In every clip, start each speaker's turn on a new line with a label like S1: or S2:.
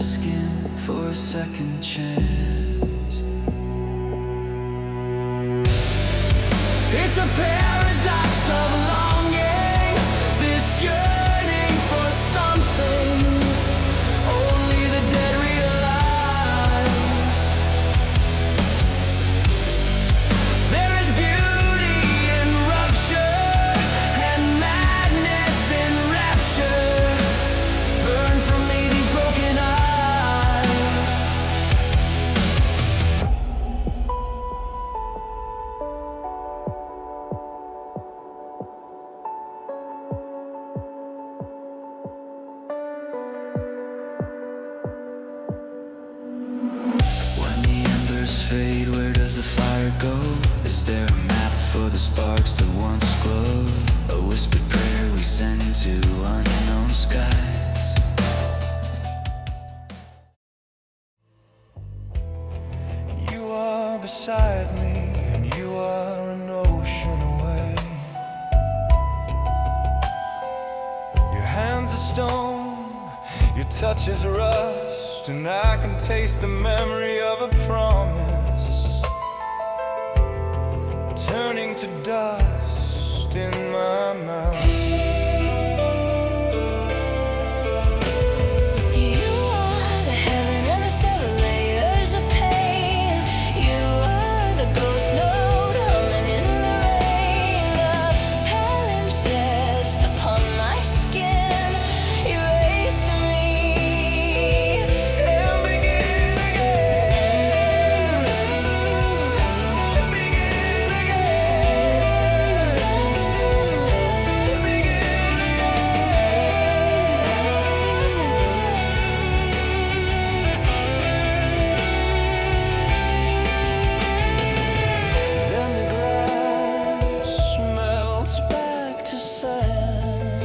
S1: skin for a second chance. It's a paradox of longing, this yearning for something only the dead realize. There is beauty in rupture and madness in rapture. Burn from me these broken eyes. When the embers fade, where does the fire go? Is there a map for the sparks that once glowed? A whispered prayer we send to unknown skies. You are beside me, and you are an ocean away. Your hands are stone, your touch is rust, and I can taste the memory of a promise turning to dust in my mouth.
S2: You are the heaven and the seven layers of pain. You are the ghost note humming in the rain. The palimpsest upon my skin, erase me.
S1: And begin again. Begin again. Begin Then the glass melts back to sand.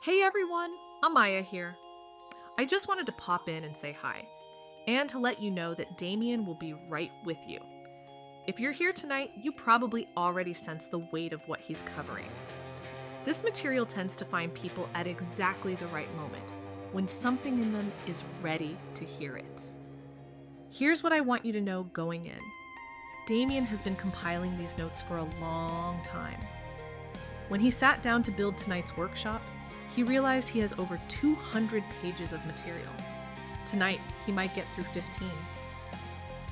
S3: Hey everyone, Amaya here. I just wanted to pop in and say hi, and to let you know that Damien will be right with you. If you're here tonight, you probably already sense the weight of what he's covering. This material tends to find people at exactly the right moment, when something in them is ready to hear it. Here's what I want you to know going in. Damien has been compiling these notes for a long time. When he sat down to build tonight's workshop, he realized he has over 200 pages of material. Tonight, he might get through 15.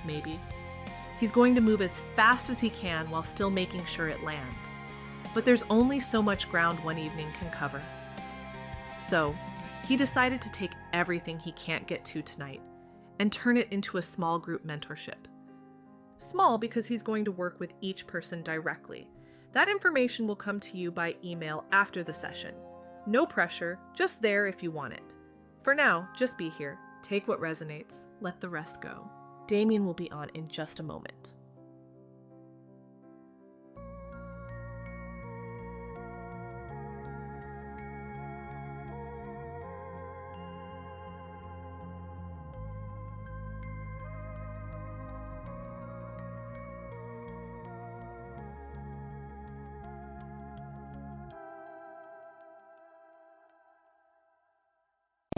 S3: Maybe. He's going to move as fast as he can while still making sure it lands. But there's only so much ground one evening can cover. So, he decided to take everything he can't get to tonight and turn it into a small group mentorship. Small because he's going to work with each person directly. That information will come to you by email after the session. No pressure, just there if you want it. For now, just be here, take what resonates, let the rest go. Damien will be on in just a moment.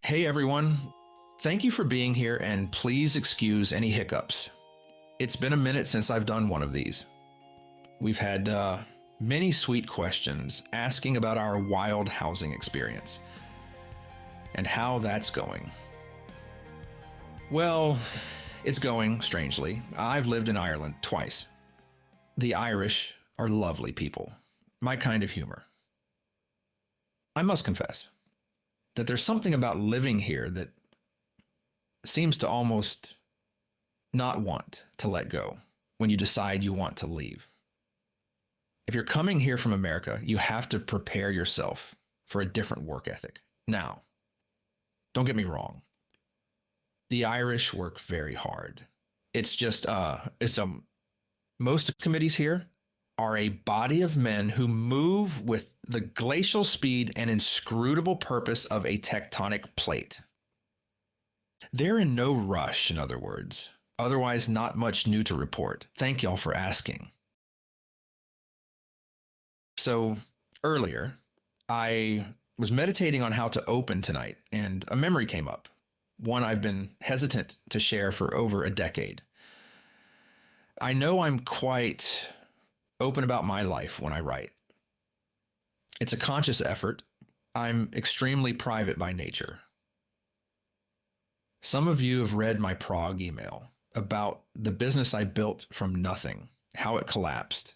S4: Hey everyone, thank you for being here and please excuse any hiccups. It's been a minute since I've done one of these. We've had many sweet questions asking about our wild housing experience and how that's going. Well, it's going strangely. I've lived in Ireland twice. The Irish are lovely people, my kind of humor. I must confess that there's something about living here that seems to almost not want to let go when you decide you want to leave. If you're coming here from America, you have to prepare yourself for a different work ethic. Now, don't get me wrong. The Irish work very hard. Most committees here are a body of men who move with the glacial speed and inscrutable purpose of a tectonic plate. They're in no rush, in other words. Otherwise, not much new to report. Thank y'all for asking. So, earlier, I was meditating on how to open tonight, and a memory came up. One I've been hesitant to share for over a decade. I know I'm quite open about my life when I write. It's a conscious effort. I'm extremely private by nature. Some of you have read my Prague email about the business I built from nothing, how it collapsed,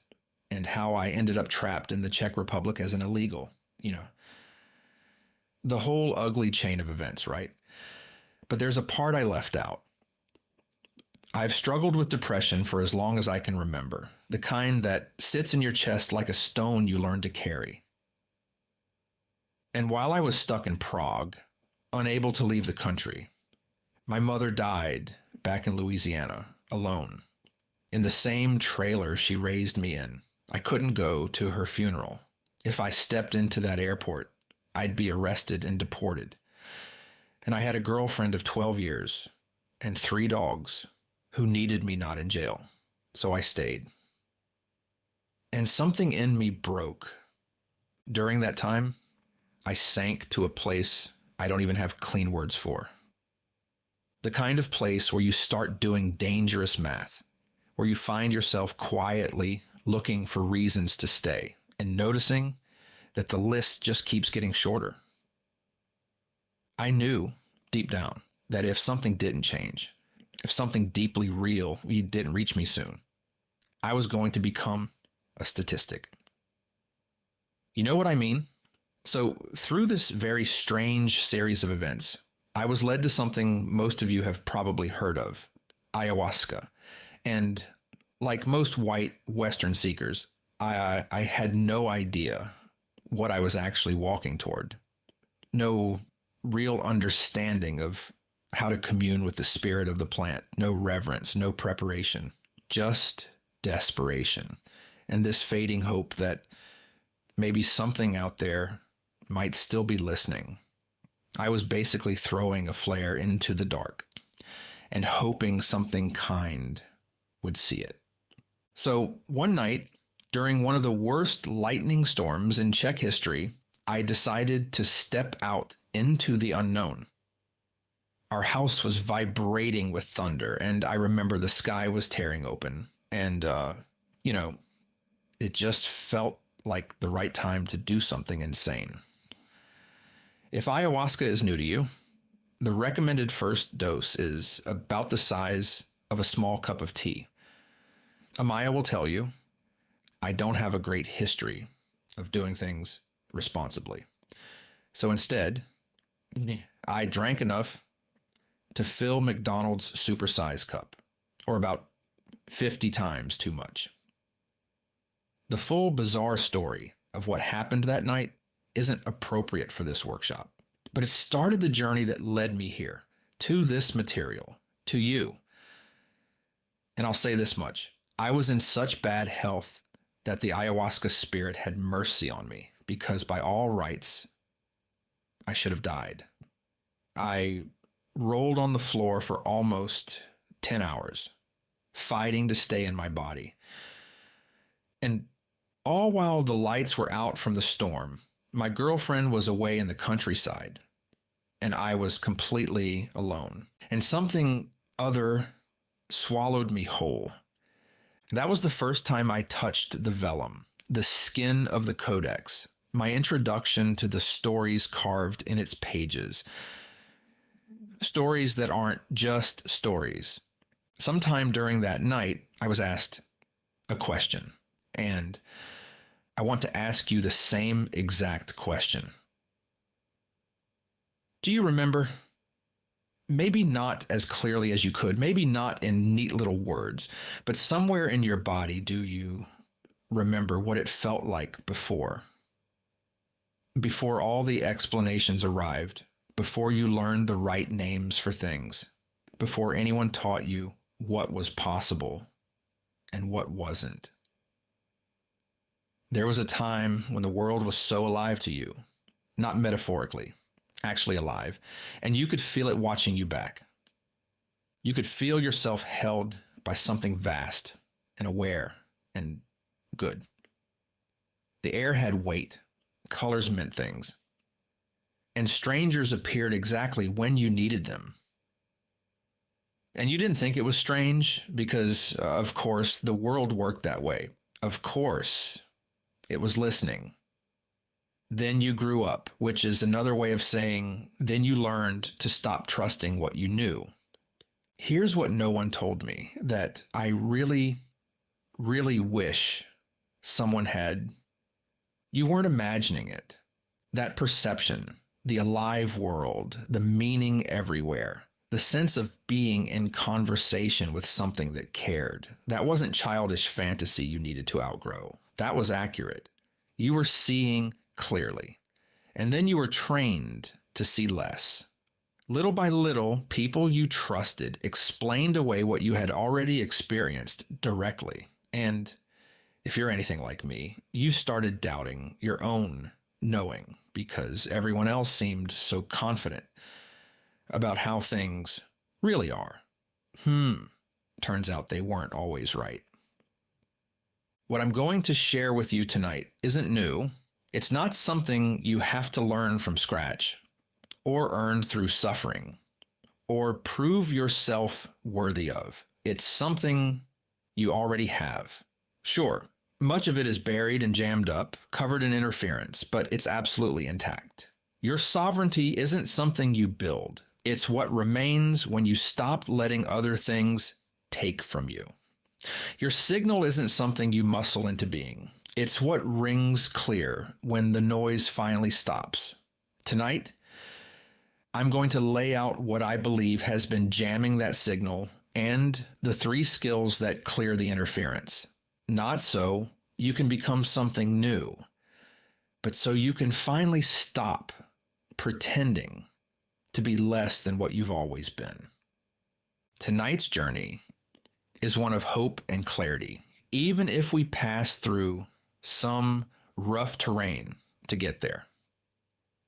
S4: and how I ended up trapped in the Czech Republic as an illegal, the whole ugly chain of events, right? But there's a part I left out. I've struggled with depression for as long as I can remember, the kind that sits in your chest like a stone you learn to carry. And while I was stuck in Prague, unable to leave the country, my mother died back in Louisiana, alone, in the same trailer she raised me in. I couldn't go to her funeral. If I stepped into that airport, I'd be arrested and deported. And I had a girlfriend of 12 years and 3 dogs who needed me not in jail. So I stayed. And something in me broke. During that time, I sank to a place I don't even have clean words for. The kind of place where you start doing dangerous math, where you find yourself quietly looking for reasons to stay and noticing that the list just keeps getting shorter. I knew deep down that if something didn't change, if something deeply real didn't reach me soon, I was going to become a statistic. You know what I mean? So through this very strange series of events, I was led to something most of you have probably heard of, ayahuasca. And like most white Western seekers, I had no idea what I was actually walking toward. No real understanding of how to commune with the spirit of the plant. No reverence, no preparation, just desperation. And this fading hope that maybe something out there might still be listening. I was basically throwing a flare into the dark and hoping something kind would see it. So one night, during one of the worst lightning storms in Czech history, I decided to step out into the unknown. Our house was vibrating with thunder, and I remember the sky was tearing open. And, it just felt like the right time to do something insane. If ayahuasca is new to you, the recommended first dose is about the size of a small cup of tea. Amaya will tell you, I don't have a great history of doing things responsibly. So instead, I drank enough to fill McDonald's supersize cup, or about 50 times too much. The full bizarre story of what happened that night isn't appropriate for this workshop, but it started the journey that led me here, to this material, to you. And I'll say this much. I was in such bad health that the ayahuasca spirit had mercy on me, because by all rights, I should have died. I rolled on the floor for almost 10 hours, fighting to stay in my body. And all while the lights were out from the storm, my girlfriend was away in the countryside, and I was completely alone. And something other swallowed me whole. That was the first time I touched the vellum, the skin of the codex, my introduction to the stories carved in its pages. Stories that aren't just stories. Sometime during that night, I was asked a question, and I want to ask you the same exact question. Do you remember? Maybe not as clearly as you could, maybe not in neat little words, but somewhere in your body, do you remember what it felt like before? Before all the explanations arrived, before you learned the right names for things, before anyone taught you what was possible and what wasn't. There was a time when the world was so alive to you, not metaphorically, actually alive, and you could feel it watching you back. You could feel yourself held by something vast and aware and good. The air had weight, colors meant things, and strangers appeared exactly when you needed them. And you didn't think it was strange because, of course, the world worked that way. Of course, it was listening. Then you grew up, which is another way of saying, then you learned to stop trusting what you knew. Here's what no one told me that I really, really wish someone had. You weren't imagining it. That perception, the alive world, the meaning everywhere, the sense of being in conversation with something that cared. That wasn't childish fantasy you needed to outgrow. That was accurate. You were seeing clearly. And then you were trained to see less. Little by little, people you trusted explained away what you had already experienced directly. And if you're anything like me, you started doubting your own knowing because everyone else seemed so confident about how things really are. Turns out they weren't always right. What I'm going to share with you tonight isn't new. It's not something you have to learn from scratch or earn through suffering or prove yourself worthy of. It's something you already have. Sure, much of it is buried and jammed up, covered in interference, but it's absolutely intact. Your sovereignty isn't something you build. It's what remains when you stop letting other things take from you. Your signal isn't something you muscle into being. It's what rings clear when the noise finally stops. Tonight, I'm going to lay out what I believe has been jamming that signal and the 3 skills that clear the interference. Not so you can become something new, but so you can finally stop pretending to be less than what you've always been. Tonight's journey is one of hope and clarity, even if we pass through some rough terrain to get there.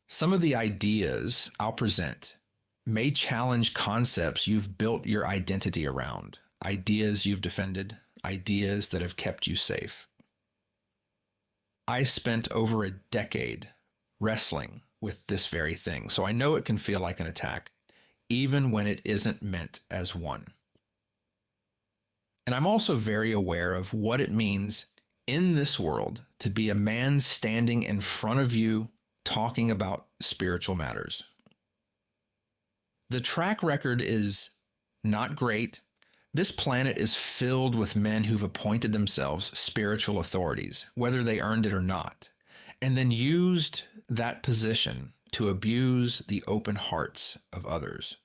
S4: Some of the ideas I'll present may challenge concepts you've built your identity around, ideas you've defended, ideas that have kept you safe. I spent over a decade wrestling with this very thing, so I know it can feel like an attack, even when it isn't meant as one. And I'm also very aware of what it means in this world to be a man standing in front of you talking about spiritual matters. The track record is not great. This planet is filled with men who've appointed themselves spiritual authorities, whether they earned it or not, and then used that position to abuse the open hearts of others,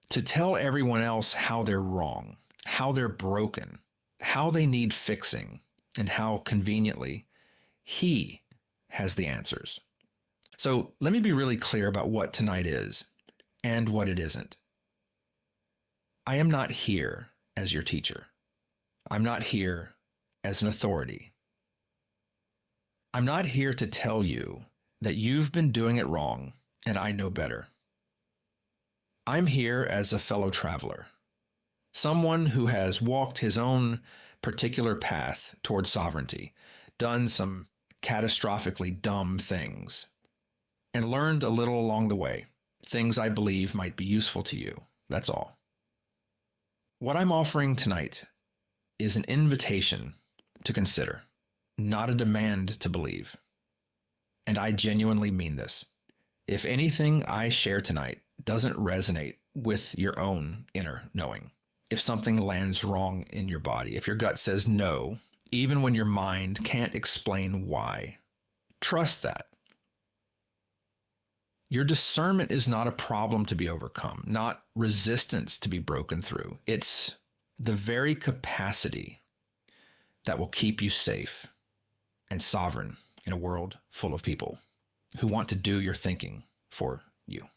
S4: to tell everyone else how they're wrong, how they're broken, how they need fixing, and how conveniently he has the answers. So let me be really clear about what tonight is and what it isn't. I am not here as your teacher. I'm not here as an authority. I'm not here to tell you that you've been doing it wrong and I know better. I'm here as a fellow traveler, someone who has walked his own particular path toward sovereignty, done some catastrophically dumb things, and learned a little along the way, things I believe might be useful to you. That's all. What I'm offering tonight is an invitation to consider, not a demand to believe. And I genuinely mean this. If anything I share tonight doesn't resonate with your own inner knowing, if something lands wrong in your body, if your gut says no, even when your mind can't explain why, trust that. Your discernment is not a problem to be overcome, not resistance to be broken through. It's the very capacity that will keep you safe and sovereign in a world full of people who want to do your thinking for you.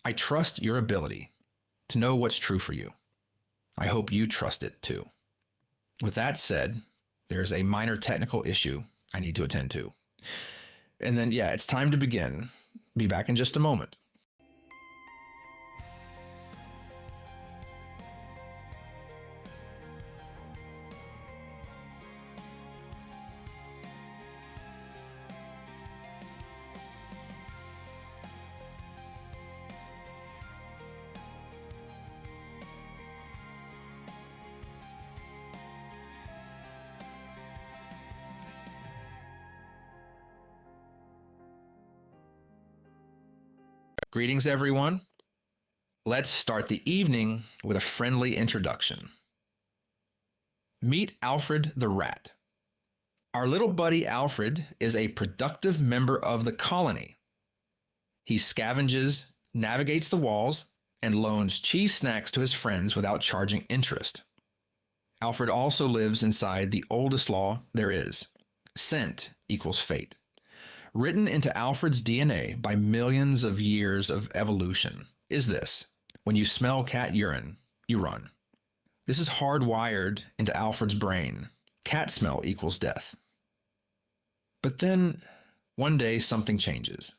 S4: I trust your ability to know what's true for you. I hope you trust it too. With that said, there's a minor technical issue I need to attend to. And then, it's time to begin. Be back in just a moment. Greetings, everyone. Let's start the evening with a friendly introduction. Meet Alfred the Rat. Our little buddy Alfred is a productive member of the colony. He scavenges, navigates the walls, and loans cheese snacks to his friends without charging interest. Alfred also lives inside the oldest law there is: scent equals fate. Written into Alfred's DNA by millions of years of evolution is this: when you smell cat urine, you run. This is hardwired into Alfred's brain. Cat smell equals death. But then, one day, something changes.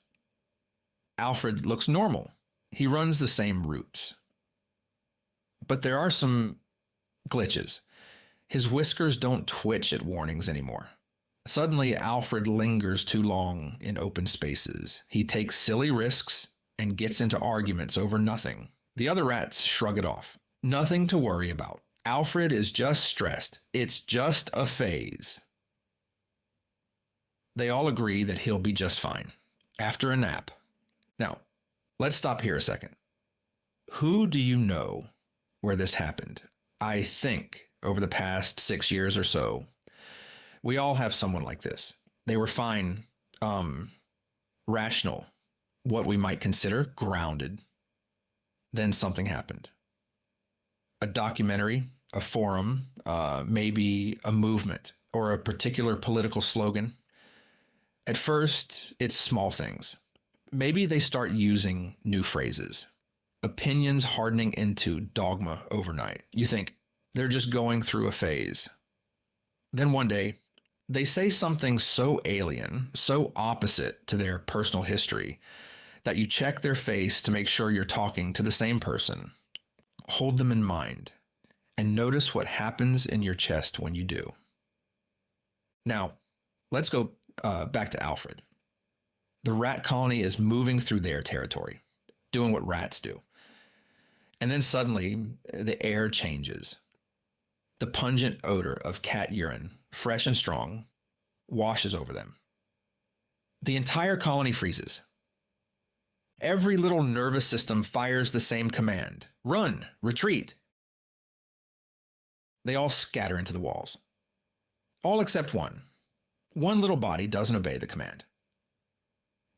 S4: Alfred looks normal. He runs the same routes. But there are some glitches. His whiskers don't twitch at warnings anymore. Suddenly, Alfred lingers too long in open spaces. He takes silly risks and gets into arguments over nothing. The other rats shrug it off. Nothing to worry about. Alfred is just stressed. It's just a phase. They all agree that he'll be just fine after a nap. Now, let's stop here a second. Who do you know where this happened? I think over the past 6 years or so, we all have someone like this. They were fine, rational, what we might consider grounded. Then something happened. A documentary, a forum, maybe a movement, or a particular political slogan. At first, it's small things. Maybe they start using new phrases. Opinions hardening into dogma overnight. You think they're just going through a phase. Then one day, they say something so alien, so opposite to their personal history, that you check their face to make sure you're talking to the same person. Hold them in mind, and notice what happens in your chest when you do. Now, let's go back to Alfred. The rat colony is moving through their territory, doing what rats do. And then suddenly, the air changes. The pungent odor of cat urine, fresh and strong, washes over them. The entire colony freezes. Every little nervous system fires the same command: run, retreat. They all scatter into the walls. All except one. One little body doesn't obey the command.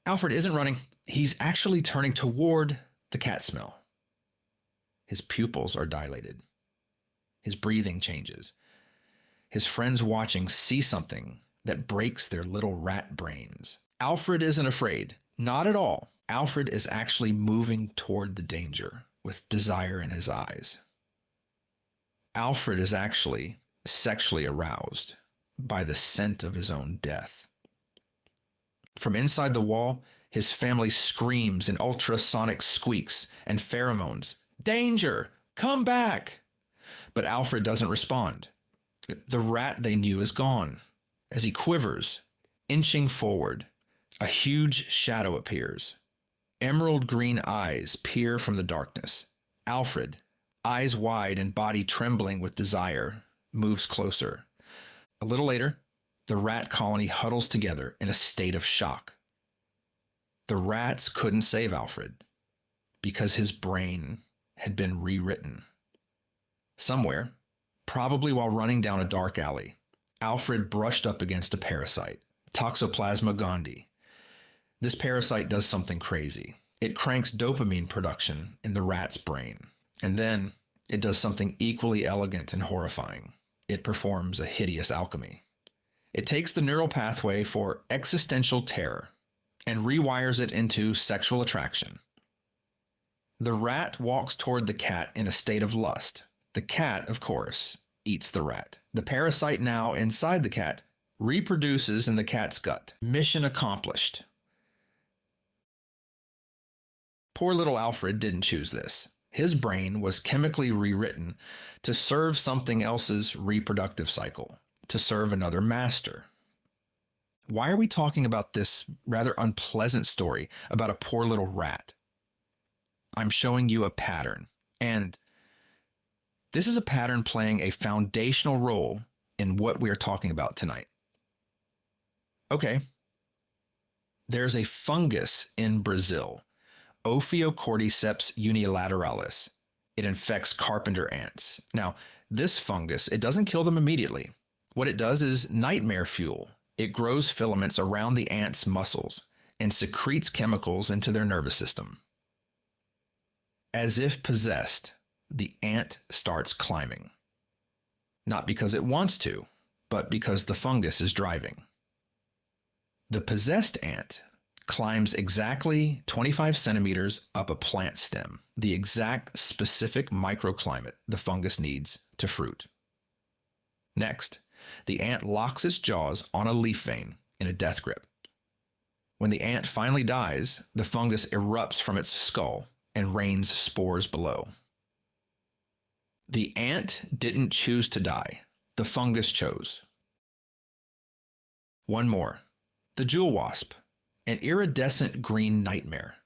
S4: Alfred isn't running. He's actually turning toward the cat smell. His pupils are dilated. His breathing changes. His friends watching see something that breaks their little rat brains. Alfred isn't afraid. Not at all. Alfred is actually moving toward the danger with desire in his eyes. Alfred is actually sexually aroused by the scent of his own death. From inside the wall, his family screams in ultrasonic squeaks and pheromones. Danger! Come back! But Alfred doesn't respond. The rat they knew is gone. As he quivers, inching forward, A huge shadow appears. Emerald green eyes peer from the darkness. Alfred, eyes wide and body trembling with desire, moves closer. A little later, the rat colony huddles together in a state of shock. The rats couldn't save Alfred because his brain had been rewritten. Somewhere, probably while running down a dark alley, Alfred brushed up against a parasite, Toxoplasma gondii. This parasite does something crazy. It cranks dopamine production in the rat's brain. And then it does something equally elegant and horrifying. It performs a hideous alchemy. It takes the neural pathway for existential terror and rewires it into sexual attraction. The rat walks toward the cat in a state of lust. The cat, of course, eats the rat. The parasite now inside the cat reproduces in the cat's gut. Mission accomplished. Poor little Alfred didn't choose this. His brain was chemically rewritten to serve something else's reproductive cycle, to serve another master. Why are we talking about this rather unpleasant story about a poor little rat? I'm showing you a pattern, and this is a pattern playing a foundational role in what we are talking about tonight. Okay, there's a fungus in Brazil, Ophiocordyceps unilateralis. It infects carpenter ants. Now, this fungus, it doesn't kill them immediately. What it does is nightmare fuel. It grows filaments around the ant's muscles and secretes chemicals into their nervous system. As if possessed, the ant starts climbing. Not because it wants to, but because the fungus is driving. The possessed ant climbs exactly 25 centimeters up a plant stem, the exact specific microclimate the fungus needs to fruit. Next, the ant locks its jaws on a leaf vein in a death grip. When the ant finally dies, the fungus erupts from its skull and rains spores below. The ant didn't choose to die. The fungus chose. One more. The jewel wasp, an iridescent green nightmare.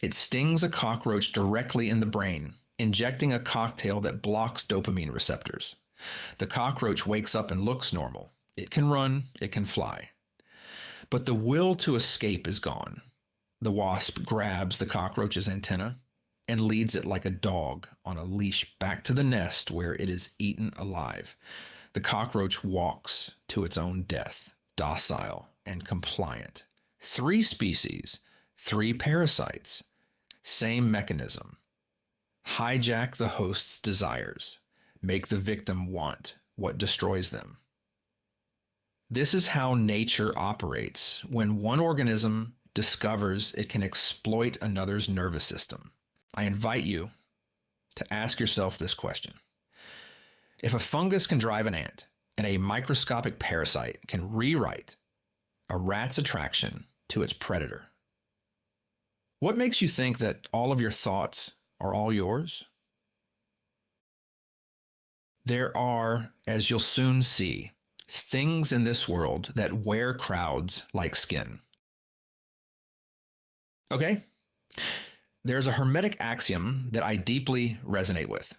S4: It stings a cockroach directly in the brain, injecting a cocktail that blocks dopamine receptors. The cockroach wakes up and looks normal. It can run, it can fly. But the will to escape is gone. The wasp grabs the cockroach's antenna and leads it like a dog on a leash back to the nest where it is eaten alive. The cockroach walks to its own death, docile and compliant. 3 species, 3 parasites, same mechanism. Hijack the host's desires. Make the victim want what destroys them. This is how nature operates when one organism discovers it can exploit another's nervous system. I invite you to ask yourself this question. If a fungus can drive an ant and a microscopic parasite can rewrite a rat's attraction to its predator, what makes you think that all of your thoughts are all yours? There are, as you'll soon see, things in this world that wear crowds like skin. Okay? There's a Hermetic axiom that I deeply resonate with.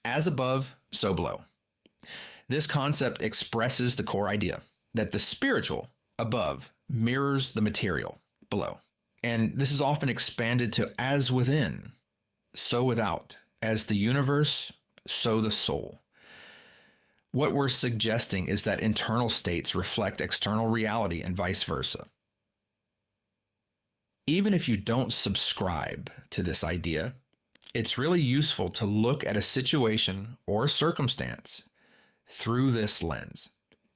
S4: As above, so below. This concept expresses the core idea that the spiritual above mirrors the material below. And this is often expanded to as within, so without. As the universe, so the soul. What we're suggesting is that internal states reflect external reality and vice versa. Even if you don't subscribe to this idea, it's really useful to look at a situation or circumstance through this lens,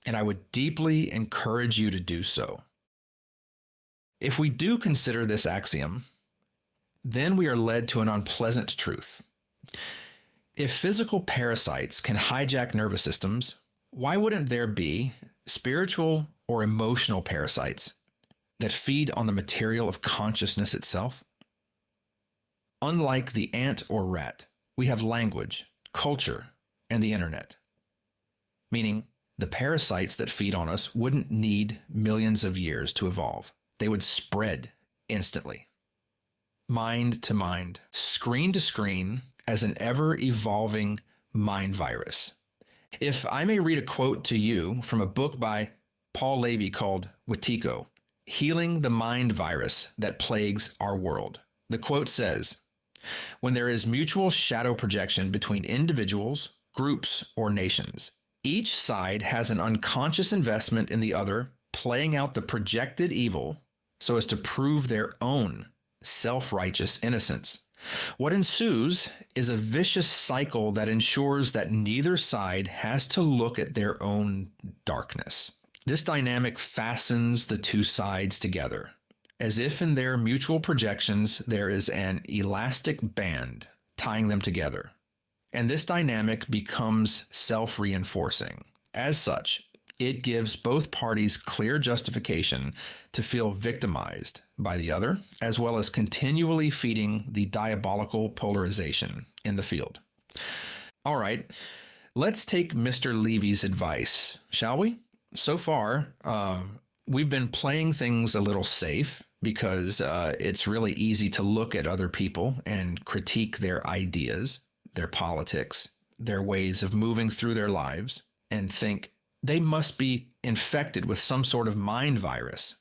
S4: and I would deeply encourage you to do so. If we do consider this axiom, then we are led to an unpleasant truth. If physical parasites can hijack nervous systems, why wouldn't there be spiritual or emotional parasites that feed on the material of consciousness itself? Unlike the ant or rat, we have language, culture, and the internet. Meaning, the parasites that feed on us wouldn't need millions of years to evolve. they would spread instantly. Mind to mind, screen to screen, as an ever-evolving mind virus. If I may read a quote to you from a book by Paul Levy called Wetiko, Healing the Mind Virus That Plagues Our World. The quote says, "When there is mutual shadow projection between individuals, groups, or nations, each side has an unconscious investment in the other, playing out the projected evil so as to prove their own self-righteous innocence. What ensues is a vicious cycle that ensures that neither side has to look at their own darkness. This dynamic fastens the two sides together, as if in their mutual projections there is an elastic band tying them together. And this dynamic becomes self-reinforcing. As such, it gives both parties clear justification to feel victimized by the other, as well as continually feeding the diabolical polarization in the field." All right, let's take Mr. Levy's advice, shall we? So far, we've been playing things a little safe because it's really easy to look at other people and critique their ideas, their politics, their ways of moving through their lives, and think they must be infected with some sort of mind virus.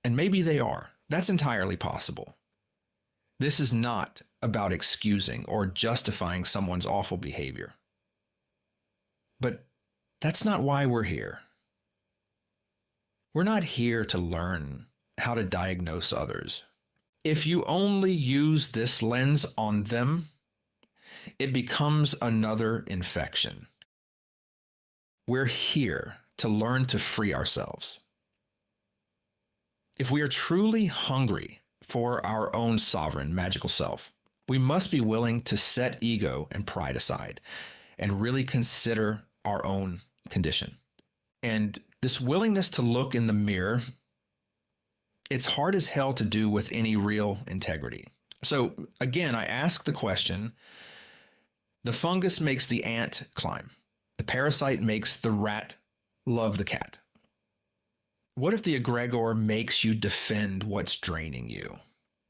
S4: And maybe they are. That's entirely possible. This is not about excusing or justifying someone's awful behavior. But that's not why we're here. We're not here to learn how to diagnose others. If you only use this lens on them, it becomes another infection. We're here to learn to free ourselves. If we are truly hungry for our own sovereign magical self, we must be willing to set ego and pride aside and really consider our own condition. And this willingness to look in the mirror, it's hard as hell to do with any real integrity. So again, I ask the question, the fungus makes the ant climb. The parasite makes the rat love the cat. What if the egregore makes you defend what's draining you?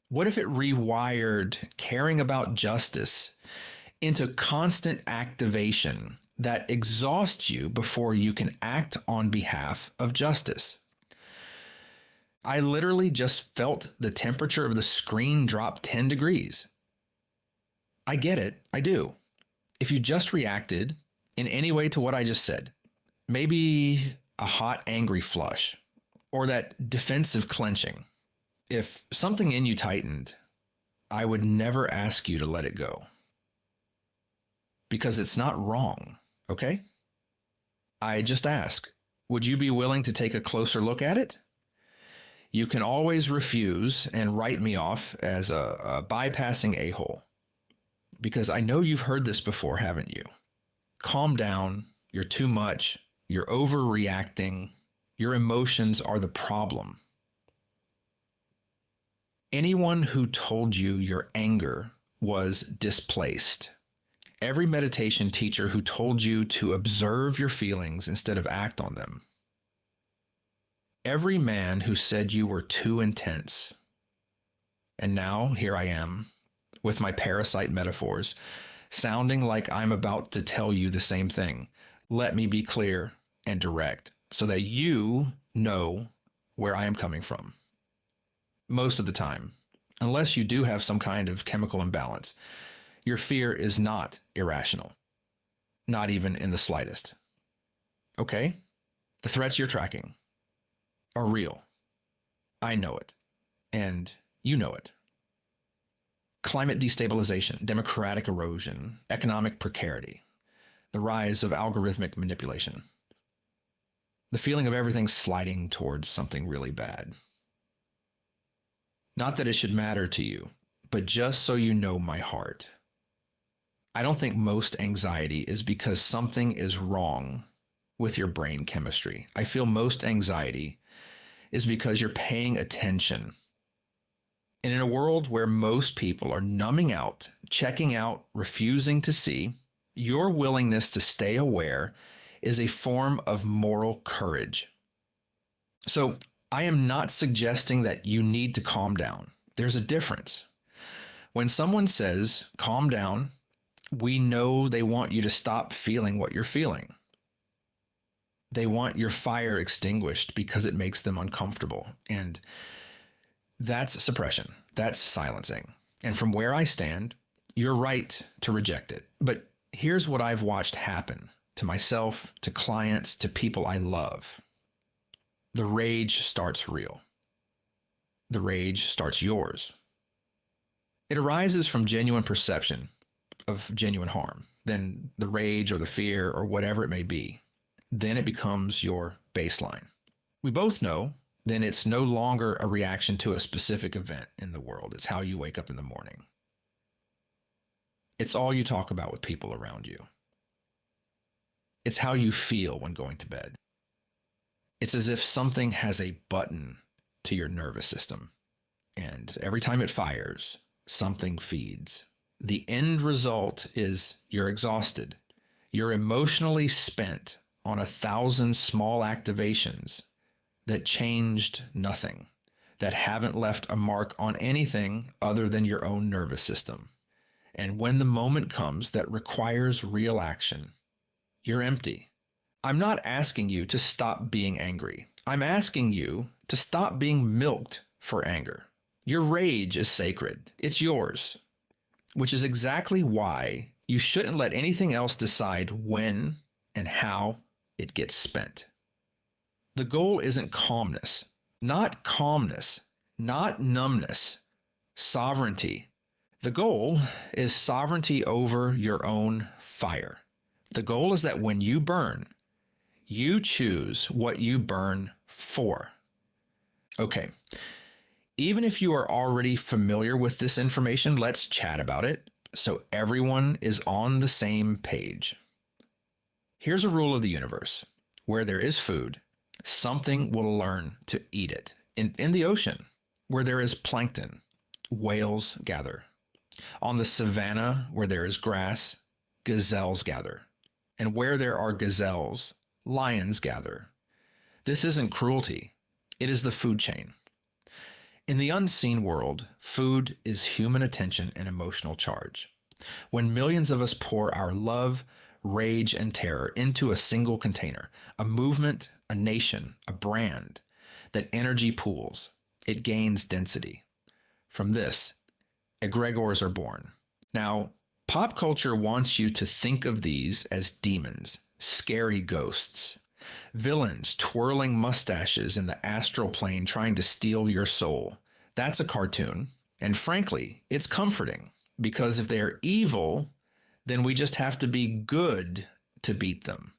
S4: What if it rewired caring about justice into constant activation that exhausts you before you can act on behalf of justice? I literally just felt the temperature of the screen drop 10 degrees. I get it. I do. If you just reacted in any way to what I just said, maybe a hot, angry flush or that defensive clenching, if something in you tightened, I would never ask you to let it go because it's not wrong, okay? I just ask, would you be willing to take a closer look at it? You can always refuse and write me off as a bypassing a-hole because I know you've heard this before, haven't you? Calm down. You're too much. You're overreacting. Your emotions are the problem. Anyone who told you your anger was displaced. Every meditation teacher who told you to observe your feelings instead of act on them. Every man who said you were too intense. And now here I am with my parasite metaphors, sounding like I'm about to tell you the same thing. Let me be clear and direct so that you know where I am coming from. Most of the time, unless you do have some kind of chemical imbalance, your fear is not irrational, not even in the slightest. Okay? The threats you're tracking are real. I know it, and you know it. Climate destabilization, democratic erosion, economic precarity, the rise of algorithmic manipulation, the feeling of everything sliding towards something really bad. Not that it should matter to you, but just so you know my heart. I don't think most anxiety is because something is wrong with your brain chemistry. I feel most anxiety is because you're paying attention. And in a world where most people are numbing out, checking out, refusing to see, your willingness to stay aware is a form of moral courage. So I am not suggesting that you need to calm down. There's a difference. When someone says, calm down, we know they want you to stop feeling what you're feeling. They want your fire extinguished because it makes them uncomfortable. And that's suppression. That's silencing. And from where I stand, you're right to reject it. But here's what I've watched happen to myself, to clients, to people I love. The rage starts real. The rage starts yours. It arises from genuine perception of genuine harm. Then the rage or the fear or whatever it may be, then it becomes your baseline. We both know then it's no longer a reaction to a specific event in the world. It's how you wake up in the morning. It's all you talk about with people around you. It's how you feel when going to bed. It's as if something has a button to your nervous system, and every time it fires, something feeds. The end result is you're exhausted. You're emotionally spent on 1,000 small activations that changed nothing, that haven't left a mark on anything other than your own nervous system. And when the moment comes that requires real action, you're empty. I'm not asking you to stop being angry. I'm asking you to stop being milked for anger. Your rage is sacred. It's yours, which is exactly why you shouldn't let anything else decide when and how it gets spent. The goal isn't calmness, not numbness, sovereignty. The goal is sovereignty over your own fire. The goal is that when you burn, you choose what you burn for. Okay, even if you are already familiar with this information, let's chat about it so everyone is on the same page. Here's a rule of the universe. Where there is food, something will learn to eat it. In the ocean, where there is plankton, whales gather. On the savanna, where there is grass, gazelles gather. And where there are gazelles, lions gather. This isn't cruelty. It is the food chain. In the unseen world, food is human attention and emotional charge. When millions of us pour our love, rage, and terror into a single container, a movement, a nation, a brand, that energy pools, it gains density. From this, egregores are born. Now, pop culture wants you to think of these as demons, scary ghosts, villains twirling mustaches in the astral plane trying to steal your soul. That's a cartoon, and frankly, it's comforting, because if they're evil, then we just have to be good to beat them.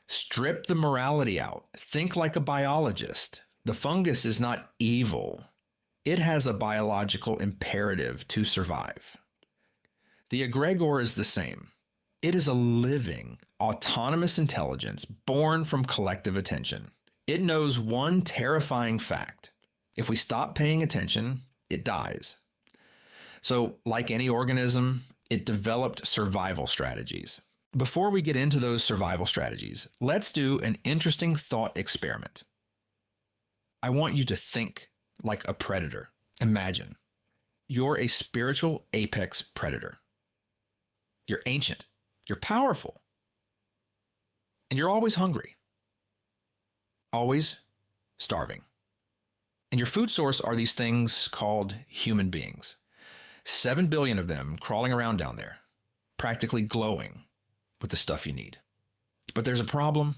S4: Strip the morality out. Think like a biologist. The fungus is not evil. It has a biological imperative to survive. The egregore is the same. It is a living, autonomous intelligence born from collective attention. It knows one terrifying fact. If we stop paying attention, it dies. So, like any organism, it developed survival strategies. Before we get into those survival strategies, let's do an interesting thought experiment. I want you to think like a predator. Imagine you're a spiritual apex predator. You're ancient, you're powerful, and you're always hungry, always starving. And your food source are these things called human beings. 7 billion of them crawling around down there, practically glowing with the stuff you need. But there's a problem.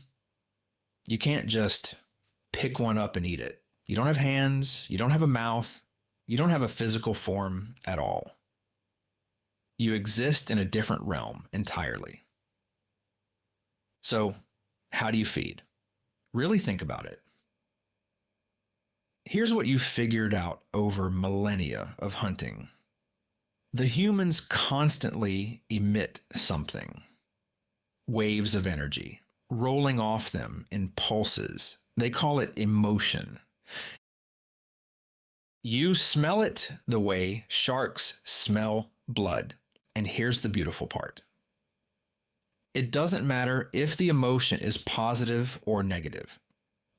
S4: You can't just pick one up and eat it. You don't have hands, you don't have a mouth, you don't have a physical form at all. You exist in a different realm entirely. So, how do you feed? Really think about it. Here's what you figured out over millennia of hunting. The humans constantly emit something. Waves of energy, rolling off them in pulses. They call it emotion. You smell it the way sharks smell blood. And here's the beautiful part. It doesn't matter if the emotion is positive or negative.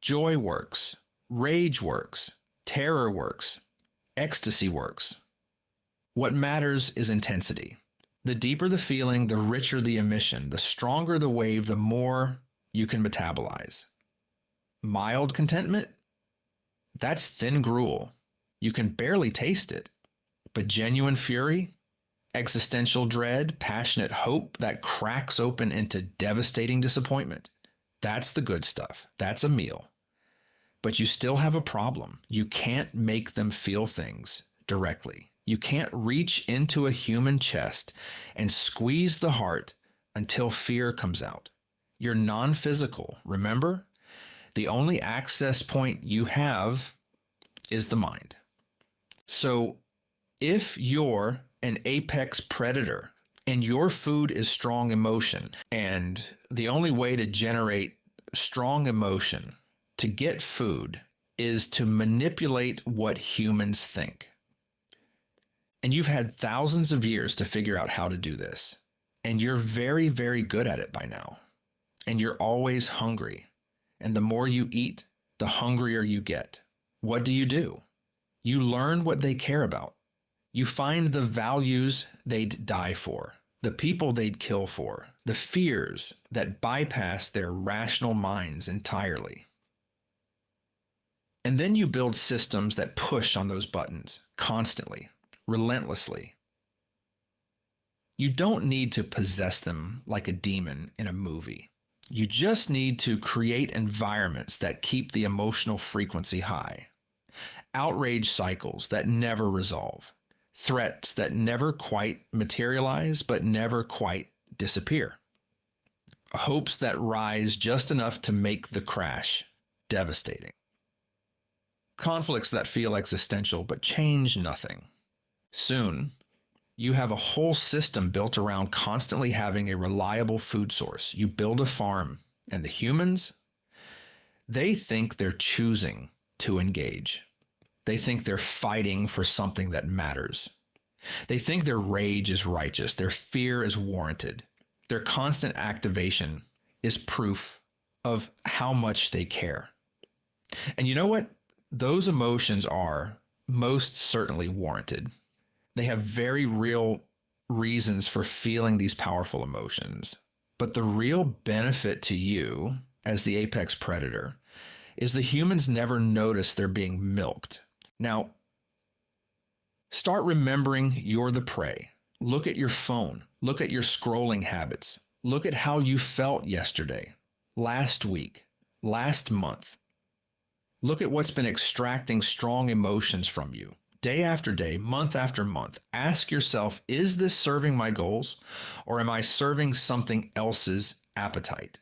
S4: Joy works. Rage works. Terror works. Ecstasy works. What matters is intensity. The deeper the feeling, the richer the emission, the stronger the wave, the more you can metabolize. Mild contentment? That's thin gruel. You can barely taste it. But genuine fury, existential dread, passionate hope that cracks open into devastating disappointment, that's the good stuff. That's a meal. But you still have a problem. You can't make them feel things directly. You can't reach into a human chest and squeeze the heart until fear comes out. You're non-physical, remember? The only access point you have is the mind. So if you're an apex predator and your food is strong emotion, and the only way to generate strong emotion to get food is to manipulate what humans think. And you've had thousands of years to figure out how to do this. And you're very, very good at it by now. And you're always hungry. And the more you eat, the hungrier you get. What do? You learn what they care about. You find the values they'd die for, the people they'd kill for, the fears that bypass their rational minds entirely. And then you build systems that push on those buttons constantly, relentlessly. You don't need to possess them like a demon in a movie. You just need to create environments that keep the emotional frequency high. Outrage cycles that never resolve. Threats that never quite materialize but never quite disappear. Hopes that rise just enough to make the crash devastating. Conflicts that feel existential but change nothing. Soon, you have a whole system built around constantly having a reliable food source. You build a farm, and the humans, they think they're choosing to engage. They think they're fighting for something that matters. They think their rage is righteous. Their fear is warranted. Their constant activation is proof of how much they care. And you know what? Those emotions are most certainly warranted. They have very real reasons for feeling these powerful emotions. But the real benefit to you as the apex predator is the humans never notice they're being milked. Now, start remembering you're the prey. Look at your phone. Look at your scrolling habits. Look at how you felt yesterday, last week, last month. Look at what's been extracting strong emotions from you. Day after day, month after month, ask yourself, is this serving my goals, or am I serving something else's appetite?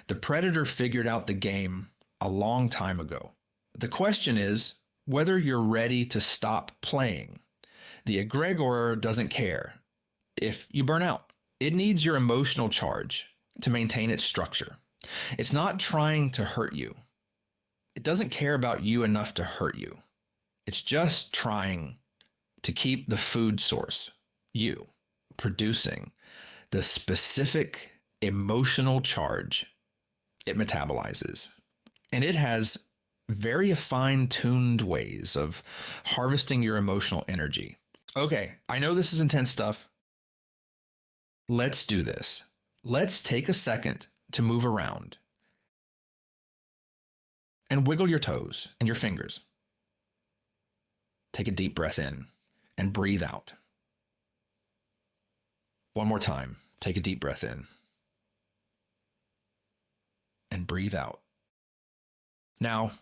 S4: The predator figured out the game a long time ago. The question is whether you're ready to stop playing. The egregore doesn't care if you burn out. It needs your emotional charge to maintain its structure. It's not trying to hurt you. It doesn't care about you enough to hurt you. It's just trying to keep the food source, you, producing the specific emotional charge it metabolizes. And it has very fine-tuned ways of harvesting your emotional energy. Okay, I know this is intense stuff. Let's do this. Let's take a second to move around and wiggle your toes and your fingers. Take a deep breath in and breathe out. One more time. Take a deep breath in and breathe out. Now,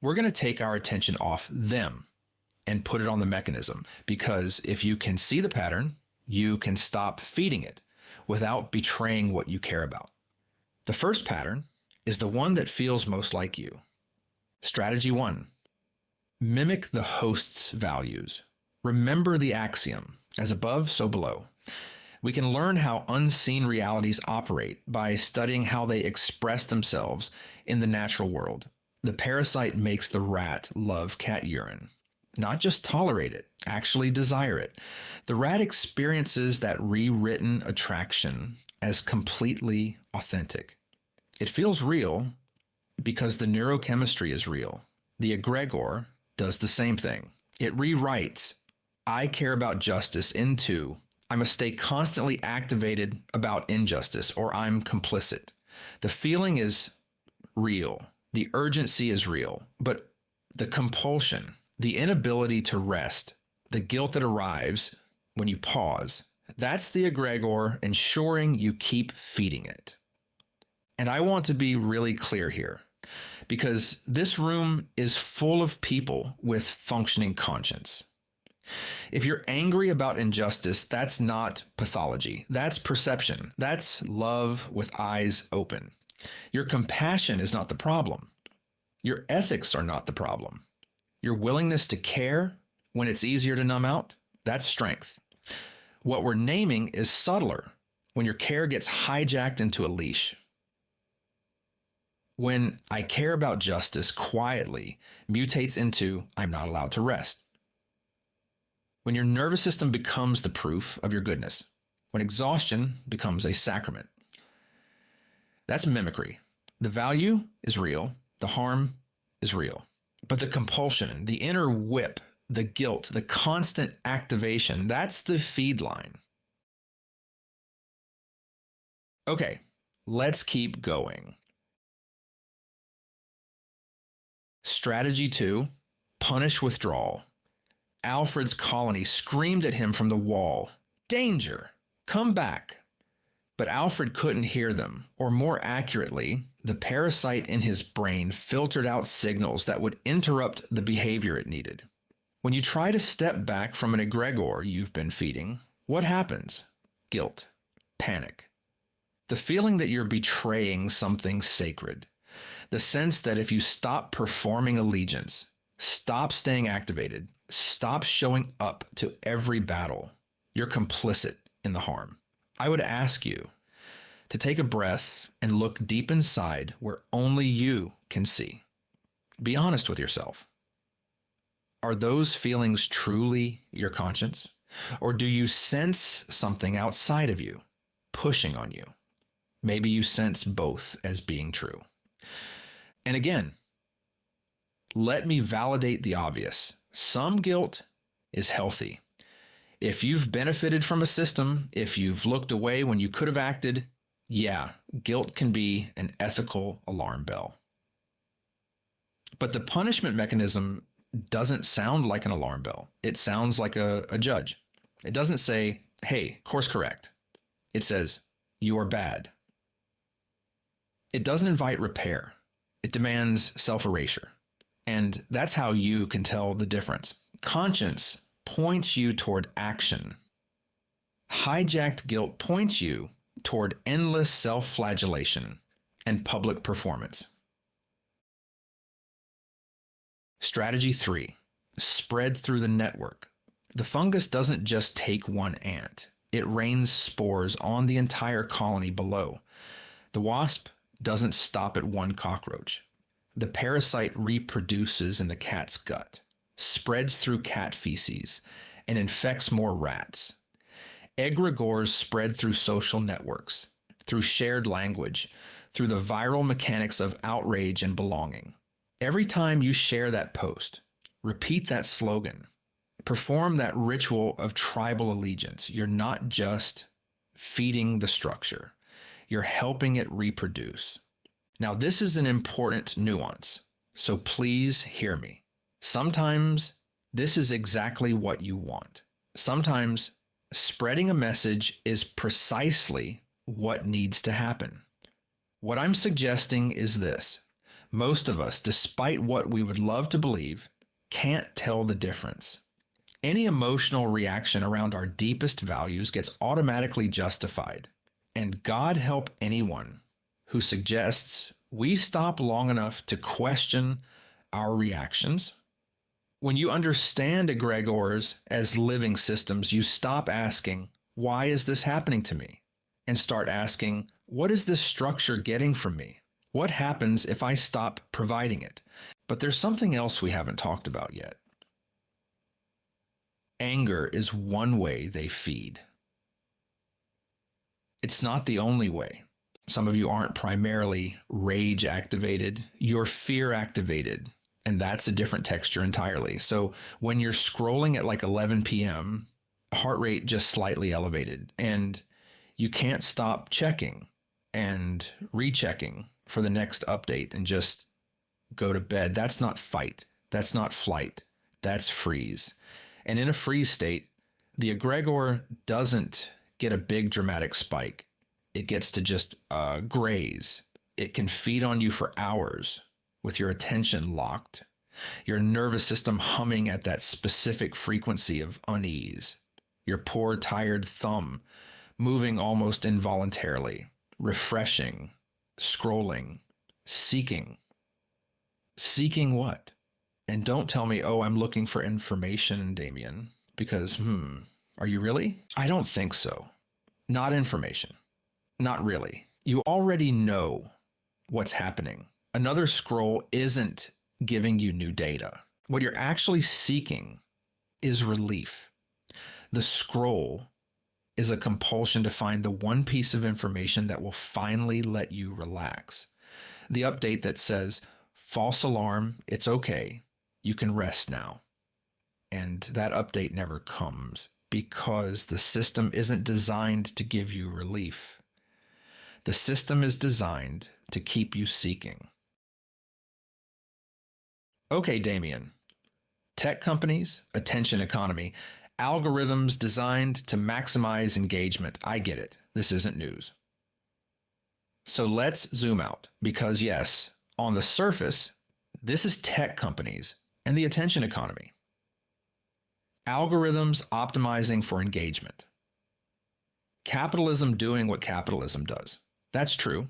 S4: we're going to take our attention off them and put it on the mechanism, because if you can see the pattern, you can stop feeding it without betraying what you care about. The first pattern is the one that feels most like you. Strategy 1. Mimic the host's values. Remember the axiom, as above, so below. We can learn how unseen realities operate by studying how they express themselves in the natural world. The parasite makes the rat love cat urine. Not just tolerate it, actually desire it. The rat experiences that rewritten attraction as completely authentic. It feels real because the neurochemistry is real. The egregore does the same thing. It rewrites, I care about justice into, I must stay constantly activated about injustice, or I'm complicit. The feeling is real. The urgency is real. But the compulsion, the inability to rest, the guilt that arrives when you pause, that's the egregore ensuring you keep feeding it. And I want to be really clear here, because this room is full of people with functioning conscience. If you're angry about injustice, that's not pathology. That's perception. That's love with eyes open. Your compassion is not the problem. Your ethics are not the problem. Your willingness to care when it's easier to numb out, that's strength. What we're naming is subtler when your care gets hijacked into a leash. When I care about justice quietly mutates into I'm not allowed to rest. When your nervous system becomes the proof of your goodness. When exhaustion becomes a sacrament. That's mimicry. The value is real. The harm is real. But the compulsion, the inner whip, the guilt, the constant activation, that's the feed line. Okay, let's keep going. Strategy 2, punish withdrawal. Alfred's colony screamed at him from the wall, danger, come back. But Alfred couldn't hear them, or more accurately, the parasite in his brain filtered out signals that would interrupt the behavior it needed. When you try to step back from an egregore you've been feeding, what happens? Guilt, panic. The feeling that you're betraying something sacred. The sense that if you stop performing allegiance, stop staying activated, stop showing up to every battle, you're complicit in the harm. I would ask you to take a breath and look deep inside where only you can see. Be honest with yourself. Are those feelings truly your conscience? Or do you sense something outside of you pushing on you? Maybe you sense both as being true. And again, let me validate the obvious. Some guilt is healthy. If you've benefited from a system, if you've looked away when you could have acted, yeah, guilt can be an ethical alarm bell. But the punishment mechanism doesn't sound like an alarm bell. It sounds like a judge. It doesn't say, hey, course correct. It says, you are bad. It doesn't invite repair. It demands self-erasure. And that's how you can tell the difference. Conscience points you toward action. Hijacked guilt points you toward endless self-flagellation and public performance. Strategy 3, spread through the network. The fungus doesn't just take one ant. It rains spores on the entire colony below. The wasp doesn't stop at one cockroach. The parasite reproduces in the cat's gut, spreads through cat feces, and infects more rats. Egregores spread through social networks, through shared language, through the viral mechanics of outrage and belonging. Every time you share that post, repeat that slogan, perform that ritual of tribal allegiance, you're not just feeding the structure, you're helping it reproduce. Now, this is an important nuance, so please hear me. Sometimes this is exactly what you want. Sometimes spreading a message is precisely what needs to happen. What I'm suggesting is this. Most of us, despite what we would love to believe, can't tell the difference. Any emotional reaction around our deepest values gets automatically justified. And God help anyone who suggests we stop long enough to question our reactions. When you understand egregores as living systems, you stop asking, why is this happening to me? And start asking, what is this structure getting from me? What happens if I stop providing it? But there's something else we haven't talked about yet. Anger is one way they feed. It's not the only way. Some of you aren't primarily rage activated, you're fear activated. And that's a different texture entirely. So when you're scrolling at like 11 p.m., heart rate just slightly elevated, and you can't stop checking and rechecking for the next update and just go to bed. That's not fight. That's not flight. That's freeze. And in a freeze state, the egregore doesn't get a big dramatic spike. It gets to just graze. It can feed on you for hours with your attention locked, your nervous system humming at that specific frequency of unease, your poor, tired thumb moving almost involuntarily, refreshing, scrolling, seeking. Seeking what? And don't tell me, oh, I'm looking for information, Damien, because, are you really? I don't think so. Not information. Not really. You already know what's happening. Another scroll isn't giving you new data. What you're actually seeking is relief. The scroll is a compulsion to find the one piece of information that will finally let you relax. The update that says, false alarm, it's okay, you can rest now. And that update never comes because the system isn't designed to give you relief. The system is designed to keep you seeking. Okay, Damien. Tech companies, attention economy, algorithms designed to maximize engagement. I get it. This isn't news. So let's zoom out because, yes, on the surface, this is tech companies and the attention economy. Algorithms optimizing for engagement. Capitalism doing what capitalism does. That's true.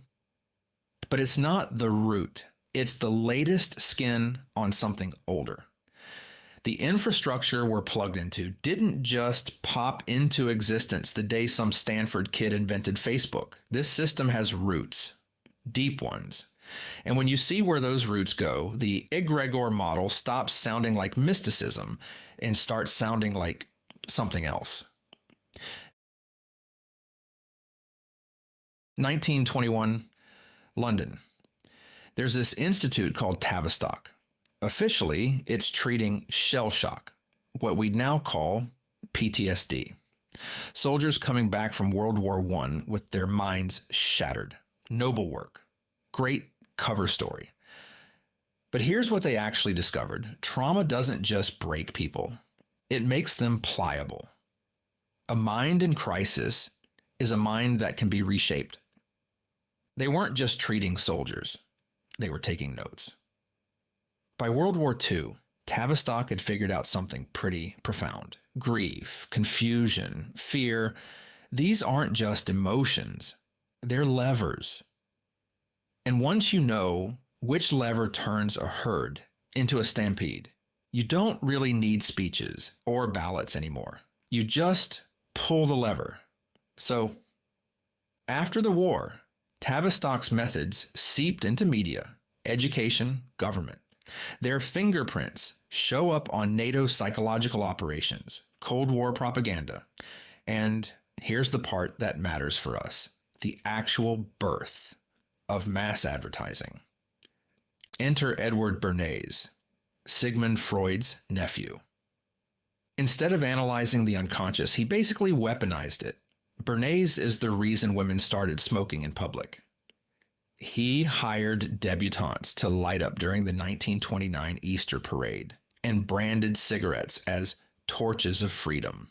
S4: But it's not the root. It's the latest skin on something older. The infrastructure we're plugged into didn't just pop into existence the day some Stanford kid invented Facebook. This system has roots, deep ones. And when you see where those roots go, the egregore model stops sounding like mysticism and starts sounding like something else. 1921, London. There's this institute called Tavistock. Officially, it's treating shell shock, what we'd now call PTSD. Soldiers coming back from World War I with their minds shattered. Noble work. Great cover story. But here's what they actually discovered. Trauma doesn't just break people. It makes them pliable. A mind in crisis is a mind that can be reshaped. They weren't just treating soldiers. They were taking notes. By World War II, Tavistock had figured out something pretty profound. Grief, confusion, fear, these aren't just emotions. They're levers. And once you know which lever turns a herd into a stampede, you don't really need speeches or ballots anymore. You just pull the lever. So, after the war, Tavistock's methods seeped into media, education, government. Their fingerprints show up on NATO psychological operations, Cold War propaganda, and here's the part that matters for us, the actual birth of mass advertising. Enter Edward Bernays, Sigmund Freud's nephew. Instead of analyzing the unconscious, he basically weaponized it. Bernays is the reason women started smoking in public. He hired debutantes to light up during the 1929 Easter parade and branded cigarettes as torches of freedom.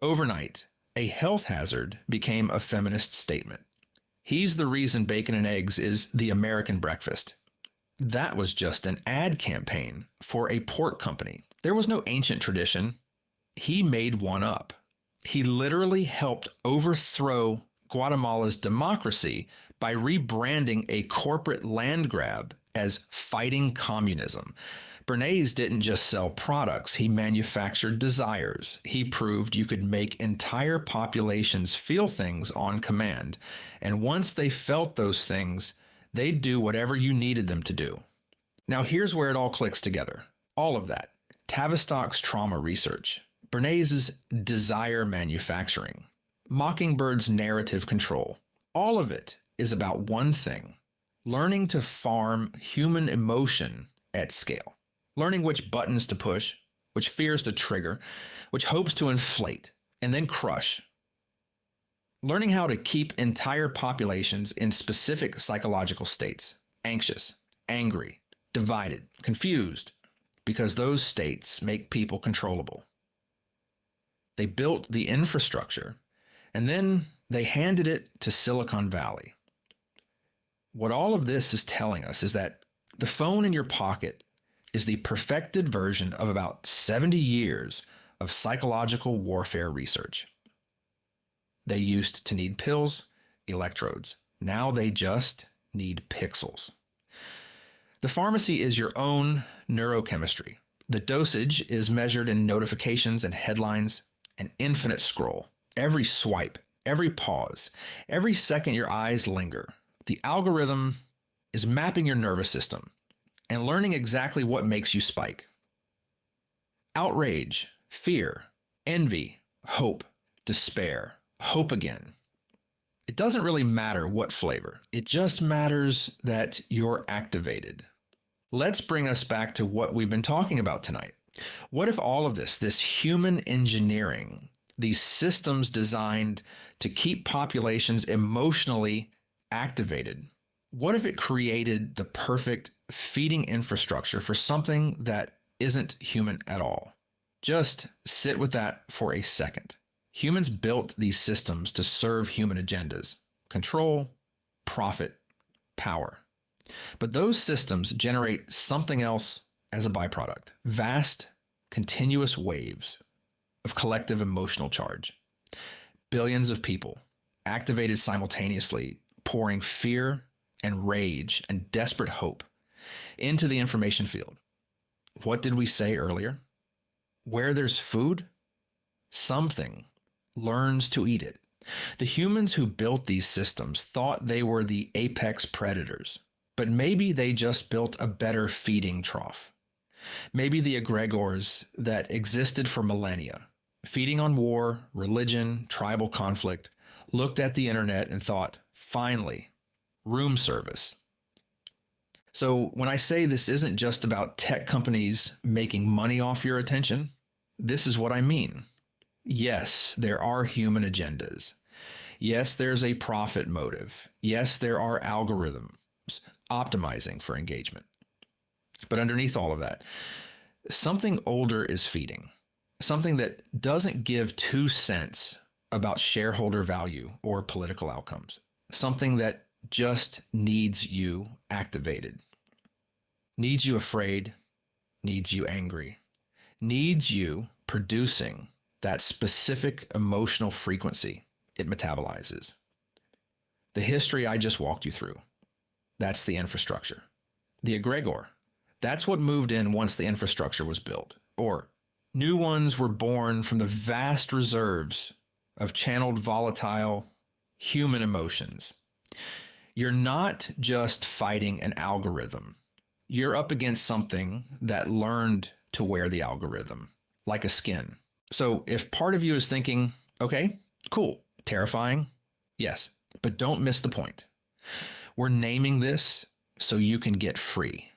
S4: Overnight, a health hazard became a feminist statement. He's the reason bacon and eggs is the American breakfast. That was just an ad campaign for a pork company. There was no ancient tradition. He made one up. He literally helped overthrow Guatemala's democracy by rebranding a corporate land grab as fighting communism. Bernays didn't just sell products, he manufactured desires. He proved you could make entire populations feel things on command, and once they felt those things, they'd do whatever you needed them to do. Now here's where it all clicks together. All of that. Tavistock's trauma research, Bernays' desire manufacturing, Mockingbird's narrative control. All of it is about one thing, learning to farm human emotion at scale. Learning which buttons to push, which fears to trigger, which hopes to inflate, and then crush. Learning how to keep entire populations in specific psychological states, anxious, angry, divided, confused, because those states make people controllable. They built the infrastructure, and then they handed it to Silicon Valley. What all of this is telling us is that the phone in your pocket is the perfected version of about 70 years of psychological warfare research. They used to need pills, electrodes. Now they just need pixels. The pharmacy is your own neurochemistry. The dosage is measured in notifications and headlines, an infinite scroll. Every swipe, every pause, every second your eyes linger. The algorithm is mapping your nervous system and learning exactly what makes you spike. Outrage, fear, envy, hope, despair, hope again. It doesn't really matter what flavor. It just matters that you're activated. Let's bring us back to what we've been talking about tonight. What if all of this human engineering, these systems designed to keep populations emotionally activated, what if it created the perfect feeding infrastructure for something that isn't human at all? Just sit with that for a second. Humans built these systems to serve human agendas: control, profit, power. But those systems generate something else as a byproduct: vast, continuous waves of collective emotional charge. Billions of people activated simultaneously, pouring fear and rage and desperate hope into the information field. What did we say earlier? Where there's food, something learns to eat it. The humans who built these systems thought they were the apex predators, but maybe they just built a better feeding trough. Maybe the egregores that existed for millennia, feeding on war, religion, tribal conflict, looked at the internet and thought, finally, room service. So when I say this isn't just about tech companies making money off your attention, this is what I mean. Yes, there are human agendas. Yes, there's a profit motive. Yes, there are algorithms optimizing for engagement. But underneath all of that, something older is feeding. Something that doesn't give 2 cents about shareholder value or political outcomes. Something that just needs you activated. Needs you afraid. Needs you angry. Needs you producing that specific emotional frequency it metabolizes. The history I just walked you through, that's the infrastructure. The egregore, that's what moved in once the infrastructure was built. Or new ones were born from the vast reserves of channeled volatile human emotions. You're not just fighting an algorithm. You're up against something that learned to wear the algorithm, like a skin. So if part of you is thinking, okay, cool, terrifying, yes, but don't miss the point. We're naming this so you can get free.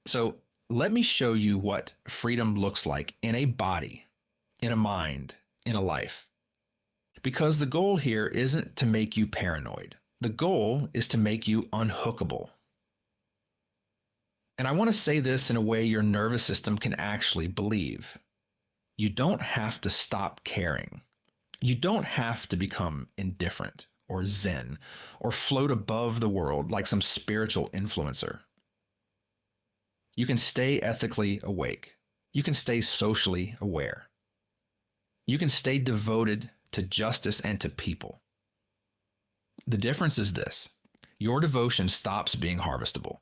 S4: So let me show you what freedom looks like in a body, in a mind, in a life. Because the goal here isn't to make you paranoid. The goal is to make you unhookable. And I want to say this in a way your nervous system can actually believe. You don't have to stop caring. You don't have to become indifferent or zen or float above the world like some spiritual influencer. You can stay ethically awake. You can stay socially aware. You can stay devoted to justice and to people. The difference is this: your devotion stops being harvestable.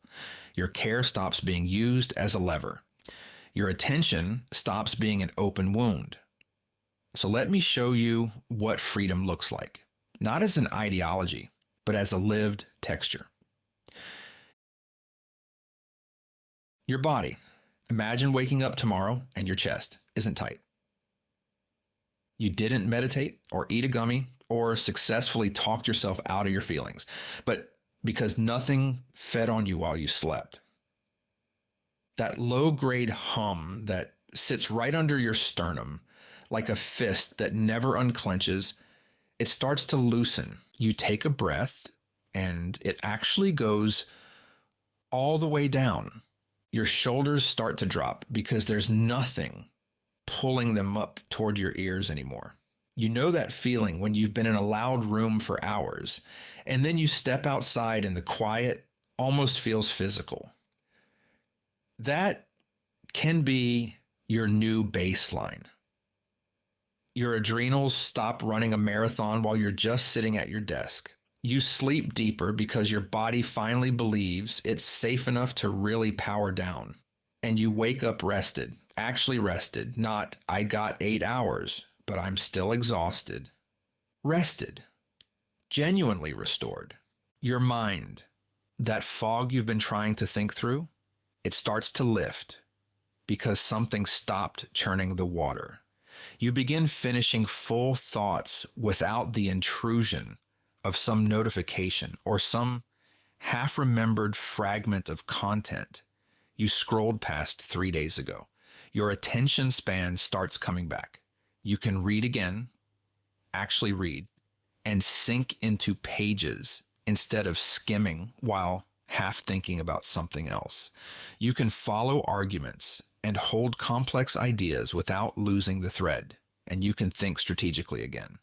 S4: Your care stops being used as a lever. Your attention stops being an open wound. So let me show you what freedom looks like, not as an ideology, but as a lived texture. Your body. Imagine waking up tomorrow and your chest isn't tight. You didn't meditate or eat a gummy or successfully talked yourself out of your feelings, but because nothing fed on you while you slept. that low-grade hum that sits right under your sternum, like a fist that never unclenches, it starts to loosen. You take a breath, and it actually goes all the way down. Your shoulders start to drop because there's nothing pulling them up toward your ears anymore. You know that feeling when you've been in a loud room for hours, and then you step outside and the quiet almost feels physical. That can be your new baseline. Your adrenals stop running a marathon while you're just sitting at your desk. You sleep deeper because your body finally believes it's safe enough to really power down. And you wake up rested, actually rested, not I got 8 hours, but I'm still exhausted. Rested, genuinely restored. Your mind, that fog you've been trying to think through, it starts to lift because something stopped churning the water. You begin finishing full thoughts without the intrusion of some notification or some half-remembered fragment of content you scrolled past 3 days ago. Your attention span starts coming back. You can read again, actually read, and sink into pages instead of skimming while half thinking about something else. You can follow arguments and hold complex ideas without losing the thread, and you can think strategically again.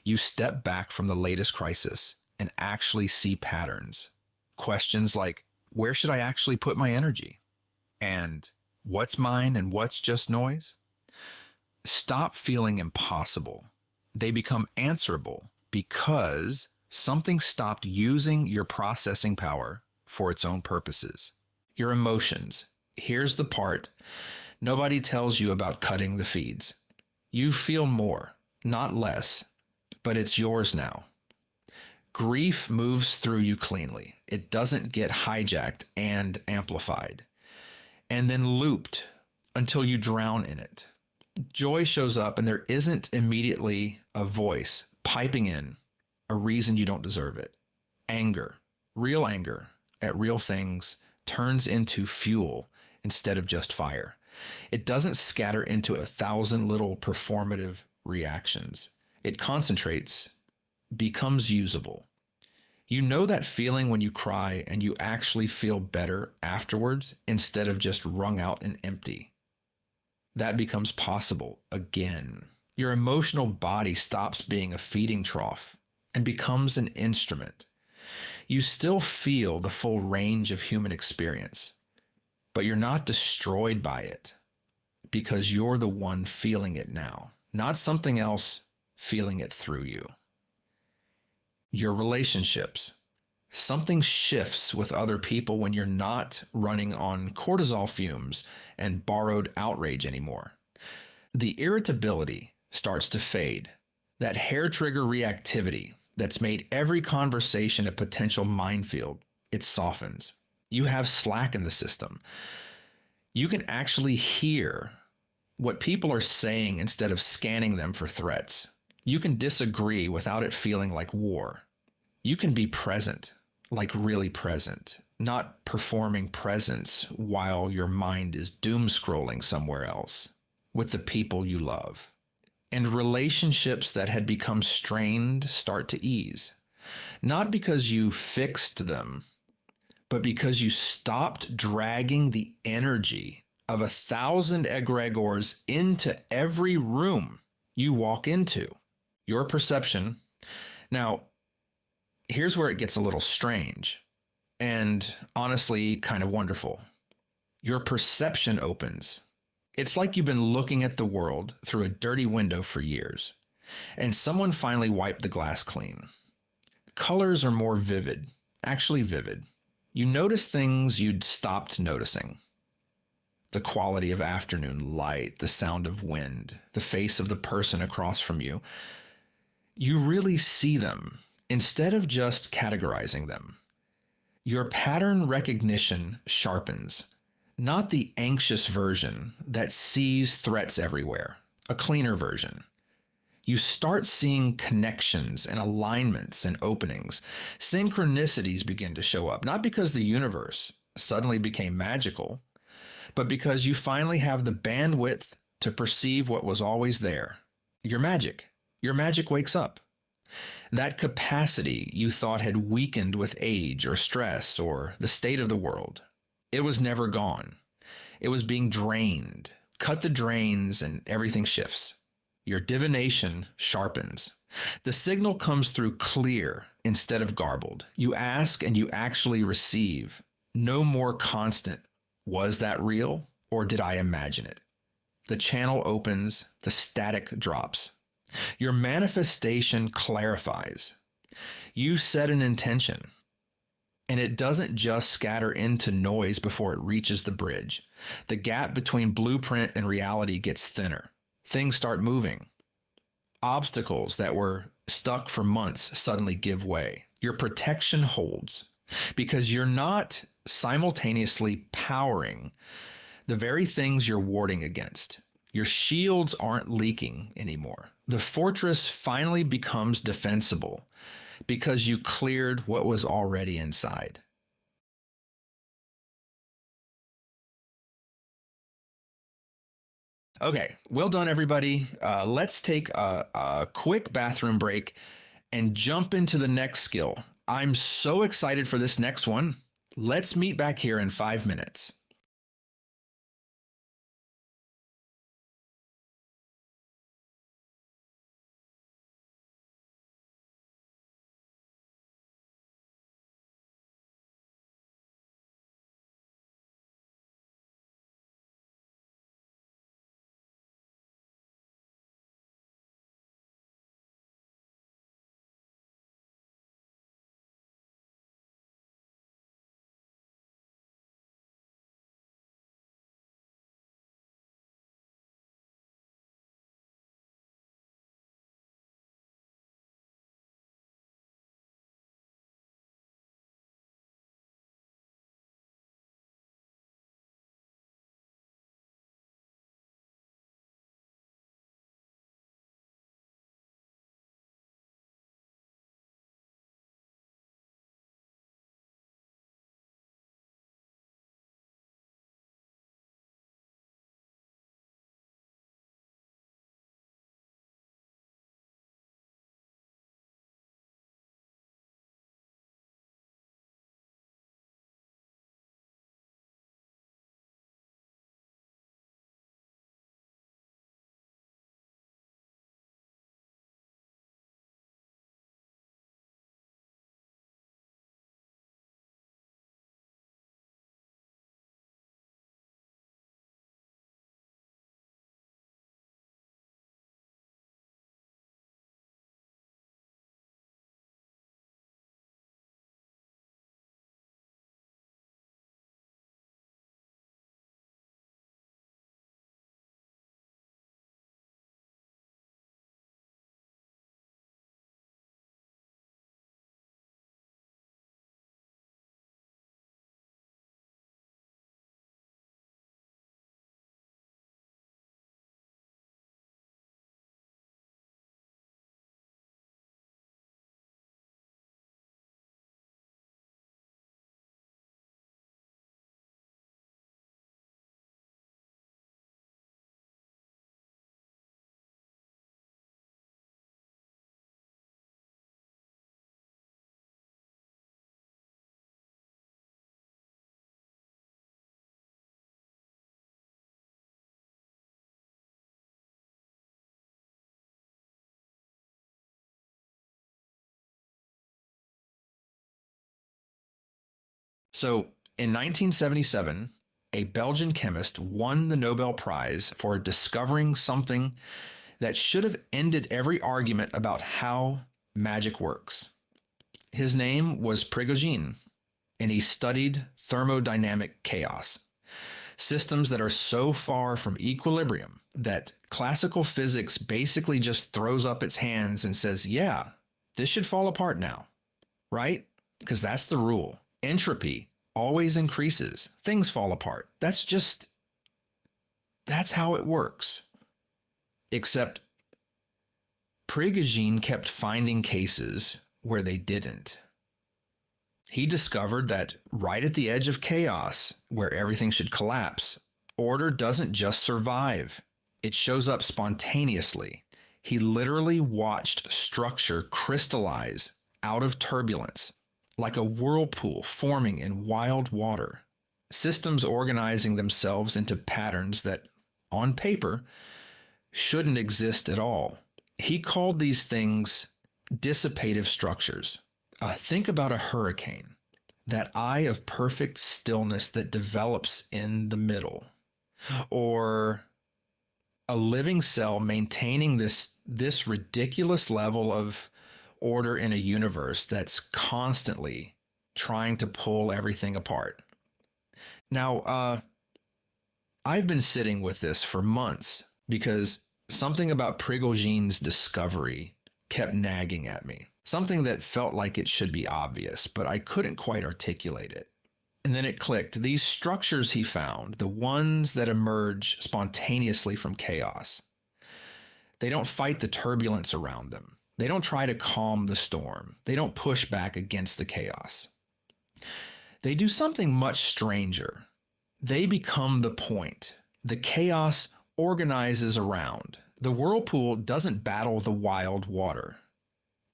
S4: You step back from the latest crisis and actually see patterns. Questions like, where should I actually put my energy? And what's mine and what's just noise? Stop feeling impossible. They become answerable because something stopped using your processing power for its own purposes. Your emotions. Here's the part nobody tells you about cutting the feeds. You feel more, not less, but it's yours now. Grief moves through you cleanly. It doesn't get hijacked and amplified, and then looped until you drown in it. Joy shows up, and there isn't immediately a voice piping in a reason you don't deserve it. Anger, real anger at real things, turns into fuel instead of just fire. It doesn't scatter into 1,000 little performative reactions. It concentrates, becomes usable. You know that feeling when you cry and you actually feel better afterwards instead of just wrung out and empty. That becomes possible again. Your emotional body stops being a feeding trough and becomes an instrument. You still feel the full range of human experience, but you're not destroyed by it because you're the one feeling it now, not something else feeling it through you. Your relationships. Something shifts with other people when you're not running on cortisol fumes and borrowed outrage anymore. The irritability starts to fade. That hair trigger reactivity that's made every conversation a potential minefield, it softens. You have slack in the system. You can actually hear what people are saying instead of scanning them for threats. You can disagree without it feeling like war. You can be present, like really present, not performing presence while your mind is doom scrolling somewhere else with the people you love. And relationships that had become strained start to ease. Not because you fixed them, but because you stopped dragging the energy of 1,000 egregores into every room you walk into. Your perception. Now, here's where it gets a little strange and honestly kind of wonderful. Your perception opens. It's like you've been looking at the world through a dirty window for years, and someone finally wiped the glass clean. Colors are more vivid, actually vivid. You notice things you'd stopped noticing. The quality of afternoon light, the sound of wind, the face of the person across from you. You really see them instead of just categorizing them. Your pattern recognition sharpens. Not the anxious version that sees threats everywhere, a cleaner version. You start seeing connections and alignments and openings. Synchronicities begin to show up, not because the universe suddenly became magical, but because you finally have the bandwidth to perceive what was always there. Your magic wakes up. That capacity you thought had weakened with age or stress or the state of the world, it was never gone. It was being drained. Cut the drains and everything shifts. Your divination sharpens. The signal comes through clear instead of garbled. You ask and you actually receive. No more constant. Was that real or did I imagine it? The channel opens, the static drops. Your manifestation clarifies. You set an intention, and it doesn't just scatter into noise before it reaches the bridge. The gap between blueprint and reality gets thinner. Things start moving. Obstacles that were stuck for months suddenly give way. Your protection holds because you're not simultaneously powering the very things you're warding against. Your shields aren't leaking anymore. The fortress finally becomes defensible because you cleared what was already inside. Okay, well done, everybody. Let's take a quick bathroom break and jump into the next skill. I'm so excited for this next one. Let's meet back here in 5 minutes. So in 1977, a Belgian chemist won the Nobel Prize for discovering something that should have ended every argument about how magic works. His name was Prigogine, and he studied thermodynamic chaos, systems that are so far from equilibrium that classical physics basically just throws up its hands and says, yeah, this should fall apart now, right? Because that's the rule. Entropy always increases. Things fall apart. That's how it works. Except Prigogine kept finding cases where they didn't. He discovered that right at the edge of chaos, where everything should collapse, Order doesn't just survive, it shows up spontaneously. He literally watched structure crystallize out of turbulence, like a whirlpool forming in wild water. Systems organizing themselves into patterns that, on paper, shouldn't exist at all. He called these things dissipative structures. Think about a hurricane, that eye of perfect stillness that develops in the middle, or a living cell maintaining this ridiculous level of order in a universe that's constantly trying to pull everything apart. Now, I've been sitting with this for months because something about Prigoghine's discovery kept nagging at me. Something that felt like it should be obvious, but I couldn't quite articulate it. And then it clicked. These structures he found, the ones that emerge spontaneously from chaos, they don't fight the turbulence around them. They don't try to calm the storm. They don't push back against the chaos. They do something much stranger. They become the point. The chaos organizes around. The whirlpool doesn't battle the wild water.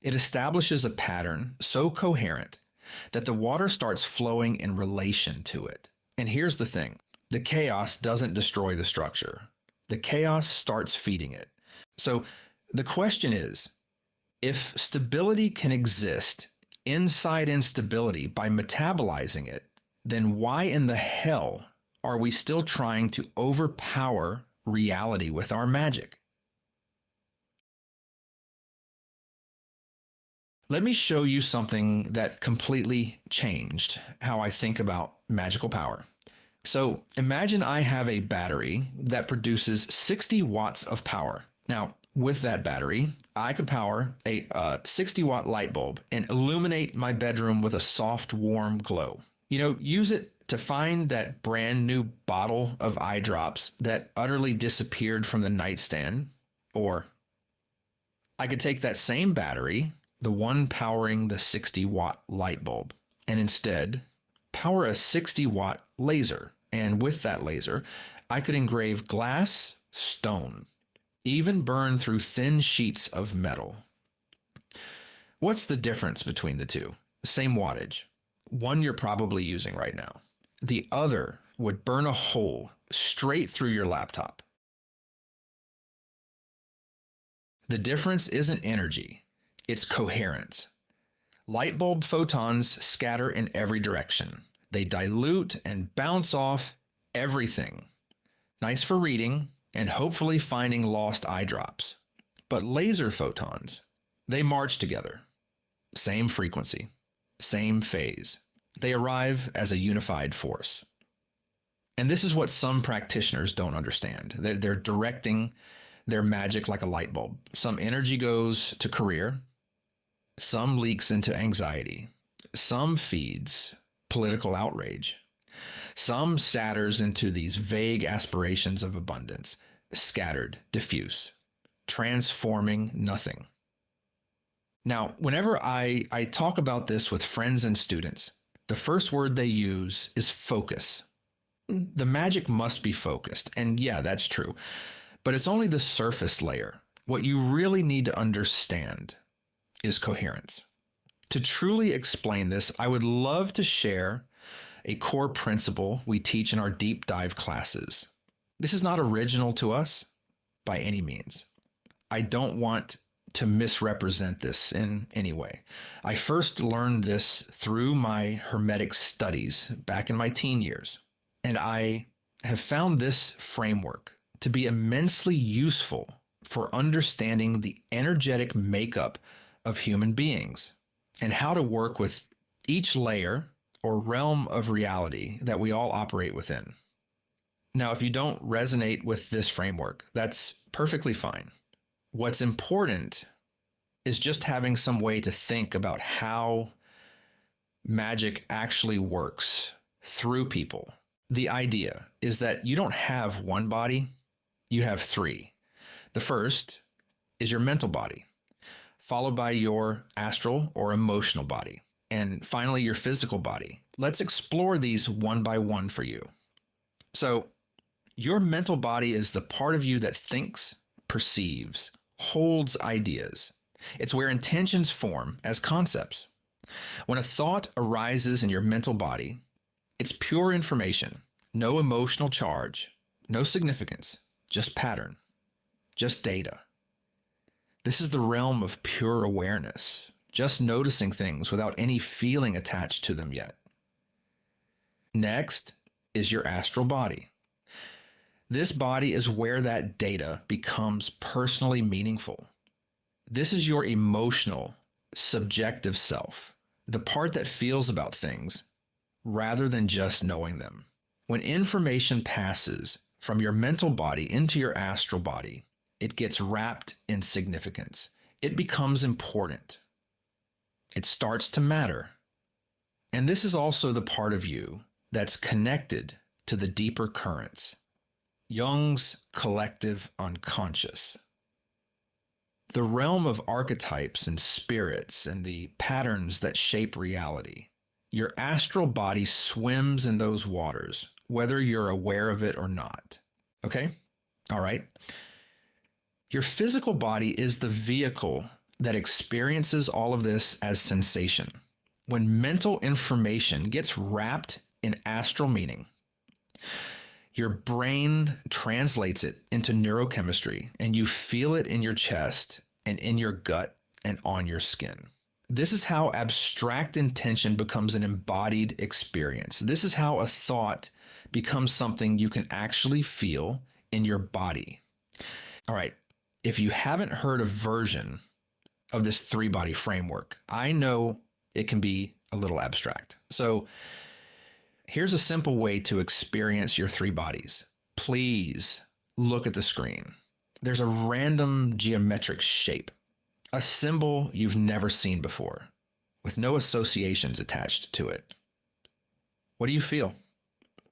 S4: It establishes a pattern so coherent that the water starts flowing in relation to it. And here's the thing. The chaos doesn't destroy the structure. The chaos starts feeding it. So the question is, if stability can exist inside instability by metabolizing it, then why in the hell are we still trying to overpower reality with our magic? Let me show you something that completely changed how I think about magical power. So imagine I have a battery that produces 60 watts of power. Now, with that battery, I could power a 60-watt light bulb and illuminate my bedroom with a soft, warm glow. Use it to find that brand new bottle of eye drops that utterly disappeared from the nightstand. Or I could take that same battery, the one powering the 60-watt light bulb, and instead power a 60-watt laser. And with that laser, I could engrave glass, stone, even burn through thin sheets of metal. What's the difference between the two? Same wattage. One you're probably using right now. The other would burn a hole straight through your laptop. The difference isn't energy, it's coherence. Light bulb photons scatter in every direction. They dilute and bounce off everything. Nice for reading and hopefully finding lost eye drops. But laser photons, they march together. Same frequency, same phase. They arrive as a unified force. And this is what some practitioners don't understand. They're directing their magic like a light bulb. Some energy goes to career, some leaks into anxiety, some feeds political outrage, some scatters into these vague aspirations of abundance, scattered, diffuse, transforming nothing. Now, whenever I talk about this with friends and students, the first word they use is focus. The magic must be focused, and yeah, that's true. But it's only the surface layer. What you really need to understand is coherence. To truly explain this, I would love to share a core principle we teach in our deep dive classes. This is not original to us by any means. I don't want to misrepresent this in any way. I first learned this through my Hermetic studies back in my teen years, and I have found this framework to be immensely useful for understanding the energetic makeup of human beings and how to work with each layer or realm of reality that we all operate within. Now, if you don't resonate with this framework, that's perfectly fine. What's important is just having some way to think about how magic actually works through people. The idea is that you don't have one body, you have three. The first is your mental body, followed by your astral or emotional body, and finally your physical body. Let's explore these one by one for you. So Your mental body is the part of you that thinks, perceives, holds ideas. It's where intentions form as concepts. When a thought arises in your mental body, it's pure information, no emotional charge, no significance, just pattern, just data. This is the realm of pure awareness, just noticing things without any feeling attached to them yet. Next is your astral body. This body is where that data becomes personally meaningful. This is your emotional, subjective self, the part that feels about things rather than just knowing them. When information passes from your mental body into your astral body, it gets wrapped in significance. It becomes important. It starts to matter. And this is also the part of you that's connected to the deeper currents, Jung's collective unconscious. The realm of archetypes and spirits and the patterns that shape reality. Your astral body swims in those waters, whether you're aware of it or not. Okay? All right. Your physical body is the vehicle that experiences all of this as sensation. When mental information gets wrapped in astral meaning, your brain translates it into neurochemistry, and you feel it in your chest and in your gut and on your skin. This is how abstract intention becomes an embodied experience. This is how a thought becomes something you can actually feel in your body. All right, if you haven't heard a version of this three-body framework, I know it can be a little abstract. So here's a simple way to experience your three bodies. Please look at the screen. There's a random geometric shape, a symbol you've never seen before, with no associations attached to it. What do you feel?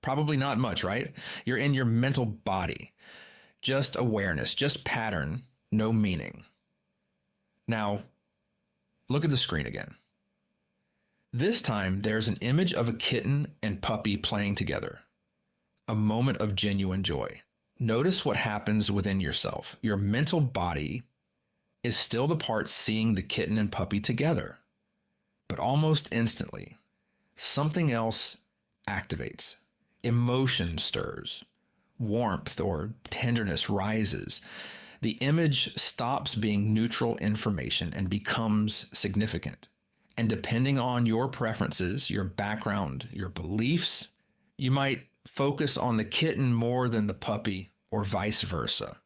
S4: Probably not much, right? You're in your mental body. Just awareness, just pattern, no meaning. Now, look at the screen again. This time, there's an image of a kitten and puppy playing together. A moment of genuine joy. Notice what happens within yourself. Your mental body is still the part seeing the kitten and puppy together. But almost instantly, something else activates. Emotion stirs. Warmth or tenderness rises. The image stops being neutral information and becomes significant. And depending on your preferences, your background, your beliefs, you might focus on the kitten more than the puppy or vice versa.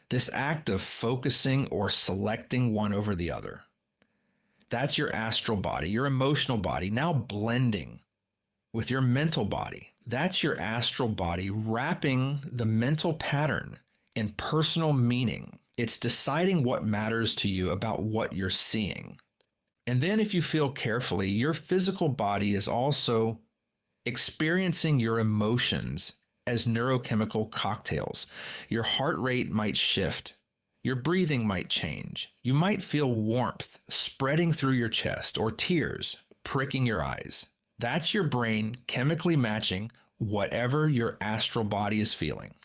S4: This act of focusing or selecting one over the other. That's your astral body, your emotional body, now blending with your mental body. That's your astral body wrapping the mental pattern in personal meaning. It's deciding what matters to you about what you're seeing. And then if you feel carefully, your physical body is also experiencing your emotions as neurochemical cocktails. Your heart rate might shift. Your breathing might change. You might feel warmth spreading through your chest or tears pricking your eyes. That's your brain chemically matching whatever your astral body is feeling.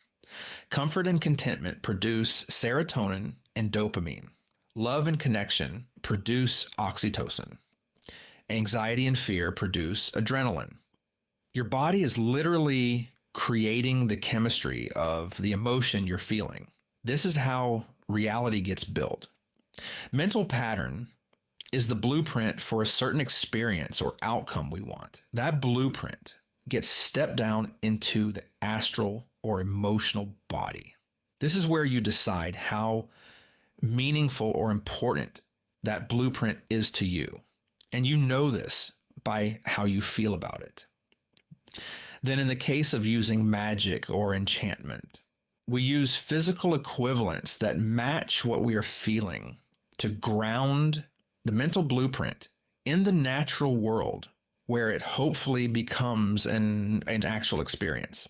S4: Comfort and contentment produce serotonin and dopamine. Love and connection produce oxytocin. Anxiety and fear produce adrenaline. Your body is literally creating the chemistry of the emotion you're feeling. This is how reality gets built. Mental pattern is the blueprint for a certain experience or outcome we want. That blueprint gets stepped down into the astral or emotional body. This is where you decide how meaningful or important that blueprint is to you. And you know this by how you feel about it. Then in the case of using magic or enchantment, we use physical equivalents that match what we are feeling to ground the mental blueprint in the natural world where it hopefully becomes an actual experience.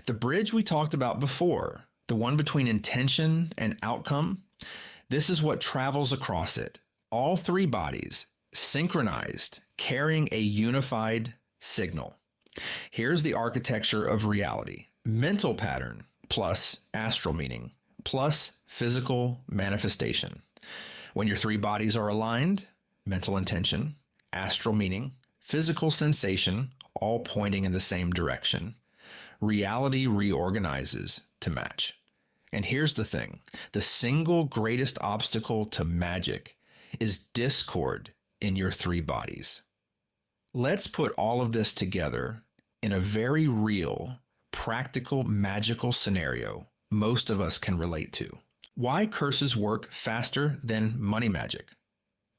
S4: The bridge we talked about before, the one between intention and outcome, this is what travels across it. All three bodies synchronized, carrying a unified signal. Here's the architecture of reality. Mental pattern plus astral meaning plus physical manifestation. When your three bodies are aligned, mental intention, astral meaning, physical sensation, all pointing in the same direction, reality reorganizes to match. And here's the thing, the single greatest obstacle to magic is discord in your three bodies. Let's put all of this together in a very real, practical, magical scenario most of us can relate to. Why curses work faster than money magic?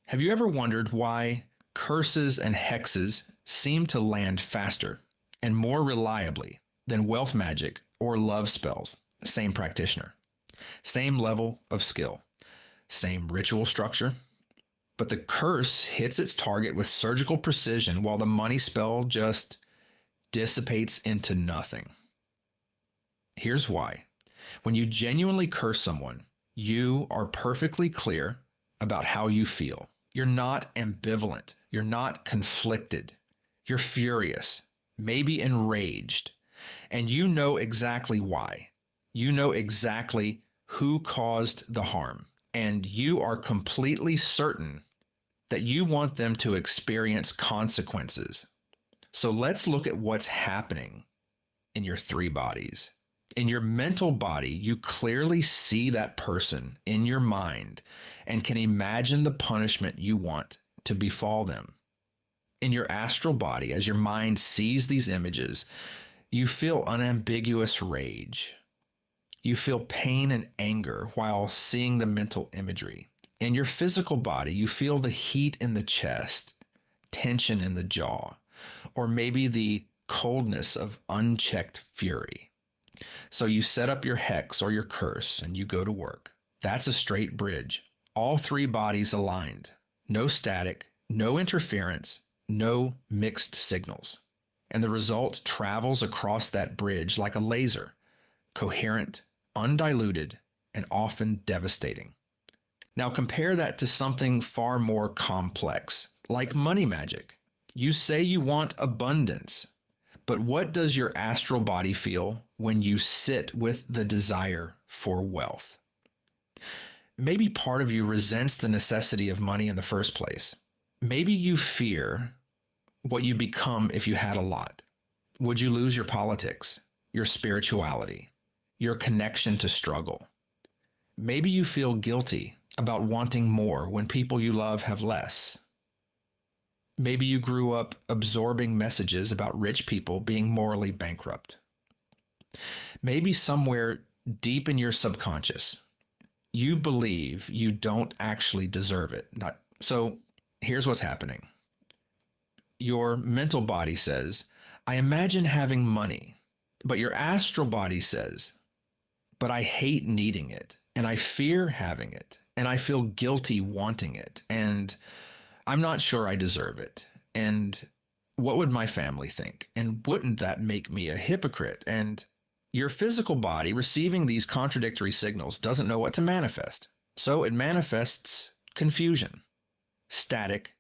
S4: Have you ever wondered why curses and hexes seem to land faster and more reliably than wealth magic or love spells? Same practitioner, same level of skill, same ritual structure, but the curse hits its target with surgical precision while the money spell just dissipates into nothing. Here's why. When you genuinely curse someone, you are perfectly clear about how you feel. You're not ambivalent. You're not conflicted. You're furious, maybe enraged, and you know exactly why. You know exactly who caused the harm, and you are completely certain that you want them to experience consequences. So let's look at what's happening in your three bodies. In your mental body, you clearly see that person in your mind and can imagine the punishment you want to befall them. In your astral body, as your mind sees these images, you feel unambiguous rage. You feel pain and anger while seeing the mental imagery. In your physical body, you feel the heat in the chest, tension in the jaw, or maybe the coldness of unchecked fury. So you set up your hex or your curse and you go to work. That's a straight bridge. All three bodies aligned. No static, no interference, no mixed signals. And the result travels across that bridge like a laser, coherent, undiluted, and often devastating. Now compare that to something far more complex, like money magic. You say you want abundance, but what does your astral body feel when you sit with the desire for wealth? Maybe part of you resents the necessity of money in the first place. Maybe you fear what you become if you had a lot. Would you lose your politics, your spirituality, your connection to struggle? Maybe you feel guilty about wanting more when people you love have less. Maybe you grew up absorbing messages about rich people being morally bankrupt. Maybe somewhere deep in your subconscious, you believe you don't actually deserve it. So here's what's happening. Your mental body says, I imagine having money, but your astral body says, but I hate needing it, and I fear having it, and I feel guilty wanting it, and I'm not sure I deserve it. And what would my family think? And wouldn't that make me a hypocrite? And your physical body, receiving these contradictory signals, doesn't know what to manifest. So it manifests confusion, static,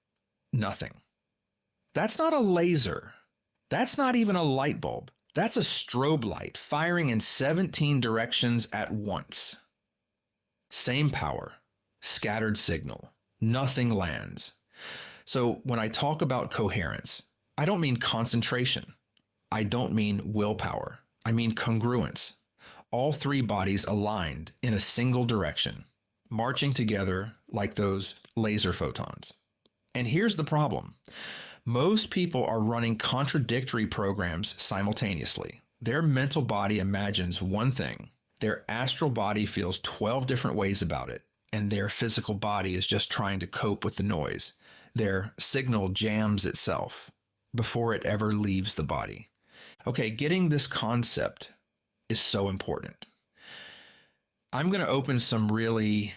S4: nothing. That's not a laser. That's not even a light bulb. That's a strobe light firing in 17 directions at once. Same power, scattered signal, nothing lands. So when I talk about coherence, I don't mean concentration. I don't mean willpower. I mean congruence. All three bodies aligned in a single direction, marching together like those laser photons. And here's the problem. Most people are running contradictory programs simultaneously. Their mental body imagines one thing. Their astral body feels 12 different ways about it, and their physical body is just trying to cope with the noise. Their signal jams itself before it ever leaves the body. Okay, getting this concept is so important. I'm going to open some really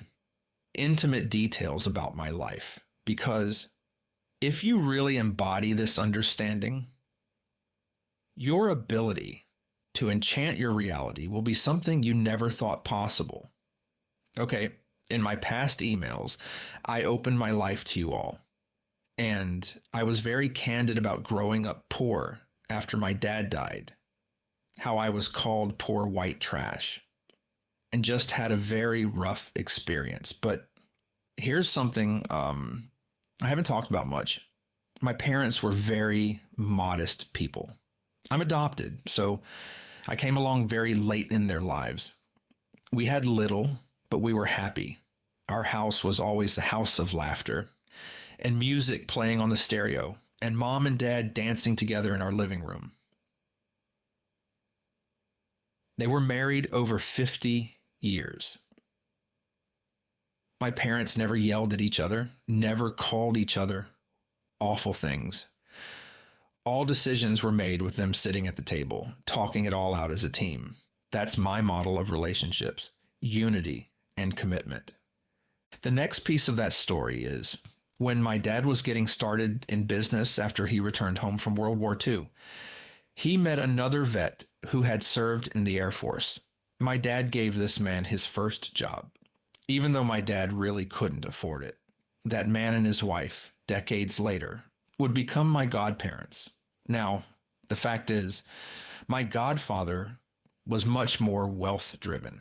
S4: intimate details about my life, because if you really embody this understanding, your ability to enchant your reality will be something you never thought possible. Okay, in my past emails, I opened my life to you all, and I was very candid about growing up poor after my dad died. how I was called poor white trash and just had a very rough experience. But here's something I haven't talked about much. My parents were very modest people. I'm adopted, so I came along very late in their lives. We had little, but we were happy. Our house was always a house of laughter and music playing on the stereo and mom and dad dancing together in our living room. They were married over 50 years. My parents never yelled at each other, never called each other awful things. All decisions were made with them sitting at the table, talking it all out as a team. That's my model of relationships, unity and commitment. The next piece of that story is when my dad was getting started in business after he returned home from World War II. He met another vet who had served in the Air Force. My dad gave this man his first job, even though my dad really couldn't afford it. That man and his wife, decades later, would become my godparents. Now, the fact is, my godfather was much more wealth-driven.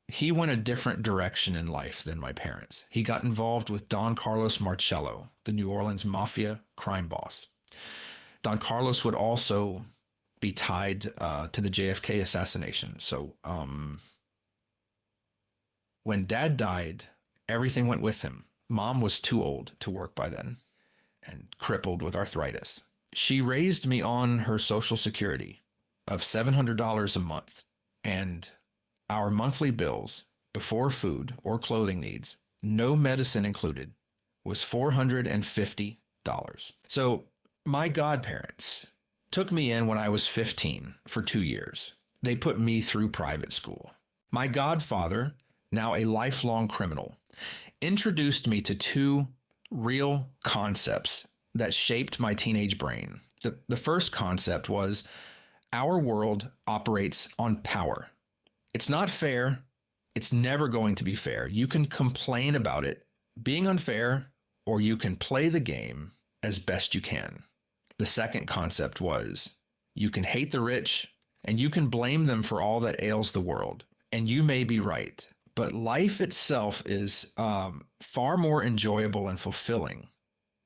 S4: He went a different direction in life than my parents. He got involved with Don Carlos Marcello, the New Orleans mafia crime boss. Don Carlos would also be tied to the JFK assassination. So when Dad died, everything went with him. Mom was too old to work by then and crippled with arthritis. She raised me on her Social Security of $700 a month, and our monthly bills before food or clothing needs, no medicine included, was $450. So my godparents took me in when I was 15 for 2 years. They put me through private school. My godfather, now a lifelong criminal, introduced me to two real concepts that shaped my teenage brain. The first concept was our world operates on power. It's not fair. It's never going to be fair. You can complain about it being unfair, or you can play the game as best you can. The second concept was you can hate the rich and you can blame them for all that ails the world. And you may be right, but life itself is far more enjoyable and fulfilling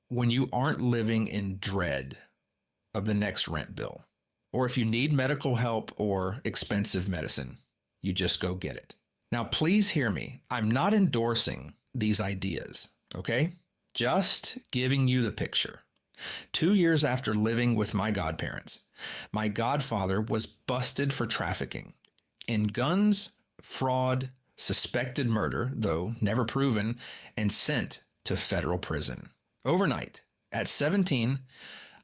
S4: when you aren't living in dread of the next rent bill. Or if you need medical help or expensive medicine, you just go get it. Now, please hear me. I'm not endorsing these ideas, okay? Just giving you the picture. 2 years after living with my godparents, my godfather was busted for trafficking in guns, fraud, suspected murder, though never proven, and sent to federal prison. Overnight, at 17,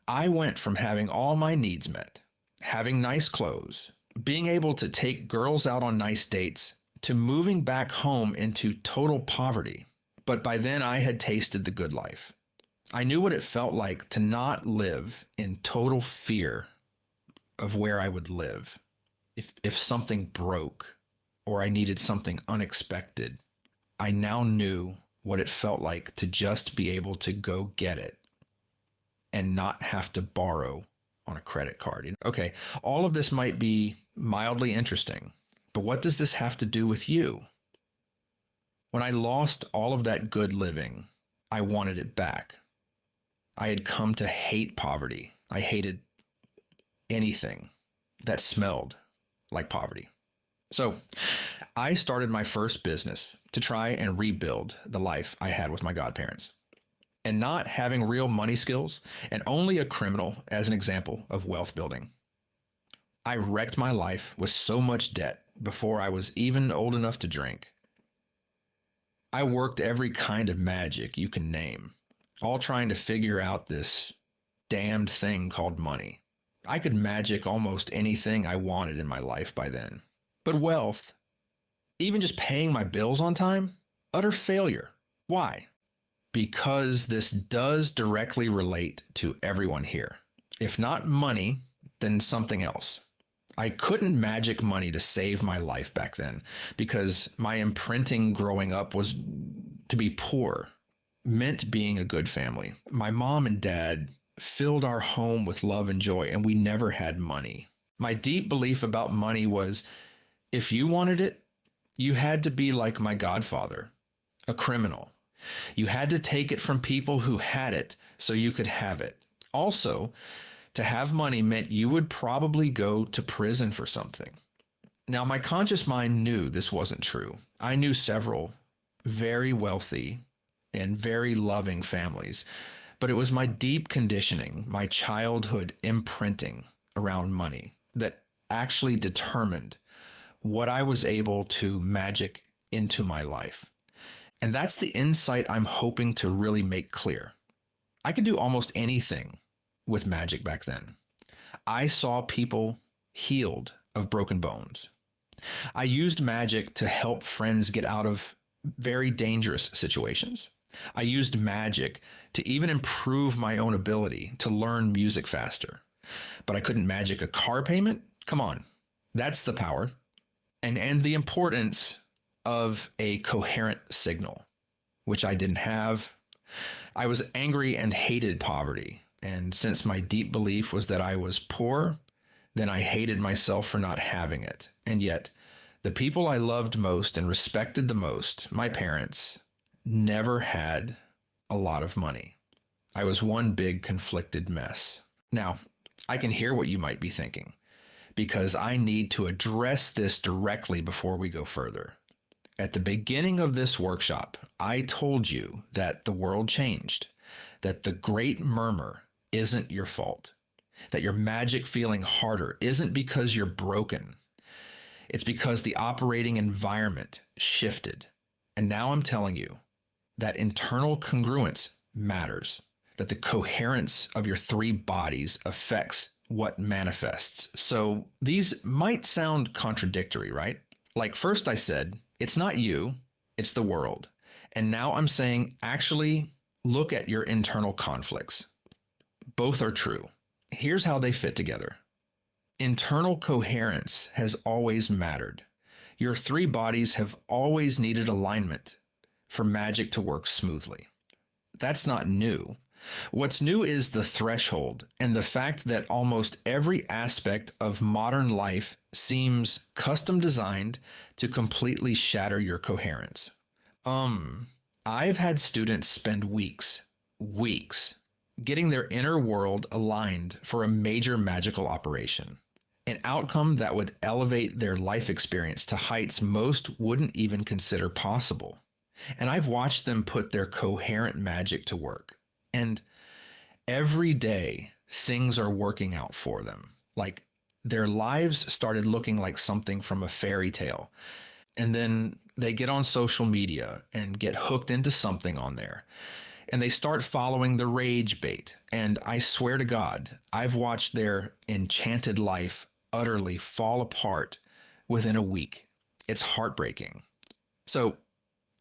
S4: I went from having all my needs met, having nice clothes, being able to take girls out on nice dates, to moving back home into total poverty. But by then I had tasted the good life. I knew what it felt like to not live in total fear of where I would live. If something broke or I needed something unexpected, I now knew what it felt like to just be able to go get it and not have to borrow on a credit card. Okay, all of this might be mildly interesting, but what does this have to do with you? When I lost all of that good living, I wanted it back. I had come to hate poverty. I hated anything that smelled like poverty. So I started my first business to try and rebuild the life I had with my godparents. And not having real money skills and only a criminal as an example of wealth building, I wrecked my life with so much debt before I was even old enough to drink. I worked every kind of magic you can name, all trying to figure out this damned thing called money. I could magic almost anything I wanted in my life by then. But wealth, even just paying my bills on time, utter failure. Why? Because this does directly relate to everyone here. If not money, then something else. I couldn't magic money to save my life back then because my imprinting growing up was to be poor, meant being a good family. My mom and dad filled our home with love and joy, and we never had money. My deep belief about money was if you wanted it, you had to be like my godfather, a criminal. You had to take it from people who had it so you could have it. Also, to have money meant you would probably go to prison for something. Now, my conscious mind knew this wasn't true. I knew several very wealthy and very loving families, but it was my deep conditioning, my childhood imprinting around money that actually determined what I was able to magic into my life. And that's the insight I'm hoping to really make clear. I could do almost anything with magic back then. I saw people healed of broken bones. I used magic to help friends get out of very dangerous situations. I used magic to even improve my own ability to learn music faster. But I couldn't magic a car payment? Come on. That's the power. And the importance of a coherent signal, which I didn't have. I was angry and hated poverty. And since my deep belief was that I was poor, then I hated myself for not having it. And yet, the people I loved most and respected the most, my parents, never had a lot of money. I was one big conflicted mess. Now, I can hear what you might be thinking, because I need to address this directly before we go further. At the beginning of this workshop, I told you that the world changed, that the Great Murmur isn't your fault, that your magic feeling harder isn't because you're broken. It's because the operating environment shifted. And now I'm telling you that internal congruence matters, that the coherence of your three bodies affects what manifests. So these might sound contradictory, right? Like first I said, it's not you, it's the world. And now I'm saying, actually look at your internal conflicts. Both are true. Here's how they fit together. Internal coherence has always mattered. Your three bodies have always needed alignment for magic to work smoothly. That's not new. What's new is the threshold and the fact that almost every aspect of modern life seems custom designed to completely shatter your coherence. I've had students spend weeks, getting their inner world aligned for a major magical operation, an outcome that would elevate their life experience to heights most wouldn't even consider possible. And I've watched them put their coherent magic to work. And every day, things are working out for them. Like their lives started looking like something from a fairy tale. And then they get on social media and get hooked into something on there. And they start following the rage bait. And I swear to God, I've watched their enchanted life utterly fall apart within a week. It's heartbreaking. So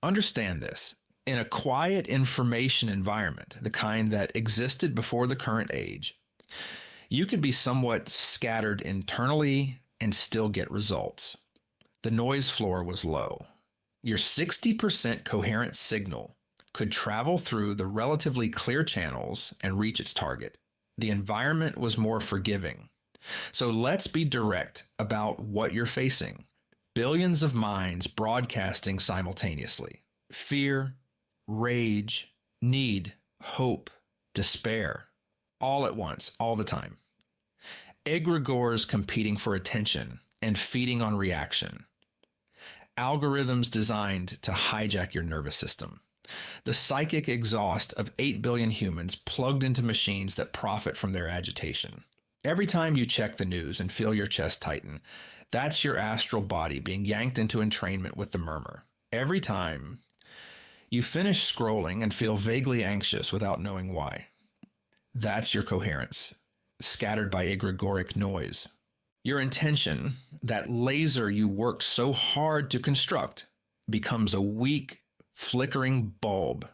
S4: understand this. In a quiet information environment, the kind that existed before the current age, you could be somewhat scattered internally and still get results. The noise floor was low. Your 60% coherent signal could travel through the relatively clear channels and reach its target. The environment was more forgiving. So let's be direct about what you're facing. Billions of minds broadcasting simultaneously. Fear, rage, need, hope, despair, all at once, all the time. Egregores competing for attention and feeding on reaction. Algorithms designed to hijack your nervous system. The psychic exhaust of 8 billion humans plugged into machines that profit from their agitation. Every time you check the news and feel your chest tighten, that's your astral body being yanked into entrainment with the murmur. Every time you finish scrolling and feel vaguely anxious without knowing why, that's your coherence, scattered by egregoric noise. Your intention, that laser you worked so hard to construct, becomes a weak, flickering bulb.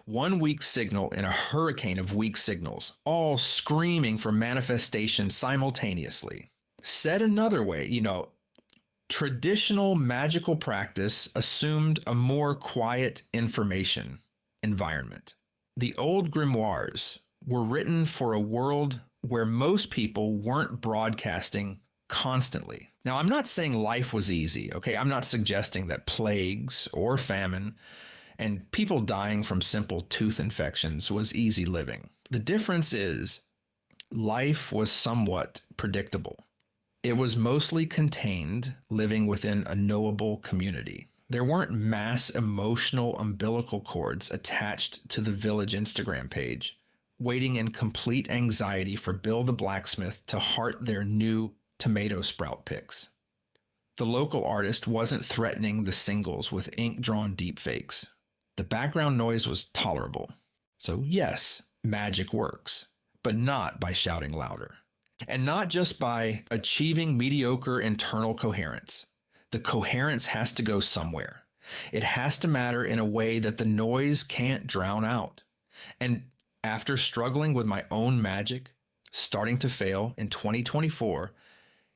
S4: One weak signal in a hurricane of weak signals, all screaming for manifestation simultaneously. Said another way, traditional magical practice assumed a more quiet information environment. The old grimoires were written for a world where most people weren't broadcasting constantly. Now, I'm not saying life was easy, okay? I'm not suggesting that plagues or famine and people dying from simple tooth infections was easy living. The difference is life was somewhat predictable. It was mostly contained, living within a knowable community. There weren't mass emotional umbilical cords attached to the village Instagram page, waiting in complete anxiety for Bill the blacksmith to heart their new tomato sprout pics. The local artist wasn't threatening the singles with ink-drawn deepfakes. The background noise was tolerable. So yes, magic works, but not by shouting louder. And not just by achieving mediocre internal coherence. The coherence has to go somewhere. It has to matter in a way that the noise can't drown out. And after struggling with my own magic, starting to fail in 2024,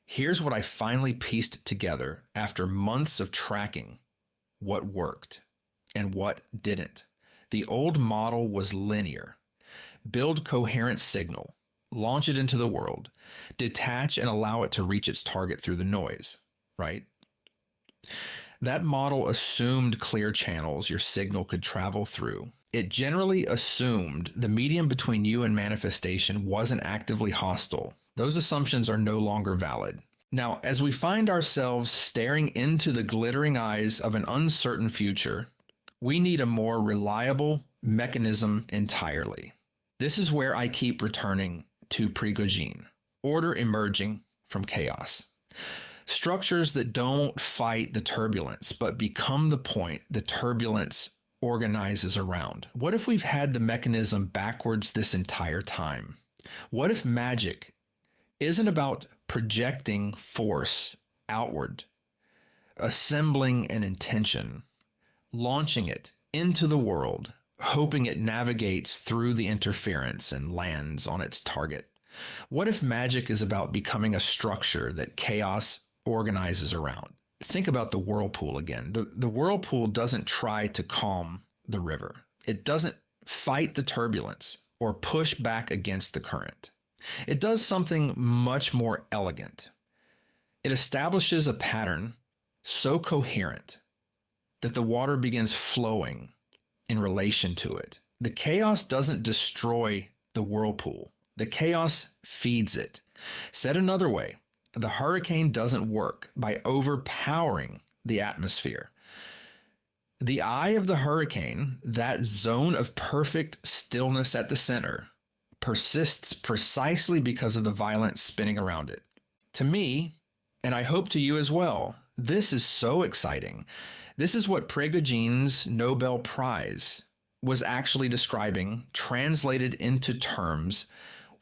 S4: here's what I finally pieced together after months of tracking what worked and what didn't. The old model was linear. Build coherent signal, launch it into the world, detach and allow it to reach its target through the noise, right? That model assumed clear channels your signal could travel through. It generally assumed the medium between you and manifestation wasn't actively hostile. Those assumptions are no longer valid. Now, as we find ourselves staring into the glittering eyes of an uncertain future, we need a more reliable mechanism entirely. This is where I keep returning to Prigogine, order emerging from chaos. Structures that don't fight the turbulence, but become the point the turbulence organizes around. What if we've had the mechanism backwards this entire time? What if magic isn't about projecting force outward, assembling an intention, launching it into the world, hoping it navigates through the interference and lands on its target? What if magic is about becoming a structure that chaos organizes around? Think about the whirlpool again. The whirlpool doesn't try to calm the river. It doesn't fight the turbulence or push back against the current. It does something much more elegant. It establishes a pattern so coherent that the water begins flowing in relation to it. The chaos doesn't destroy the whirlpool. The chaos feeds it. Said another way, the hurricane doesn't work by overpowering the atmosphere. The eye of the hurricane, that zone of perfect stillness at the center, persists precisely because of the violent spinning around it. To me, and I hope to you as well, this is so exciting. This is what Prigogine's Nobel Prize was actually describing, translated into terms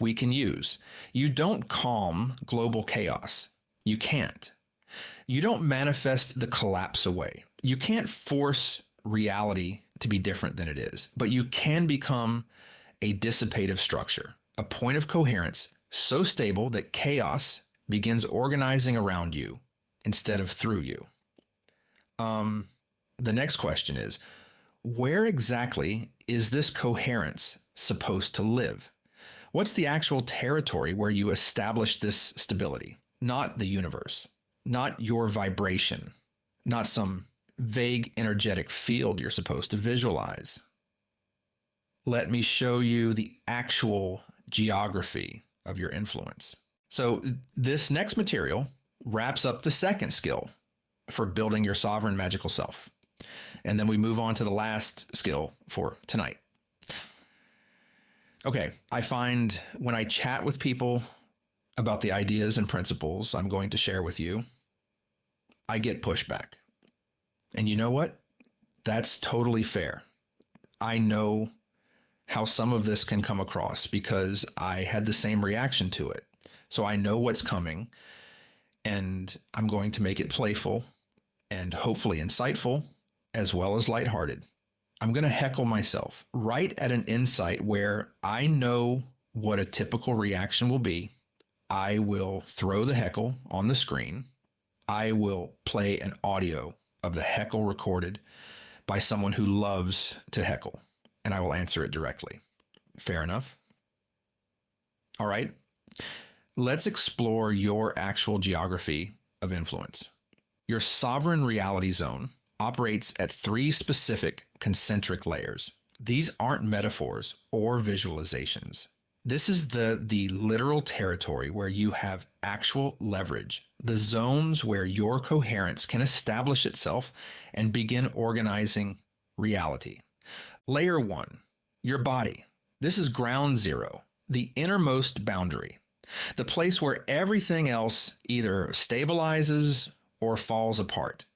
S4: we can use. You don't calm global chaos. You can't. You don't manifest the collapse away. You can't force reality to be different than it is, but you can become a dissipative structure, a point of coherence so stable that chaos begins organizing around you instead of through you. The next question is, where exactly is this coherence supposed to live? What's the actual territory where you establish this stability? Not the universe, not your vibration, not some vague energetic field you're supposed to visualize. Let me show you the actual geography of your influence. So this next material wraps up the second skill for building your sovereign magical self. And then we move on to the last skill for tonight. Okay, I find when I chat with people about the ideas and principles I'm going to share with you, I get pushback. And you know what? That's totally fair. I know how some of this can come across because I had the same reaction to it. So I know what's coming, and I'm going to make it playful and hopefully insightful as well as lighthearted. I'm going to heckle myself right at an insight where I know what a typical reaction will be. I will throw the heckle on the screen. I will play an audio of the heckle recorded by someone who loves to heckle, and I will answer it directly. Fair enough? All right. Let's explore your actual geography of influence. Your sovereign reality zone operates at 3 specific concentric layers. These aren't metaphors or visualizations. This is the literal territory where you have actual leverage, the zones where your coherence can establish itself and begin organizing reality. Layer 1, your body. This is ground zero, the innermost boundary, the place where everything else either stabilizes or falls apart.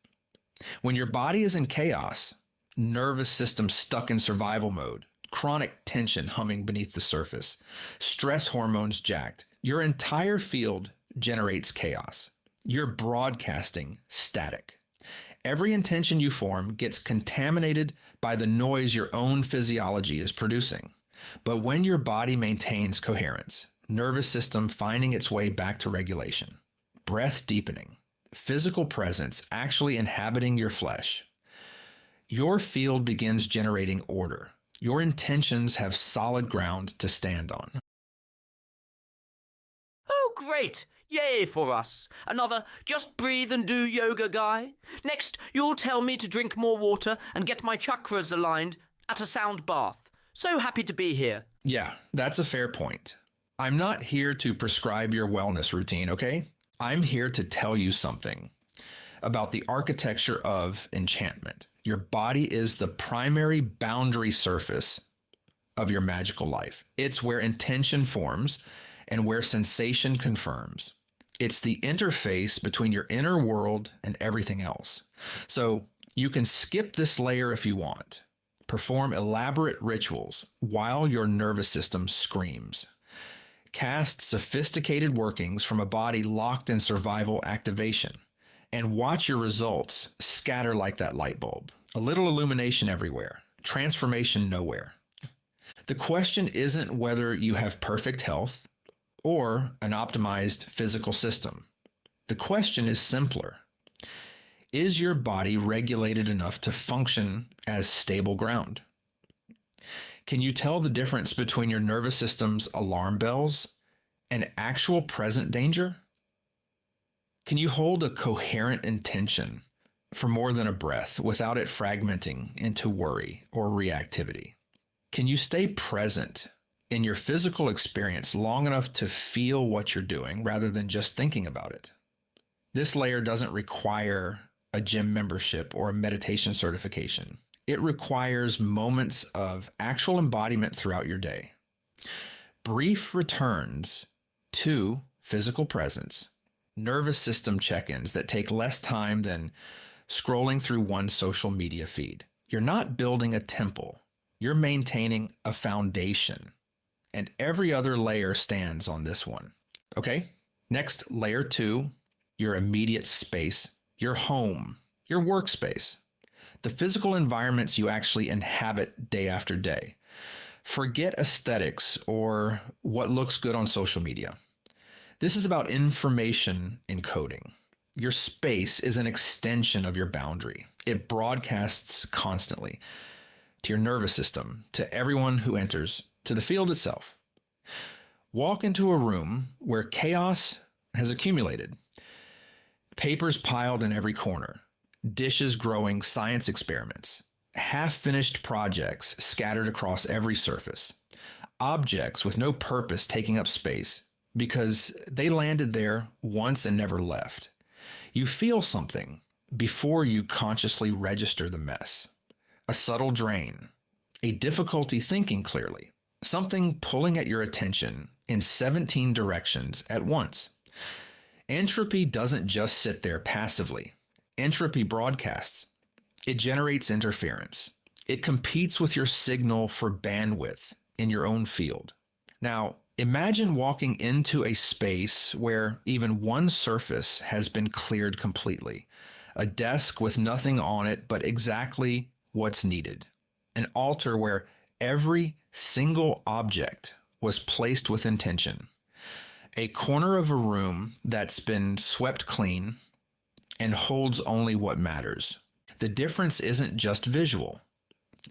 S4: When your body is in chaos, nervous system stuck in survival mode, chronic tension humming beneath the surface, stress hormones jacked, your entire field generates chaos. You're broadcasting static. Every intention you form gets contaminated by the noise your own physiology is producing. But when your body maintains coherence, nervous system finding its way back to regulation, breath deepening, physical presence actually inhabiting your flesh, your field begins generating order. Your intentions have solid ground to stand on.
S5: Oh, great! Yay for us. Another just breathe and do yoga guy. Next, you'll tell me to drink more water and get my chakras aligned at a sound bath. So happy to be here.
S4: Yeah, that's a fair point. I'm not here to prescribe your wellness routine, okay? I'm here to tell you something about the architecture of enchantment. Your body is the primary boundary surface of your magical life. It's where intention forms and where sensation confirms. It's the interface between your inner world and everything else. So you can skip this layer if you want. Perform elaborate rituals while your nervous system screams. Cast sophisticated workings from a body locked in survival activation. And watch your results scatter like that light bulb. A little illumination everywhere, transformation nowhere. The question isn't whether you have perfect health or an optimized physical system. The question is simpler. Is your body regulated enough to function as stable ground? Can you tell the difference between your nervous system's alarm bells and actual present danger? Can you hold a coherent intention for more than a breath without it fragmenting into worry or reactivity? Can you stay present in your physical experience long enough to feel what you're doing rather than just thinking about it? This layer doesn't require a gym membership or a meditation certification. It requires moments of actual embodiment throughout your day. Brief returns to physical presence, nervous system check-ins that take less time than scrolling through one social media feed. You're not building a temple. You're maintaining a foundation. And every other layer stands on this one. Okay? Next, layer 2, your immediate space, your home, your workspace, the physical environments you actually inhabit day after day. Forget aesthetics or what looks good on social media. This is about information encoding. Your space is an extension of your boundary. It broadcasts constantly to your nervous system, to everyone who enters, to the field itself. Walk into a room where chaos has accumulated. Papers piled in every corner, dishes growing science experiments, half-finished projects scattered across every surface, objects with no purpose taking up space because they landed there once and never left. You feel something before you consciously register the mess. A subtle drain, a difficulty thinking clearly, something pulling at your attention in 17 directions at once. Entropy doesn't just sit there passively. Entropy broadcasts. It generates interference. It competes with your signal for bandwidth in your own field. Now, imagine walking into a space where even one surface has been cleared completely. A desk with nothing on it but exactly what's needed. An altar where every single object was placed with intention. A corner of a room that's been swept clean and holds only what matters. The difference isn't just visual.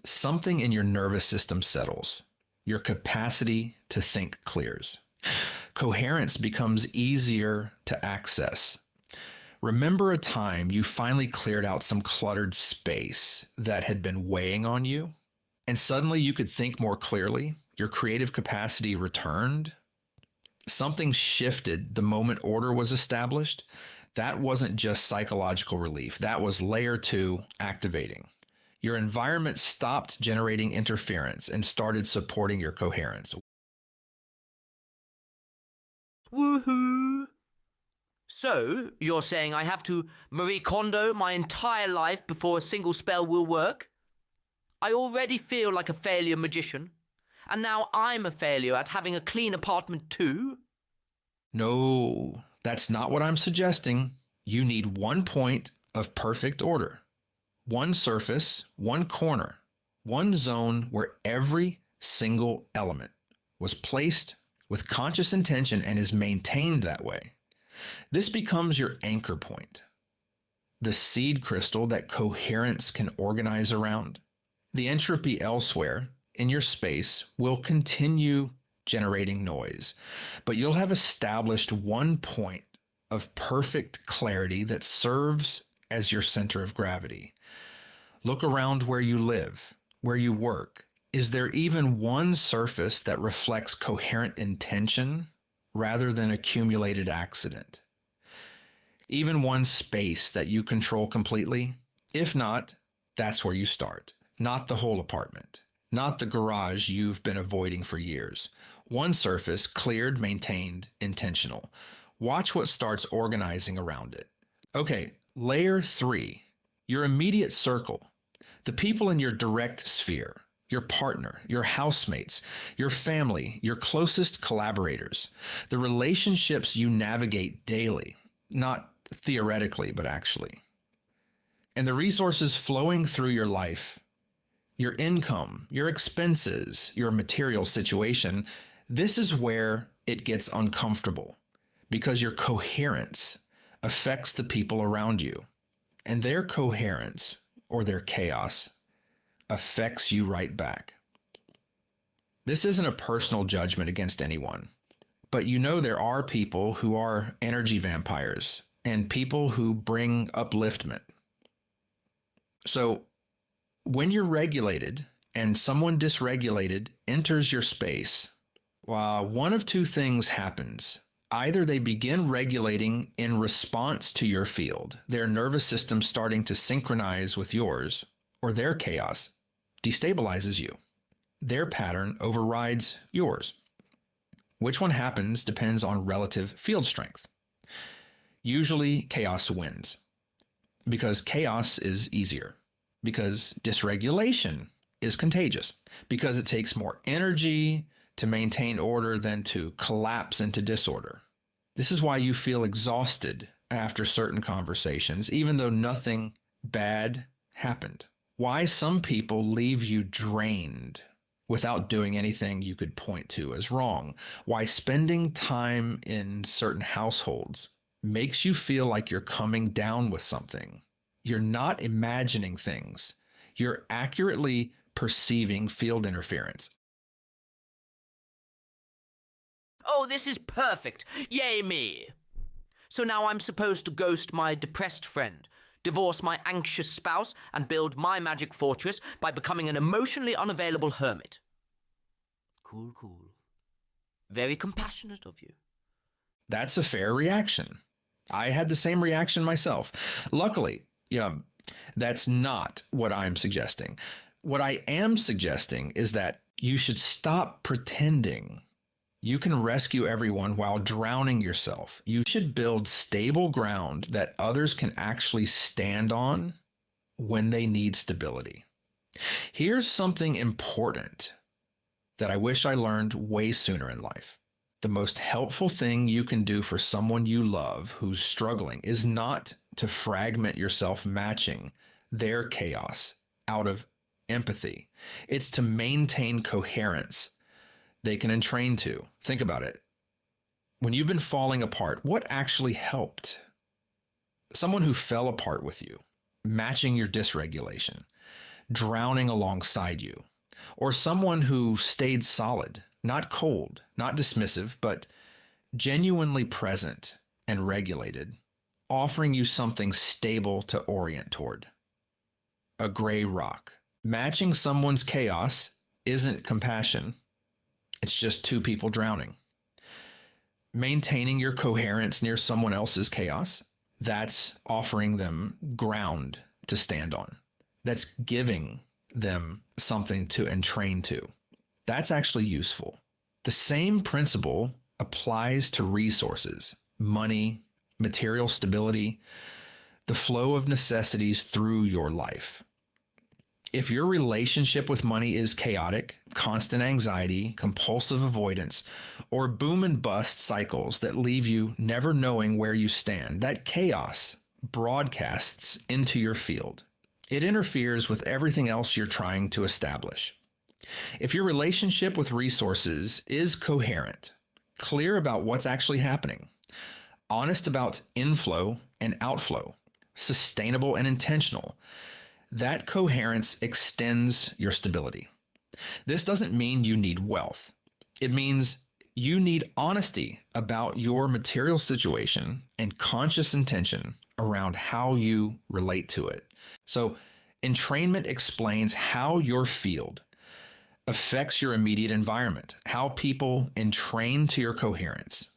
S4: Something in your nervous system settles. Your capacity to think clears. Coherence becomes easier to access. Remember a time you finally cleared out some cluttered space that had been weighing on you, and suddenly you could think more clearly? Your creative capacity returned? Something shifted the moment order was established. That wasn't just psychological relief. That was layer 2 activating. Your environment stopped generating interference and started supporting your coherence.
S5: Woohoo! So, you're saying I have to Marie Kondo my entire life before a single spell will work? I already feel like a failure magician, and now I'm a failure at having a clean apartment too?
S4: No, that's not what I'm suggesting. You need 1 point of perfect order. 1 surface, 1 corner, 1 zone where every single element was placed with conscious intention and is maintained that way. This becomes your anchor point, the seed crystal that coherence can organize around. The entropy elsewhere in your space will continue generating noise, but you'll have established 1 point of perfect clarity that serves as your center of gravity. Look around where you live, where you work. Is there even 1 surface that reflects coherent intention rather than accumulated accident? Even 1 space that you control completely? If not, that's where you start. Not the whole apartment, not the garage you've been avoiding for years. 1 surface, cleared, maintained, intentional. Watch what starts organizing around it. Okay, layer 3, your immediate circle, the people in your direct sphere, your partner, your housemates, your family, your closest collaborators, the relationships you navigate daily, not theoretically, but actually, and the resources flowing through your life, your income, your expenses, your material situation. This is where it gets uncomfortable because your coherence affects the people around you, and their coherence or their chaos affects you right back. This isn't a personal judgment against anyone, but you know there are people who are energy vampires and people who bring upliftment. So when you're regulated and someone dysregulated enters your space, one of 2 things happens. Either they begin regulating in response to your field, their nervous system starting to synchronize with yours, or their chaos destabilizes you. Their pattern overrides yours. Which one happens depends on relative field strength. Usually chaos wins because chaos is easier, because dysregulation is contagious, because it takes more energy to maintain order than to collapse into disorder. This is why you feel exhausted after certain conversations, even though nothing bad happened. Why some people leave you drained without doing anything you could point to as wrong. Why spending time in certain households makes you feel like you're coming down with something. You're not imagining things. You're accurately perceiving field interference.
S5: Oh, this is perfect. Yay me. So now I'm supposed to ghost my depressed friend, divorce my anxious spouse, and build my magic fortress by becoming an emotionally unavailable hermit. Cool, cool. Very compassionate of you.
S4: That's a fair reaction. I had the same reaction myself. Luckily, that's not what I'm suggesting. What I am suggesting is that you should stop pretending you can rescue everyone while drowning yourself. You should build stable ground that others can actually stand on when they need stability. Here's something important that I wish I learned way sooner in life. The most helpful thing you can do for someone you love who's struggling is not to fragment yourself matching their chaos out of empathy. It's to maintain coherence they can entrain to. Think about it. When you've been falling apart, what actually helped? Someone who fell apart with you, matching your dysregulation, drowning alongside you, or someone who stayed solid, not cold, not dismissive, but genuinely present and regulated, offering you something stable to orient toward. A gray rock. Matching someone's chaos isn't compassion. It's just two people drowning. Maintaining your coherence near someone else's chaos, that's offering them ground to stand on. That's giving them something to entrain to. That's actually useful. The same principle applies to resources, money, material stability, the flow of necessities through your life. If your relationship with money is chaotic, constant anxiety, compulsive avoidance, or boom and bust cycles that leave you never knowing where you stand, that chaos broadcasts into your field. It interferes with everything else you're trying to establish. If your relationship with resources is coherent, clear about what's actually happening, honest about inflow and outflow, sustainable and intentional, that coherence extends your stability. This doesn't mean you need wealth. It means you need honesty about your material situation and conscious intention around how you relate to it. So, entrainment explains how your field affects your immediate environment, how people entrain to your coherence,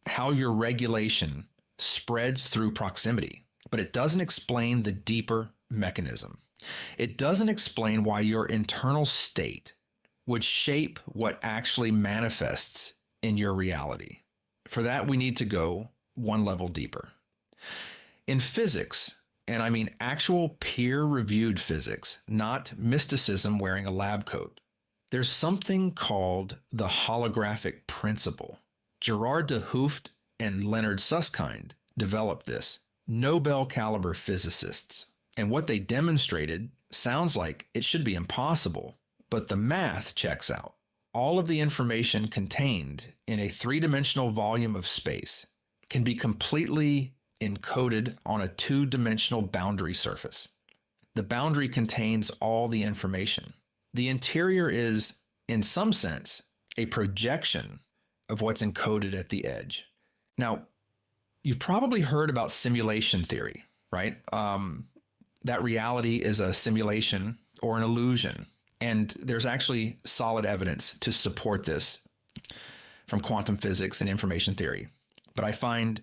S4: how your regulation spreads through proximity, but it doesn't explain the deeper mechanism. It doesn't explain why your internal state would shape what actually manifests in your reality. For that, we need to go one level deeper. In physics, and I mean actual peer-reviewed physics, not mysticism wearing a lab coat, there's something called the holographic principle. Gerard de Hooft and Leonard Susskind developed this, Nobel-caliber physicists. And what they demonstrated sounds like it should be impossible, but the math checks out. All of the information contained in a three-dimensional volume of space can be completely encoded on a two-dimensional boundary surface. The boundary contains all the information. The interior is, in some sense, a projection of what's encoded at the edge. Now, you've probably heard about simulation theory, right? That reality is a simulation or an illusion. And there's actually solid evidence to support this from quantum physics and information theory. But I find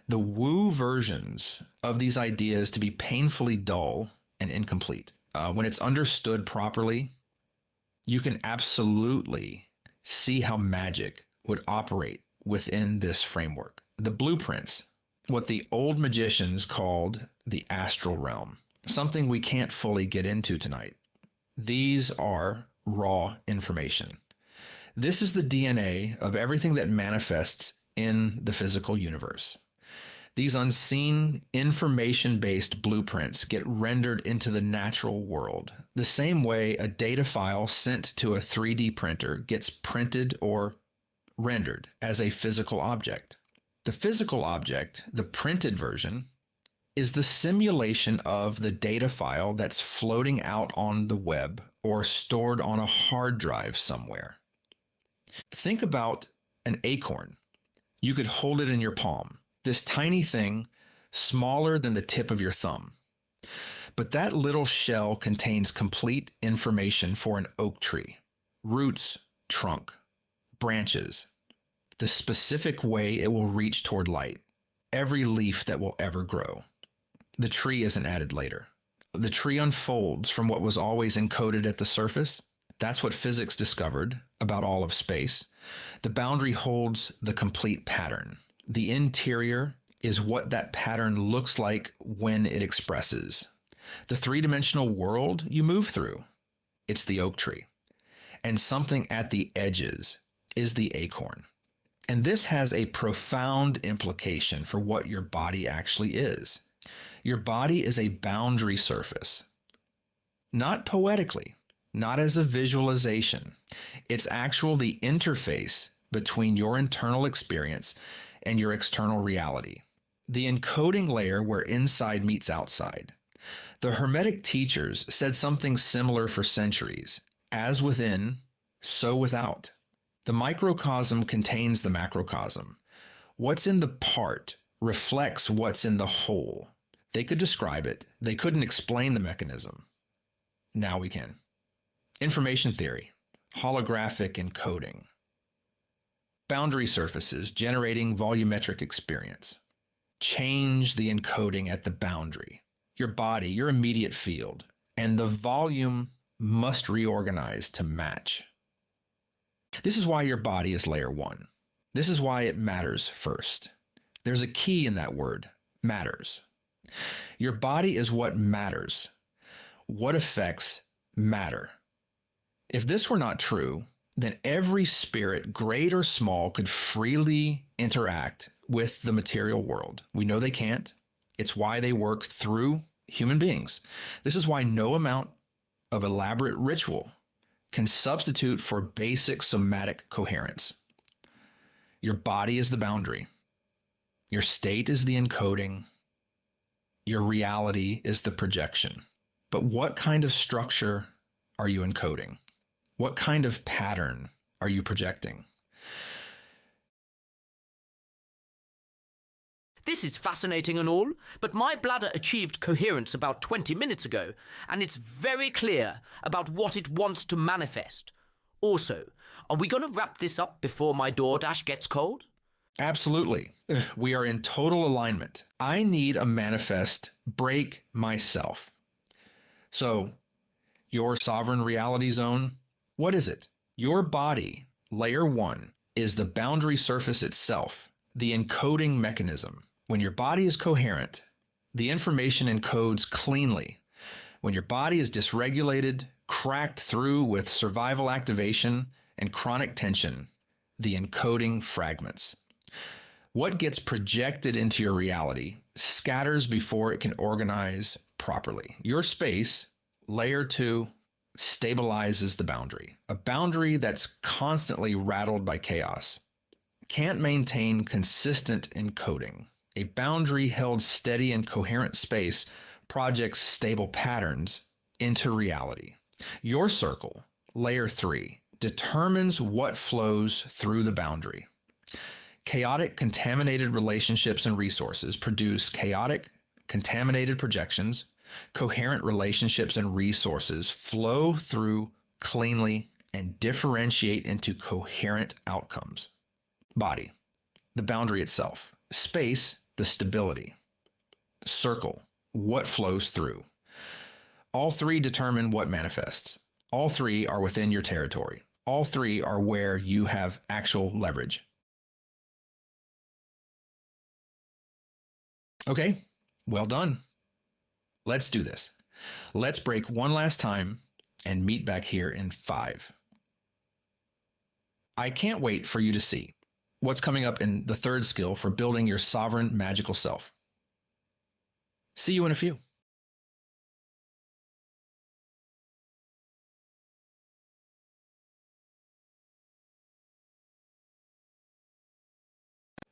S4: the woo versions of these ideas to be painfully dull and incomplete. When it's understood properly, you can absolutely see how magic would operate within this framework. The blueprints, what the old magicians called the astral realm, something we can't fully get into tonight. These are raw information. This is the DNA of everything that manifests in the physical universe. These unseen information-based blueprints get rendered into the natural world, the same way a data file sent to a 3D printer gets printed or rendered as a physical object. The physical object, the printed version, is the simulation of the data file that's floating out on the web or stored on a hard drive somewhere. Think about an acorn. You could hold it in your palm. This tiny thing, smaller than the tip of your thumb. But that little shell contains complete information for an oak tree. Roots, trunk, branches, the specific way it will reach toward light, every leaf that will ever grow. The tree isn't added later. The tree unfolds from what was always encoded at the surface. That's what physics discovered about all of space. The boundary holds the complete pattern. The interior is what that pattern looks like when it expresses. The three-dimensional world you move through, it's the oak tree. And something at the edges is the acorn. And this has a profound implication for what your body actually is. Your body is a boundary surface. Not poetically, not as a visualization. It's the interface between your internal experience and your external reality. The encoding layer where inside meets outside. The Hermetic teachers said something similar for centuries. As within, so without. The microcosm contains the macrocosm. What's in the part reflects what's in the whole. They could describe it. They couldn't explain the mechanism. Now we can. Information theory, holographic encoding, boundary surfaces generating volumetric experience. Change the encoding at the boundary, your body, your immediate field, and the volume must reorganize to match. This is why your body is layer 1. This is why it matters first. There's a key in that word, matters. Your body is what matters. What effects matter. If this were not true, then every spirit, great or small, could freely interact with the material world. We know they can't. It's why they work through human beings. This is why no amount of elaborate ritual can substitute for basic somatic coherence. Your body is the boundary. Your state is the encoding. Your reality is the projection. But what kind of structure are you encoding? What kind of pattern are you projecting?
S5: This is fascinating and all, but my bladder achieved coherence about 20 minutes ago, and it's very clear about what it wants to manifest. Also, are we going to wrap this up before my DoorDash gets cold?
S4: Absolutely. We are in total alignment. I need a manifest break myself. So, your sovereign reality zone, what is it? Your body, layer 1, is the boundary surface itself, the encoding mechanism. When your body is coherent, the information encodes cleanly. When your body is dysregulated, cracked through with survival activation and chronic tension, the encoding fragments. What gets projected into your reality scatters before it can organize properly. Your space, layer 2, stabilizes the boundary. A boundary that's constantly rattled by chaos can't maintain consistent encoding. A boundary held steady in coherent space projects stable patterns into reality. Your circle, layer 3, determines what flows through the boundary. Chaotic, contaminated relationships and resources produce chaotic, contaminated projections. Coherent relationships and resources flow through cleanly and differentiate into coherent outcomes. Body, the boundary itself. Space, the stability. Circle, what flows through. All 3 determine what manifests. All 3 are within your territory. All 3 are where you have actual leverage. Okay, well done. Let's do this. Let's break one last time and meet back here in 5. I can't wait for you to see what's coming up in the 3rd skill for building your sovereign magical self. See you in a few.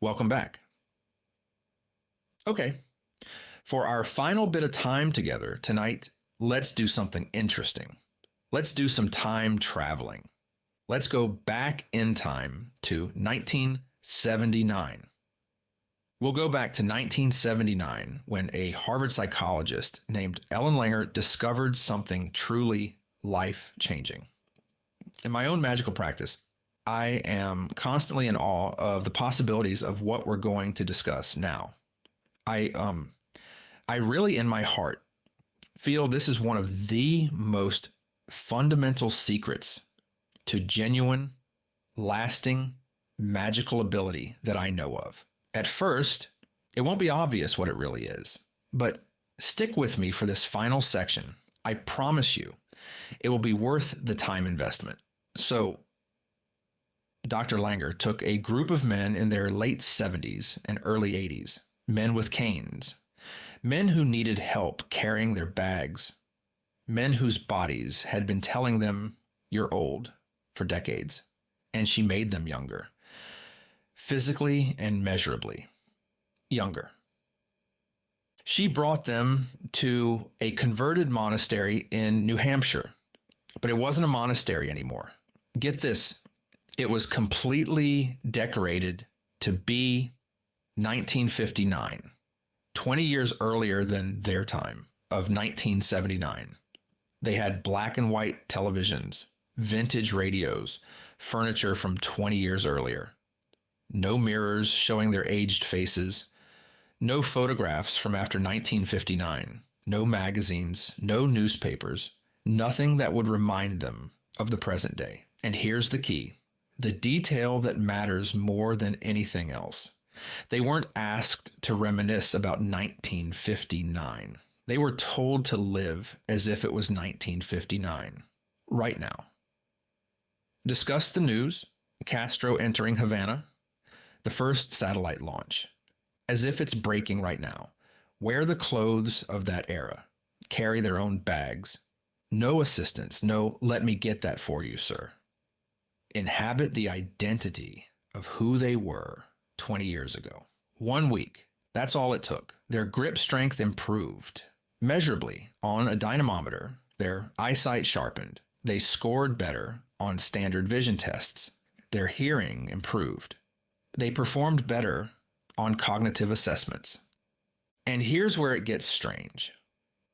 S4: Welcome back. Okay, for our final bit of time together tonight, let's do something interesting. Let's do some time traveling. Let's go back in time to 1979. We'll go back to 1979 when a Harvard psychologist named Ellen Langer discovered something truly life-changing. In my own magical practice, I am constantly in awe of the possibilities of what we're going to discuss now. I really, in my heart, feel this is one of the most fundamental secrets to genuine, lasting, magical ability that I know of. At first, it won't be obvious what it really is, but stick with me for this final section. I promise you, it will be worth the time investment. So, Dr. Langer took a group of men in their late 70s and early 80s, men with canes, men who needed help carrying their bags, men whose bodies had been telling them, "You're old," for decades, and she made them younger, physically and measurably younger. She brought them to a converted monastery in New Hampshire, but it wasn't a monastery anymore. Get this, it was completely decorated to be 1959, 20 years earlier than their time of 1979. They had black and white televisions, vintage radios, furniture from 20 years earlier. No mirrors showing their aged faces. No photographs from after 1959. No magazines, no newspapers, nothing that would remind them of the present day. And here's the key, the detail that matters more than anything else. They weren't asked to reminisce about 1959. They were told to live as if it was 1959, right now. Discuss the news, Castro entering Havana, the first satellite launch, as if it's breaking right now. Wear the clothes of that era. Carry their own bags. No assistance. No, let me get that for you, sir. Inhabit the identity of who they were 20 years ago. 1 week. That's all it took. Their grip strength improved measurably on a dynamometer. Their eyesight sharpened. They scored better on standard vision tests. Their hearing improved. They performed better on cognitive assessments. And here's where it gets strange.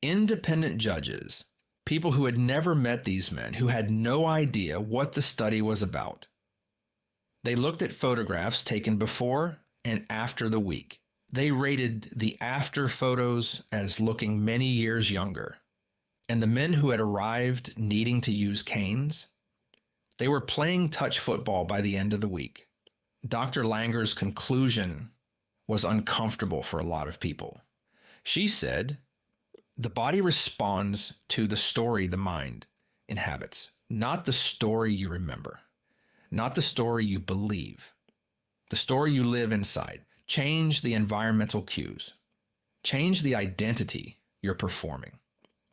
S4: Independent judges, people who had never met these men, who had no idea what the study was about, they looked at photographs taken before and after the week. They rated the after photos as looking many years younger. And the men who had arrived needing to use canes, they were playing touch football by the end of the week. Dr. Langer's conclusion was uncomfortable for a lot of people. She said, the body responds to the story the mind inhabits, not the story you remember, not the story you believe, the story you live inside. Change the environmental cues. Change the identity you're performing.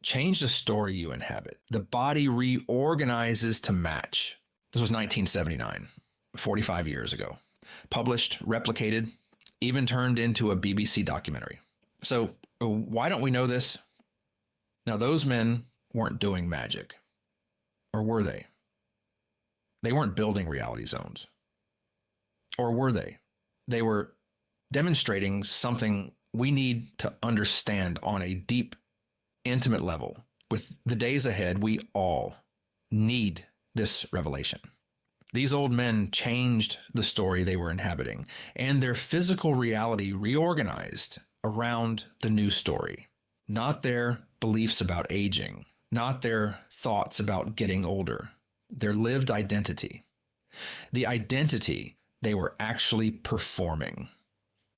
S4: Change the story you inhabit. The body reorganizes to match. This was 1979, 45 years ago. Published, replicated, even turned into a BBC documentary. So why don't we know this? Now, those men weren't doing magic. Or were they? They weren't building reality zones. Or were they? They were demonstrating something we need to understand on a deep, intimate level. With the days ahead, we all need this revelation. These old men changed the story they were inhabiting, and their physical reality reorganized around the new story. Not their beliefs about aging, not their thoughts about getting older, their lived identity. The identity they were actually performing.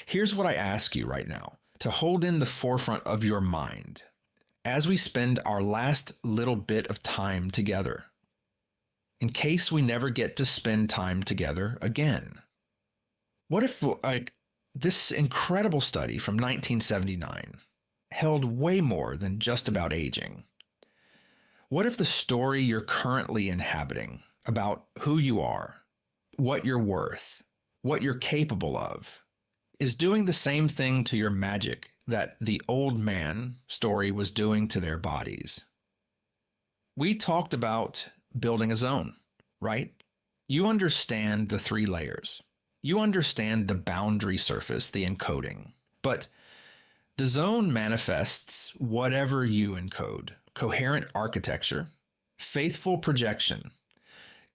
S4: Here's what I ask you right now, to hold in the forefront of your mind as we spend our last little bit of time together, in case we never get to spend time together again. What if, this incredible study from 1979 held way more than just about aging? What if the story you're currently inhabiting about who you are, what you're worth, what you're capable of, is doing the same thing to your magic that the old man story was doing to their bodies? We talked about building a zone, right? You understand the 3 layers. You understand the boundary surface, the encoding. But the zone manifests whatever you encode. Coherent architecture, faithful projection,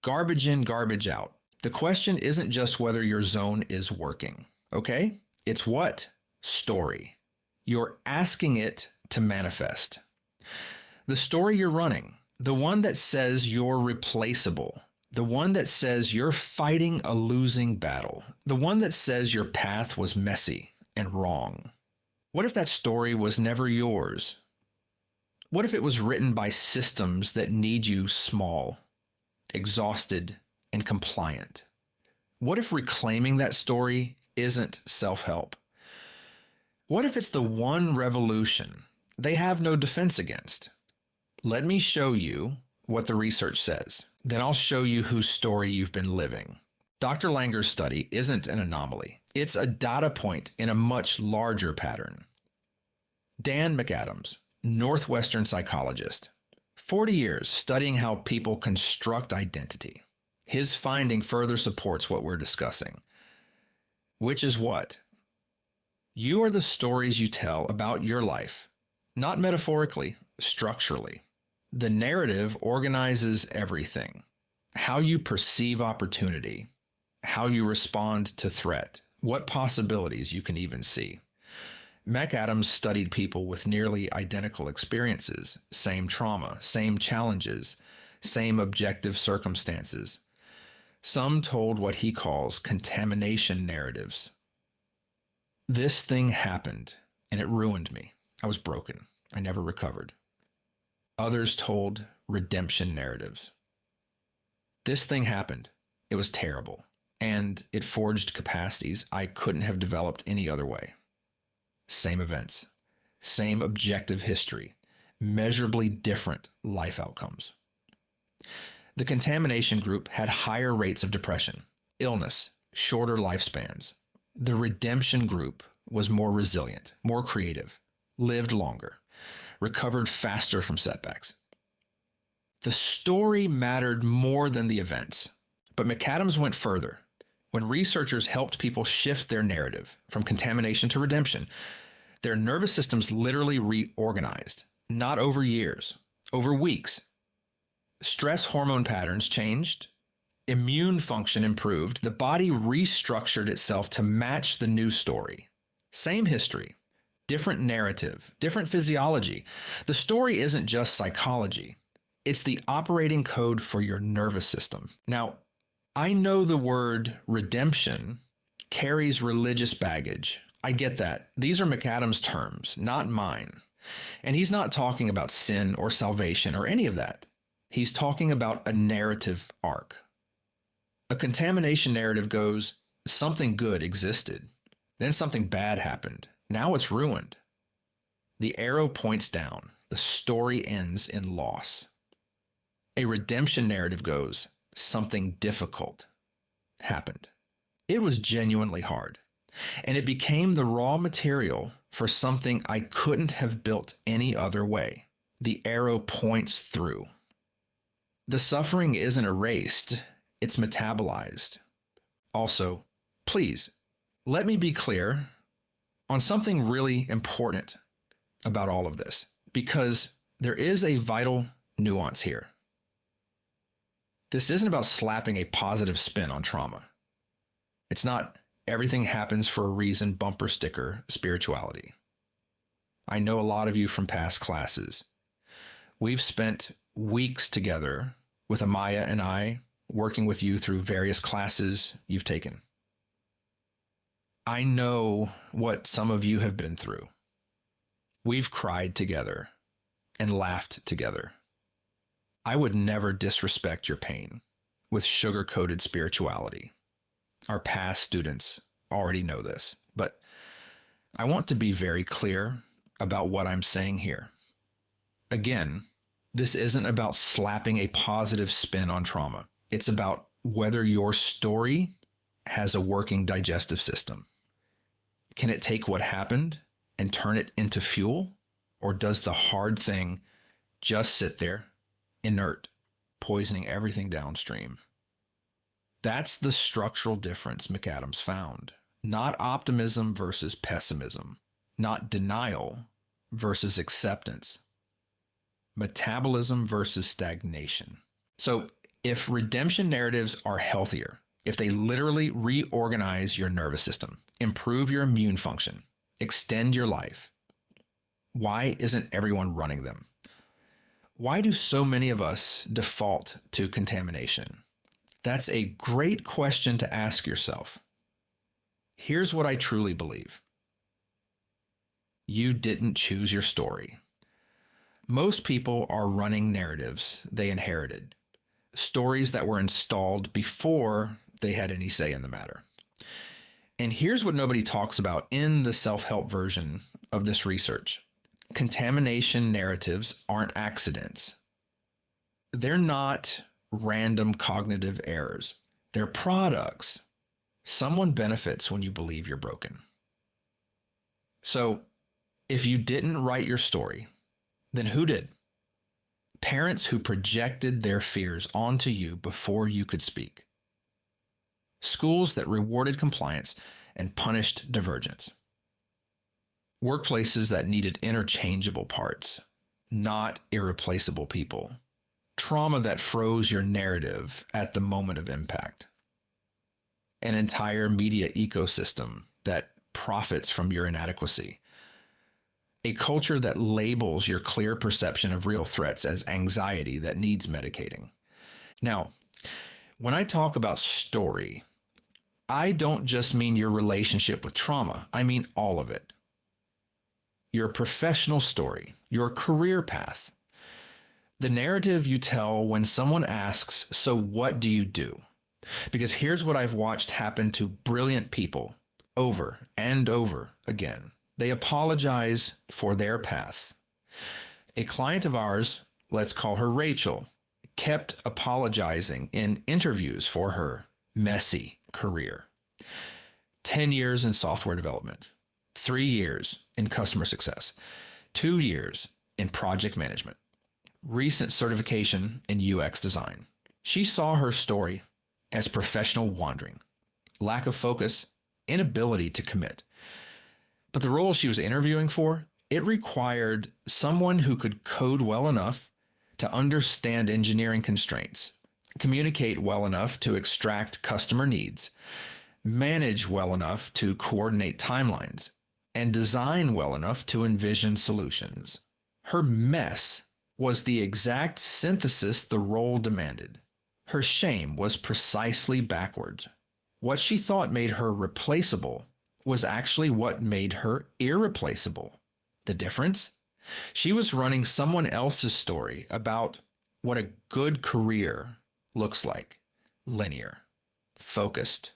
S4: garbage in, garbage out. The question isn't just whether your zone is working, okay? It's what story you're asking it to manifest. The story you're running, the one that says you're replaceable, the one that says you're fighting a losing battle, the one that says your path was messy and wrong. What if that story was never yours? What if it was written by systems that need you small, exhausted, and compliant? What if reclaiming that story isn't self-help? What if it's the one revolution they have no defense against? Let me show you what the research says. Then I'll show you whose story you've been living. Dr. Langer's study isn't an anomaly. It's a data point in a much larger pattern. Dan McAdams, Northwestern psychologist, 40 years studying how people construct identity. His finding further supports what we're discussing, which is what? You are the stories you tell about your life, not metaphorically, structurally. The narrative organizes everything: how you perceive opportunity, how you respond to threat, what possibilities you can even see. McAdams studied people with nearly identical experiences, same trauma, same challenges, same objective circumstances. Some told what he calls contamination narratives. This thing happened, and it ruined me. I was broken. I never recovered. Others told redemption narratives. This thing happened. It was terrible, and it forged capacities I couldn't have developed any other way. Same events, same objective history, measurably different life outcomes. The contamination group had higher rates of depression, illness, shorter lifespans. The redemption group was more resilient, more creative, lived longer, recovered faster from setbacks. The story mattered more than the events, but McAdams went further. When researchers helped people shift their narrative from contamination to redemption, their nervous systems literally reorganized, not over years, over weeks. Stress hormone patterns changed, immune function improved, the body restructured itself to match the new story. Same history, different narrative, different physiology. The story isn't just psychology. It's the operating code for your nervous system. Now, I know the word redemption carries religious baggage. I get that. These are McAdams' terms, not mine. And he's not talking about sin or salvation or any of that. He's talking about a narrative arc. A contamination narrative goes, something good existed. Then something bad happened. Now it's ruined. The arrow points down. The story ends in loss. A redemption narrative goes, something difficult happened. It was genuinely hard, and it became the raw material for something I couldn't have built any other way. The arrow points through. The suffering isn't erased, it's metabolized. Also, please, let me be clear on something really important about all of this, because there is a vital nuance here. This isn't about slapping a positive spin on trauma. It's not everything happens for a reason bumper sticker spirituality. I know a lot of you from past classes. We've spent weeks together with Amaya and I working with you through various classes you've taken. I know what some of you have been through. We've cried together and laughed together. I would never disrespect your pain with sugar-coated spirituality. Our past students already know this, but I want to be very clear about what I'm saying here. Again, this isn't about slapping a positive spin on trauma. It's about whether your story has a working digestive system. Can it take what happened and turn it into fuel? Or does the hard thing just sit there, inert, poisoning everything downstream? That's the structural difference McAdams found. Not optimism versus pessimism. Not denial versus acceptance. Metabolism versus stagnation. So if redemption narratives are healthier, if they literally reorganize your nervous system, improve your immune function, extend your life, why isn't everyone running them? Why do so many of us default to contamination? That's a great question to ask yourself. Here's what I truly believe. You didn't choose your story. Most people are running narratives they inherited, stories that were installed before they had any say in the matter. And here's what nobody talks about in the self-help version of this research. Contamination narratives aren't accidents. They're not random cognitive errors. They're products. Someone benefits when you believe you're broken. So, if you didn't write your story, then who did? Parents who projected their fears onto you before you could speak. Schools that rewarded compliance and punished divergence. workplaces that needed interchangeable parts, not irreplaceable people, trauma that froze your narrative at the moment of impact, an entire media ecosystem that profits from your inadequacy, a culture that labels your clear perception of real threats as anxiety that needs medicating. Now, when I talk about story, I don't just mean your relationship with trauma. I mean all of it. Your professional story, your career path, the narrative you tell when someone asks, "So what do you do?" Because here's what I've watched happen to brilliant people over and over again. They apologize for their path. A client of ours, let's call her Rachel, kept apologizing in interviews for her messy career. 10 years in software development, 3 years in customer success, 2 years in project management, recent certification in UX design. She saw her story as professional wandering, lack of focus, inability to commit. But the role she was interviewing for, it required someone who could code well enough to understand engineering constraints, communicate well enough to extract customer needs, manage well enough to coordinate timelines, and design well enough to envision solutions. Her mess was the exact synthesis the role demanded. Her shame was precisely backwards. What she thought made her replaceable was actually what made her irreplaceable. The difference? She was running someone else's story about what a good career looks like. Linear, focused,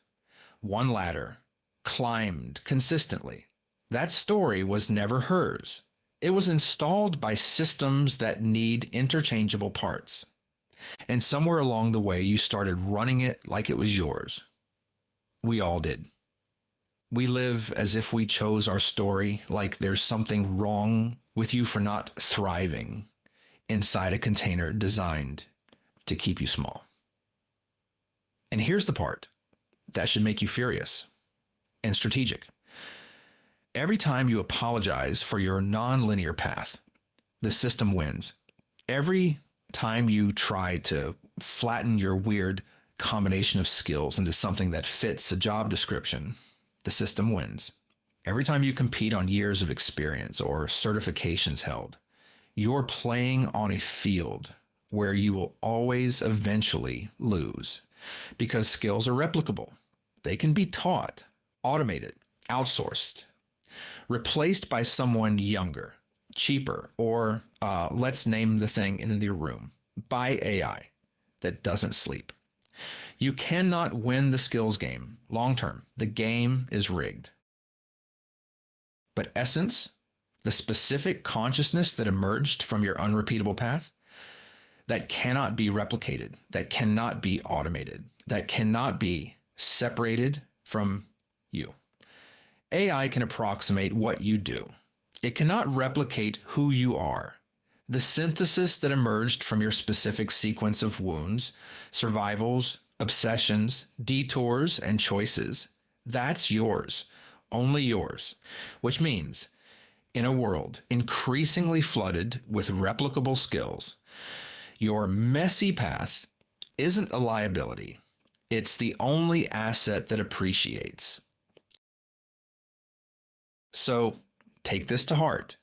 S4: one ladder, climbed consistently. That story was never hers. It was installed by systems that need interchangeable parts. And somewhere along the way, you started running it like it was yours. We all did. We live as if we chose our story, like there's something wrong with you for not thriving inside a container designed to keep you small. And here's the part that should make you furious and strategic. Every time you apologize for your non-linear path, the system wins. Every time you try to flatten your weird combination of skills into something that fits a job description, the system wins. Every time you compete on years of experience or certifications held, you're playing on a field where you will always eventually lose because skills are replicable. They can be taught, automated, outsourced, replaced by someone younger, cheaper, or let's name the thing in the room, by AI that doesn't sleep. You cannot win the skills game long term. The game is rigged. But essence, the specific consciousness that emerged from your unrepeatable path, that cannot be replicated, that cannot be automated, that cannot be separated from you. AI can approximate what you do. It cannot replicate who you are. The synthesis that emerged from your specific sequence of wounds, survivals, obsessions, detours, and choices, that's yours, only yours, which means in a world increasingly flooded with replicable skills, your messy path isn't a liability. It's the only asset that appreciates. So take this to heart.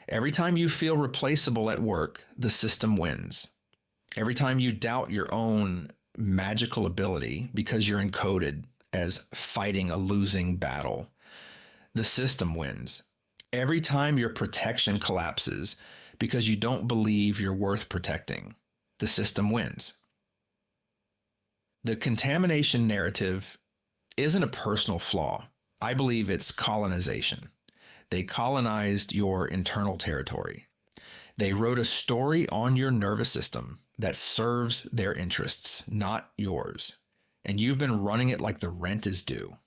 S4: Every time you feel replaceable at work, the system wins. Every time you doubt your own magical ability because you're encoded as fighting a losing battle, the system wins. Every time your protection collapses because you don't believe you're worth protecting, the system wins. The contamination narrative isn't a personal flaw. I believe it's colonization. They colonized your internal territory. They wrote a story on your nervous system that serves their interests, not yours. And you've been running it like the rent is due.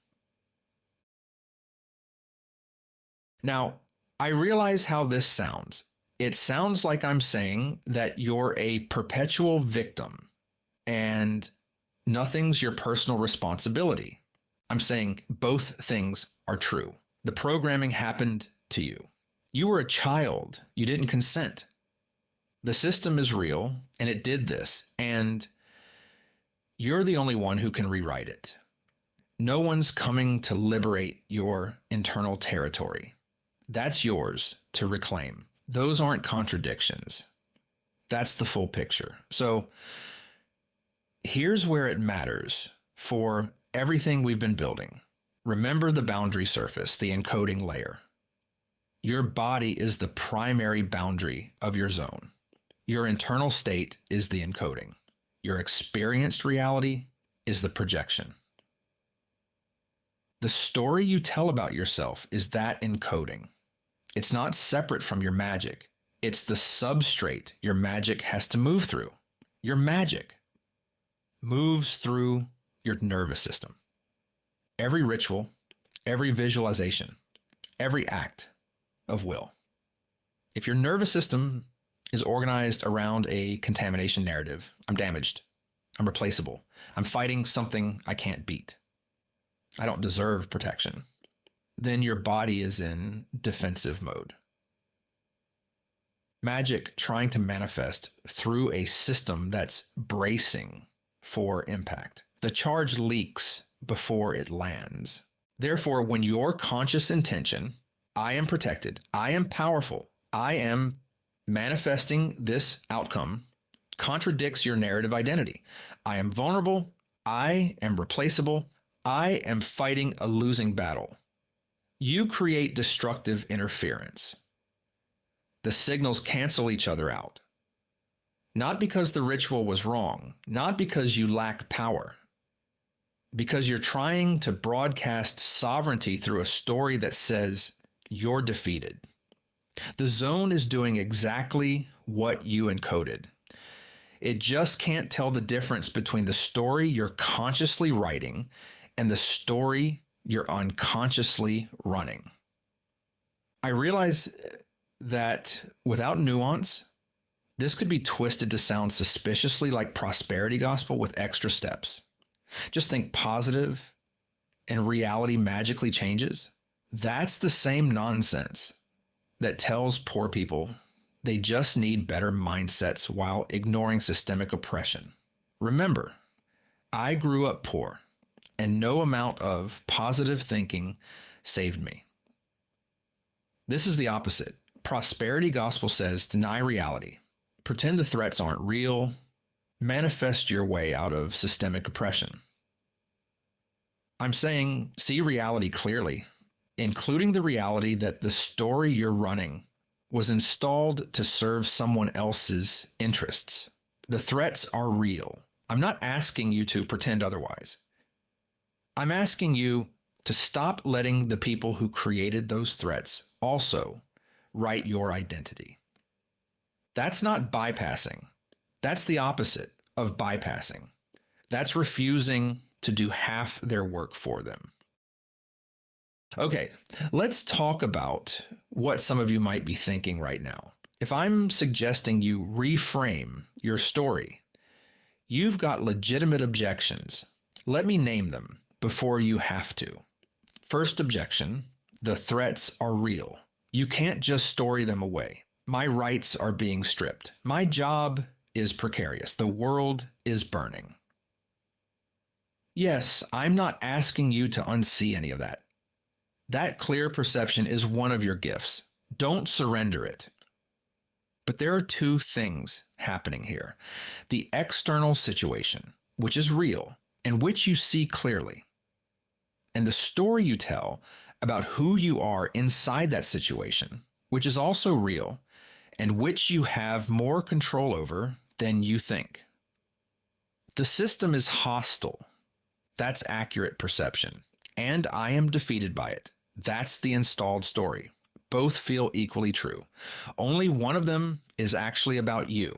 S4: Now, I realize how this sounds. It sounds like I'm saying that you're a perpetual victim and nothing's your personal responsibility. I'm saying both things are true. The programming happened to you. You were a child. You didn't consent. The system is real, and it did this, and you're the only one who can rewrite it. No one's coming to liberate your internal territory. That's yours to reclaim. Those aren't contradictions. That's the full picture. So here's where it matters for everything we've been building. Remember the boundary surface, the encoding layer. Your body is the primary boundary of your zone. Your internal state is the encoding. Your experienced reality is the projection. The story you tell about yourself is that encoding. It's not separate from your magic. It's the substrate your magic has to move through. Your magic moves through your nervous system. Every ritual, every visualization, every act of will. If your nervous system is organized around a contamination narrative, I'm damaged, I'm replaceable, I'm fighting something I can't beat, I don't deserve protection, then your body is in defensive mode. Magic trying to manifest through a system that's bracing for impact. The charge leaks before it lands. Therefore, when your conscious intention, I am protected, I am powerful, I am manifesting this outcome, contradicts your narrative identity. I am vulnerable, I am replaceable, I am fighting a losing battle. You create destructive interference. The signals cancel each other out. Not because the ritual was wrong, not because you lack power, because you're trying to broadcast sovereignty through a story that says you're defeated. The zone is doing exactly what you encoded. It just can't tell the difference between the story you're consciously writing and the story you're unconsciously running. I realize that without nuance, this could be twisted to sound suspiciously like prosperity gospel with extra steps. Just think positive and reality magically changes. That's the same nonsense that tells poor people they just need better mindsets while ignoring systemic oppression. Remember, I grew up poor, and no amount of positive thinking saved me. This is the opposite. Prosperity gospel says deny reality, pretend the threats aren't real, manifest your way out of systemic oppression. I'm saying see reality clearly, including the reality that the story you're running was installed to serve someone else's interests. The threats are real. I'm not asking you to pretend otherwise. I'm asking you to stop letting the people who created those threats also write your identity. That's not bypassing. That's the opposite of bypassing. That's refusing to do half their work for them. Okay, let's talk about what some of you might be thinking right now. If I'm suggesting you reframe your story, you've got legitimate objections. Let me name them before you have to. First objection, the threats are real. You can't just story them away. My rights are being stripped. My job is precarious. The world is burning. Yes, I'm not asking you to unsee any of that. That clear perception is one of your gifts. Don't surrender it. But there are two things happening here. The external situation, which is real and which you see clearly, and the story you tell about who you are inside that situation, which is also real and which you have more control over than you think. The system is hostile. That's accurate perception. And I am defeated by it. That's the installed story. Both feel equally true. Only one of them is actually about you.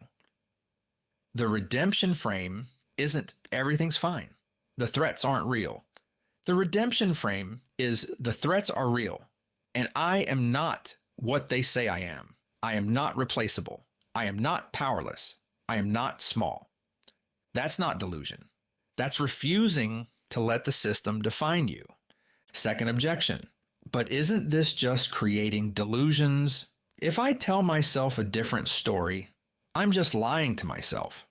S4: The redemption frame isn't everything's fine. The threats aren't real. The redemption frame is the threats are real, and I am not what they say I am. I am not replaceable. I am not powerless. I am not small. That's not delusion. That's refusing to let the system define you. Second objection. But isn't this just creating delusions? If I tell myself a different story, I'm just lying to myself.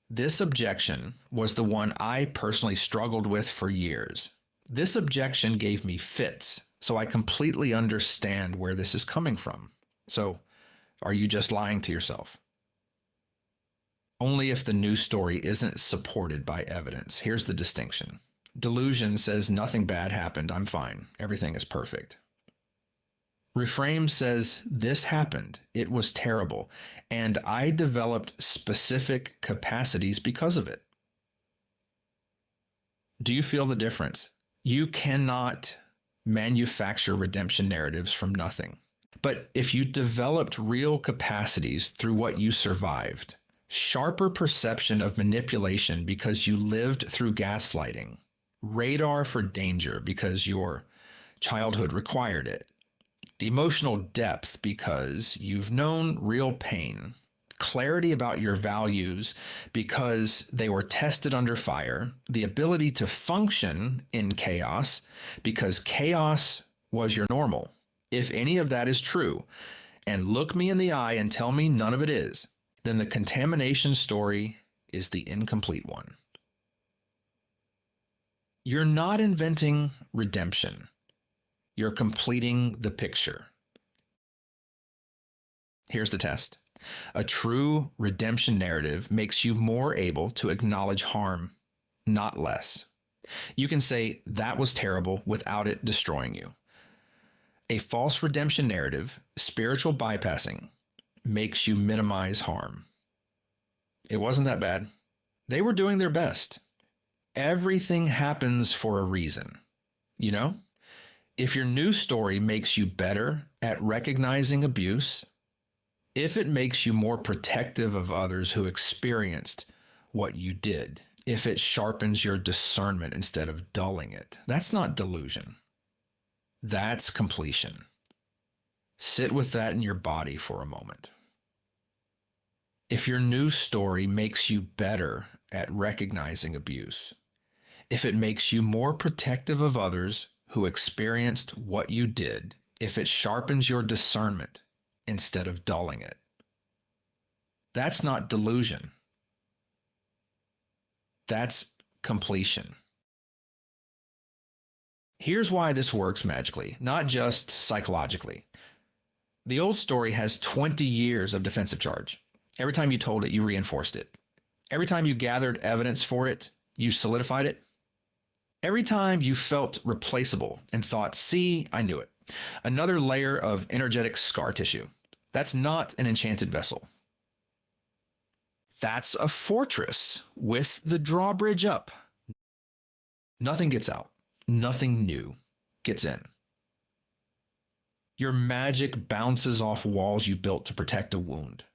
S4: This objection was the one I personally struggled with for years. This objection gave me fits, so I completely understand where this is coming from. So, are you just lying to yourself? Only if the news story isn't supported by evidence. Here's the distinction. Delusion says nothing bad happened, I'm fine, everything is perfect. Reframe says this happened, it was terrible, and I developed specific capacities because of it. Do you feel the difference? You cannot manufacture redemption narratives from nothing. But if you developed real capacities through what you survived, sharper perception of manipulation because you lived through gaslighting, radar for danger because your childhood required it, emotional depth because you've known real pain, clarity about your values because they were tested under fire, the ability to function in chaos because chaos was your normal. If any of that is true, and look me in the eye and tell me none of it is, then the contamination story is the incomplete one. You're not inventing redemption. You're completing the picture. Here's the test. A true redemption narrative makes you more able to acknowledge harm, not less. You can say that was terrible without it destroying you. A false redemption narrative, spiritual bypassing, makes you minimize harm. It wasn't that bad. They were doing their best. Everything happens for a reason. You know? If your news story makes you better at recognizing abuse, if it makes you more protective of others who experienced what you did, if it sharpens your discernment instead of dulling it, that's not delusion. That's completion. Sit with that in your body for a moment. If your news story makes you better at recognizing abuse, if it makes you more protective of others who experienced what you did, if it sharpens your discernment instead of dulling it, that's not delusion. That's completion. Here's why this works magically, not just psychologically. The old story has 20 years of defensive charge. Every time you told it, you reinforced it. Every time you gathered evidence for it, you solidified it. Every time you felt replaceable and thought, see, I knew it. Another layer of energetic scar tissue. That's not an enchanted vessel. That's a fortress with the drawbridge up. Nothing gets out. Nothing new gets in. Your magic bounces off walls you built to protect a wound.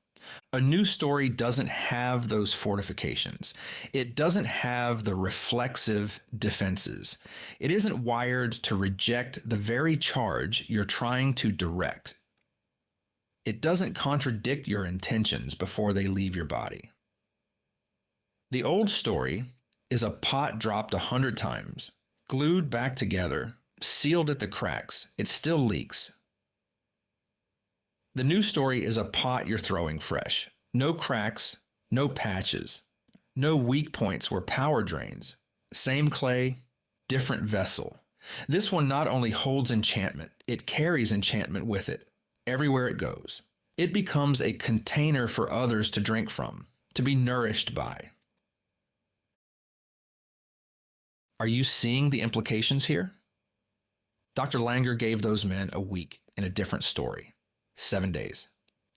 S4: A new story doesn't have those fortifications. It doesn't have the reflexive defenses. It isn't wired to reject the very charge you're trying to direct. It doesn't contradict your intentions before they leave your body. The old story is a pot dropped 100 times, glued back together, sealed at the cracks. It still leaks. The new story is a pot you're throwing fresh. No cracks, no patches, no weak points where power drains. Same clay, different vessel. This one not only holds enchantment, it carries enchantment with it everywhere it goes. It becomes a container for others to drink from, to be nourished by. Are you seeing the implications here? Dr. Langer gave those men a week in a different story, 7 days,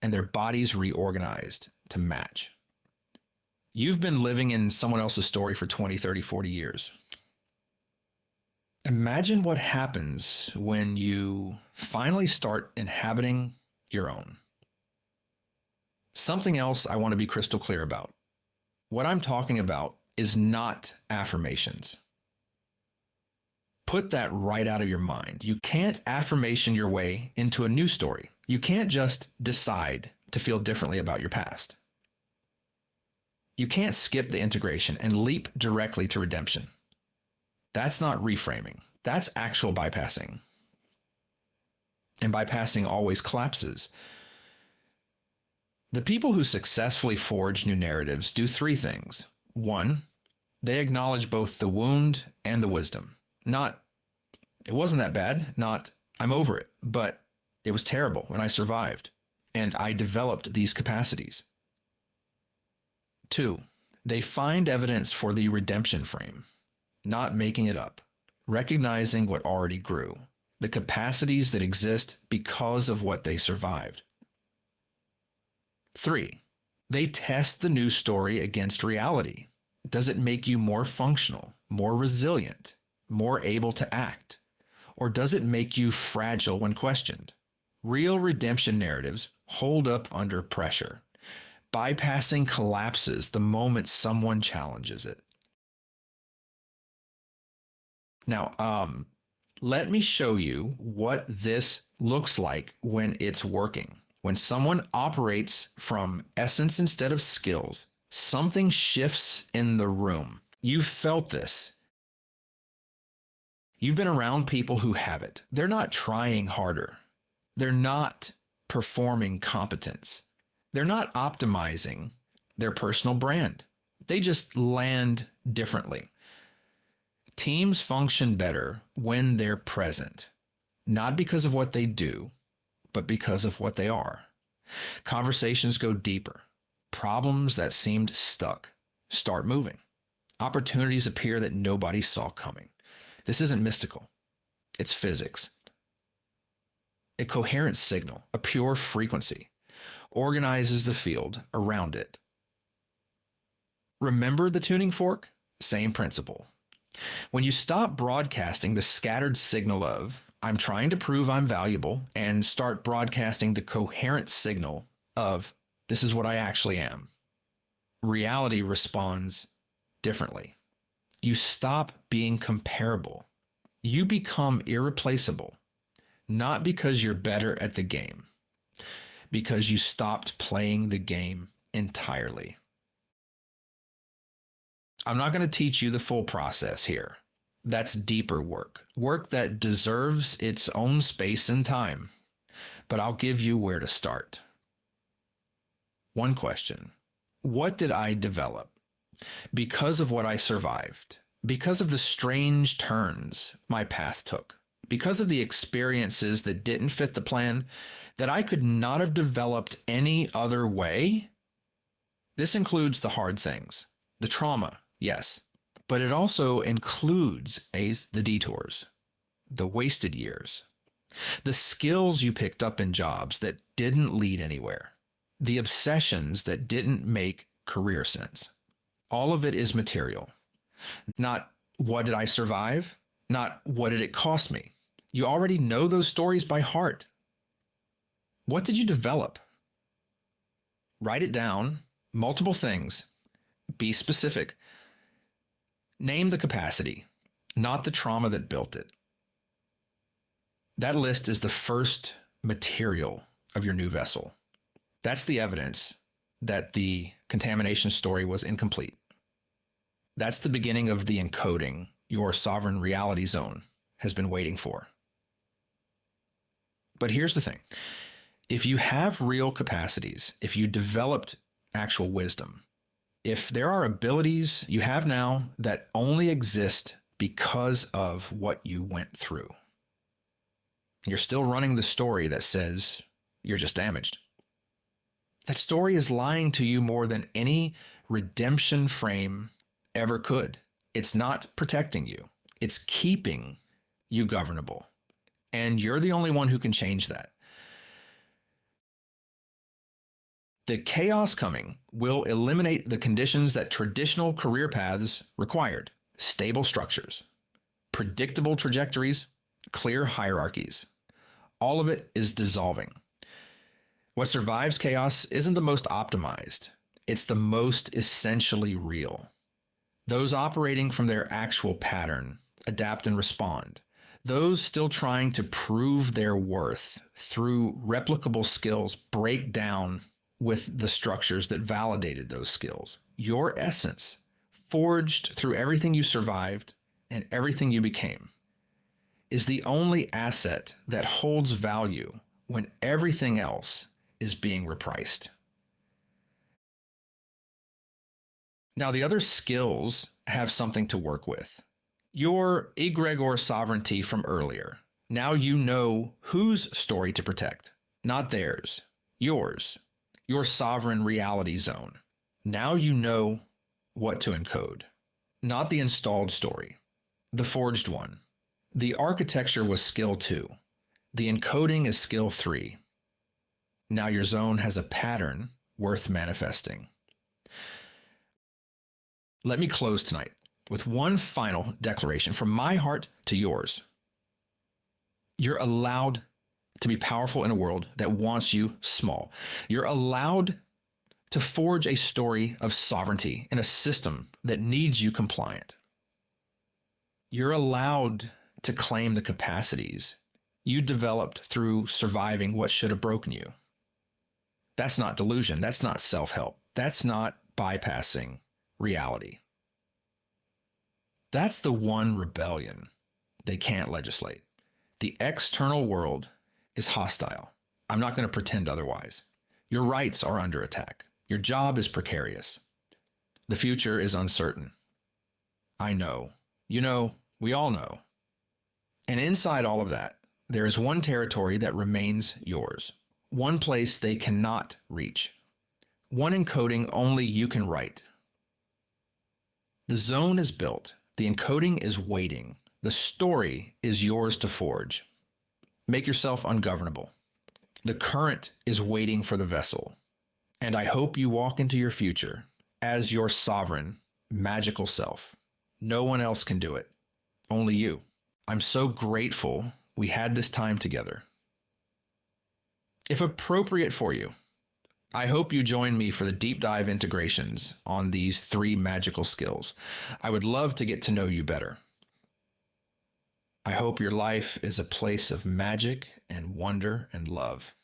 S4: and their bodies reorganized to match. You've been living in someone else's story for 20, 30, 40 years. Imagine what happens when you finally start inhabiting your own. Something else I want to be crystal clear about. What I'm talking about is not affirmations. Put that right out of your mind. You can't affirmation your way into a new story. You can't just decide to feel differently about your past. You can't skip the integration and leap directly to redemption. That's not reframing. That's actual bypassing. And bypassing always collapses. The people who successfully forge new narratives do three things. One, they acknowledge both the wound and the wisdom. Not, it wasn't that bad, not, I'm over it, but it was terrible and I survived and I developed these capacities. Two, they find evidence for the redemption frame, not making it up, recognizing what already grew, the capacities that exist because of what they survived. Three, they test the new story against reality. Does it make you more functional, more resilient, more able to act? Or does it make you fragile when questioned? Real redemption narratives hold up under pressure. Bypassing collapses the moment someone challenges it. Now, let me show you what this looks like when it's working. When someone operates from essence instead of skills, something shifts in the room. You've felt this. You've been around people who have it. They're not trying harder. They're not performing competence. They're not optimizing their personal brand. They just land differently. Teams function better when they're present, not because of what they do, but because of what they are. Conversations go deeper. Problems that seemed stuck start moving. Opportunities appear that nobody saw coming. This isn't mystical. It's physics. A coherent signal, a pure frequency, organizes the field around it. Remember the tuning fork? Same principle. When you stop broadcasting the scattered signal of, I'm trying to prove I'm valuable, and start broadcasting the coherent signal of, this is what I actually am, reality responds differently. You stop being comparable. You become irreplaceable, not because you're better at the game, because you stopped playing the game entirely. I'm not going to teach you the full process here. That's deeper work, work that deserves its own space and time. But I'll give you where to start. One question: what did I develop? Because of what I survived, because of the strange turns my path took, because of the experiences that didn't fit the plan, that I could not have developed any other way. This includes the hard things, the trauma, yes. But it also includes the detours, the wasted years, the skills you picked up in jobs that didn't lead anywhere, the obsessions that didn't make career sense. All of it is material. Not what did I survive? Not what did it cost me? You already know those stories by heart. What did you develop? Write it down, multiple things. Be specific. Name the capacity, not the trauma that built it. That list is the first material of your new vessel. That's the evidence that the contamination story was incomplete. That's the beginning of the encoding your sovereign reality zone has been waiting for. But here's the thing. If you have real capacities, if you developed actual wisdom, if there are abilities you have now that only exist because of what you went through, you're still running the story that says you're just damaged. That story is lying to you more than any redemption frame ever could. It's not protecting you. It's keeping you governable. And you're the only one who can change that. The chaos coming will eliminate the conditions that traditional career paths required: stable structures, predictable trajectories, clear hierarchies. All of it is dissolving. What survives chaos isn't the most optimized. It's the most essentially real. Those operating from their actual pattern adapt and respond. Those still trying to prove their worth through replicable skills break down with the structures that validated those skills. Your essence, forged through everything you survived and everything you became, is the only asset that holds value when everything else is being repriced. Now, the other skills have something to work with. Your Egregore Sovereignty from earlier. Now you know whose story to protect, not theirs, yours, your sovereign reality zone. Now you know what to encode, not the installed story, the forged one. The architecture was skill 2. The encoding is skill 3. Now your zone has a pattern worth manifesting. Let me close tonight with one final declaration from my heart to yours. You're allowed to be powerful in a world that wants you small. You're allowed to forge a story of sovereignty in a system that needs you compliant. You're allowed to claim the capacities you developed through surviving what should have broken you. That's not delusion. That's not self-help. That's not bypassing reality. That's the one rebellion they can't legislate. The external world is hostile. I'm not going to pretend otherwise. Your rights are under attack. Your job is precarious. The future is uncertain. I know. You know, we all know. And inside all of that, there is one territory that remains yours. One place they cannot reach. One encoding only you can write. The zone is built. The encoding is waiting. The story is yours to forge. Make yourself ungovernable. The current is waiting for the vessel. And I hope you walk into your future as your sovereign, magical self. No one else can do it. Only you. I'm so grateful we had this time together. If appropriate for you, I hope you join me for the deep dive integrations on these 3 magical skills. I would love to get to know you better. I hope your life is a place of magic and wonder and love.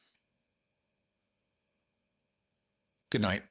S4: Good night.